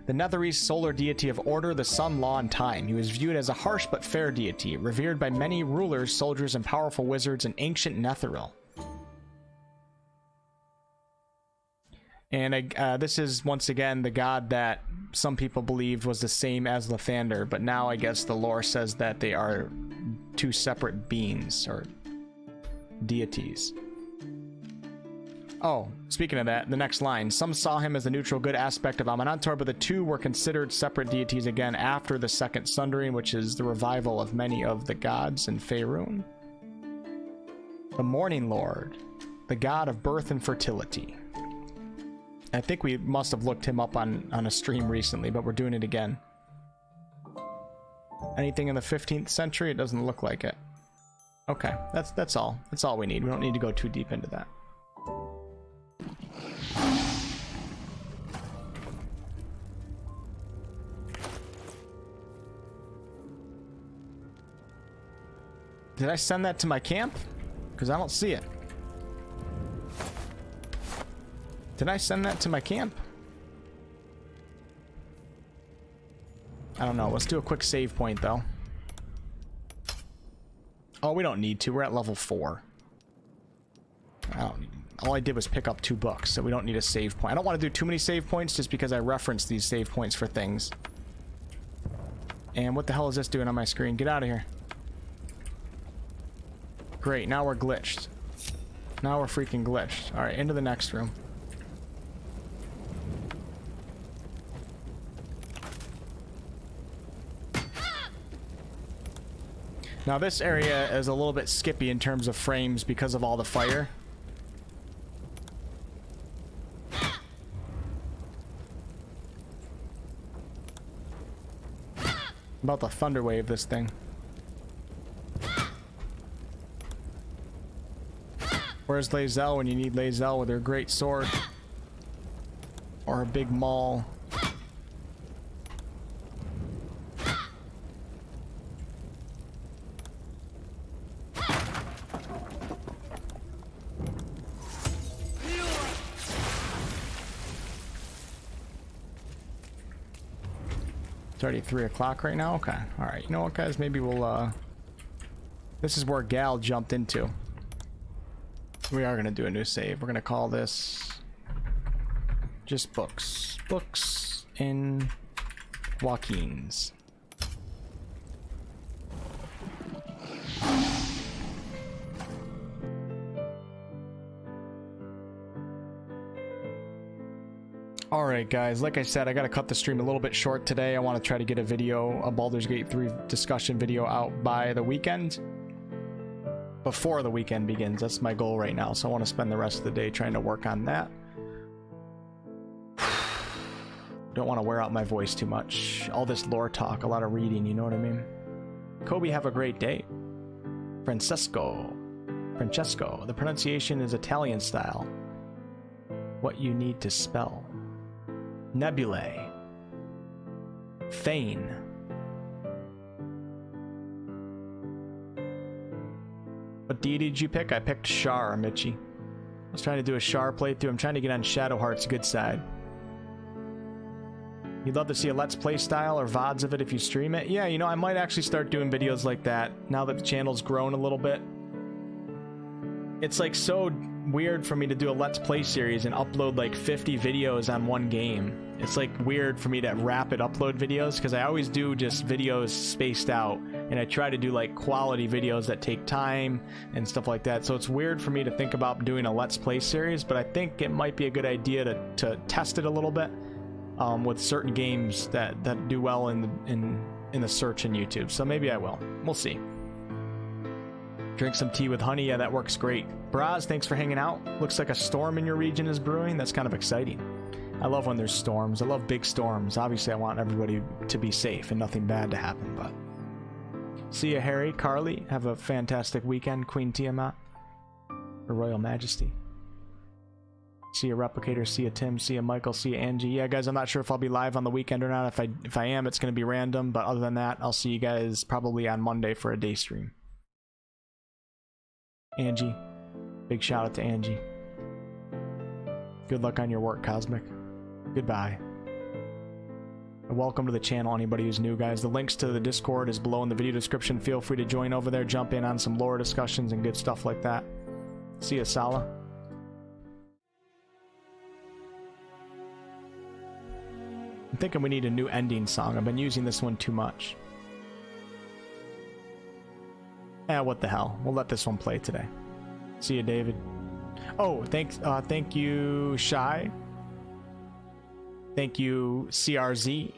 The Netherese solar deity of order, the sun, law, and time. He was viewed as a harsh but fair deity, revered by many rulers, soldiers, and powerful wizards in ancient Netheril. And this is, once again, the god that some people believed was the same as Lathander, but now I guess the lore says that they are two separate beings, or deities. Oh, speaking of that, the next line. Some saw him as the neutral good aspect of Amanantor, but the two were considered separate deities again after the Second Sundering, which is the revival of many of the gods in Faerun. The Morning Lord, the god of birth and fertility. I think we must have looked him up on a stream recently, but we're doing it again. Anything in the 15th century? It doesn't look like it. Okay, that's all. That's all we need. We don't need to go too deep into that. Did I send that to my camp? Because I don't see it. Did I send that to my camp? I don't know. Let's do a quick save point, though. Oh, we don't need to. We're at level 4. All I did was pick up 2 books, so we don't need a save point. I don't want to do too many save points just because I reference these save points for things. And what the hell is this doing on my screen? Get out of here. Great, now we're glitched. Now we're freaking glitched. Alright, into the next room. Now this area is a little bit skippy in terms of frames because of all the fire. About the thunder wave, this thing. Where's Lae'zel when you need Lae'zel with her great sword? Or a big maul? It's already 3 o'clock right now? Okay. Alright, you know what, guys? Maybe we'll, this is where Gal jumped into. We are going to do a new save. We're going to call this just books. Books in Joaquin's. Alright guys, like I said, I gotta cut the stream a little bit short today. I want to try to get a video, a Baldur's Gate 3 discussion video out by the weekend. Before the weekend begins. That's my goal right now, so I want to spend the rest of the day trying to work on that. Don't want to wear out my voice too much. All this lore talk, a lot of reading, you know what I mean? Kobe, have a great day. Francesco, the pronunciation is Italian style. What you need to spell. Nebulae. Thane. What deity did you pick? I picked Shar, Mitchie. I was trying to do a Shar playthrough. I'm trying to get on Shadowheart's good side. You'd love to see a Let's Play style or VODs of it if you stream it? Yeah, you know, I might actually start doing videos like that now that the channel's grown a little bit. It's like so weird for me to do a Let's Play series and upload like 50 videos on one game. It's like weird for me to rapid upload videos because I always do just videos spaced out, and I try to do like quality videos that take time and stuff like that. So it's weird for me to think about doing a Let's Play series, but I think it might be a good idea to test it a little bit with certain games that do well in the search in YouTube. So maybe I will. We'll see. Drink some tea with honey. Yeah, that works great. Braz, thanks for hanging out. Looks like a storm in your region is brewing. That's kind of exciting. I love when there's storms. I love big storms. Obviously, I want everybody to be safe and nothing bad to happen, but... See ya, Harry. Carly, have a fantastic weekend. Queen Tiamat. Her Royal Majesty. See ya, Replicator. See ya, Tim. See ya, Michael. See ya, Angie. Yeah, guys, I'm not sure if I'll be live on the weekend or not. If I am, it's going to be random, but other than that, I'll see you guys probably on Monday for a day stream. Angie. Big shout out to Angie. Good luck on your work, Cosmic. Goodbye. And welcome to the channel, anybody who's new, guys. The links to the Discord is below in the video description. Feel free to join over there, jump in on some lore discussions and good stuff like that. See ya, Sala. I'm thinking we need a new ending song. I've been using this one too much. What the hell. We'll let this one play today. See you, David. Oh, thank you, Shy. Thank you, CRZ.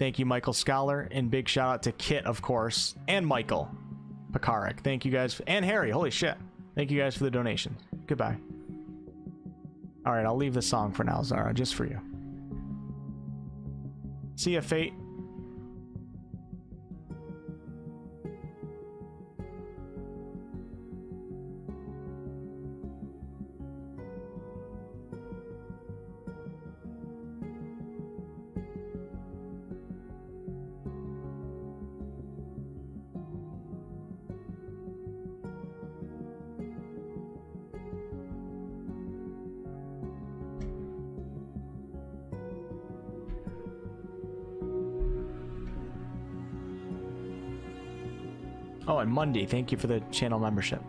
Thank you, Michael Scholar. And big shout out to Kit, of course. And Michael Pekarik. Thank you guys. And Harry. Holy shit. Thank you guys for the donation. Goodbye. Alright, I'll leave the song for now, Zara, just for you. See ya, Fate. Oh, and Monday, thank you for the channel membership.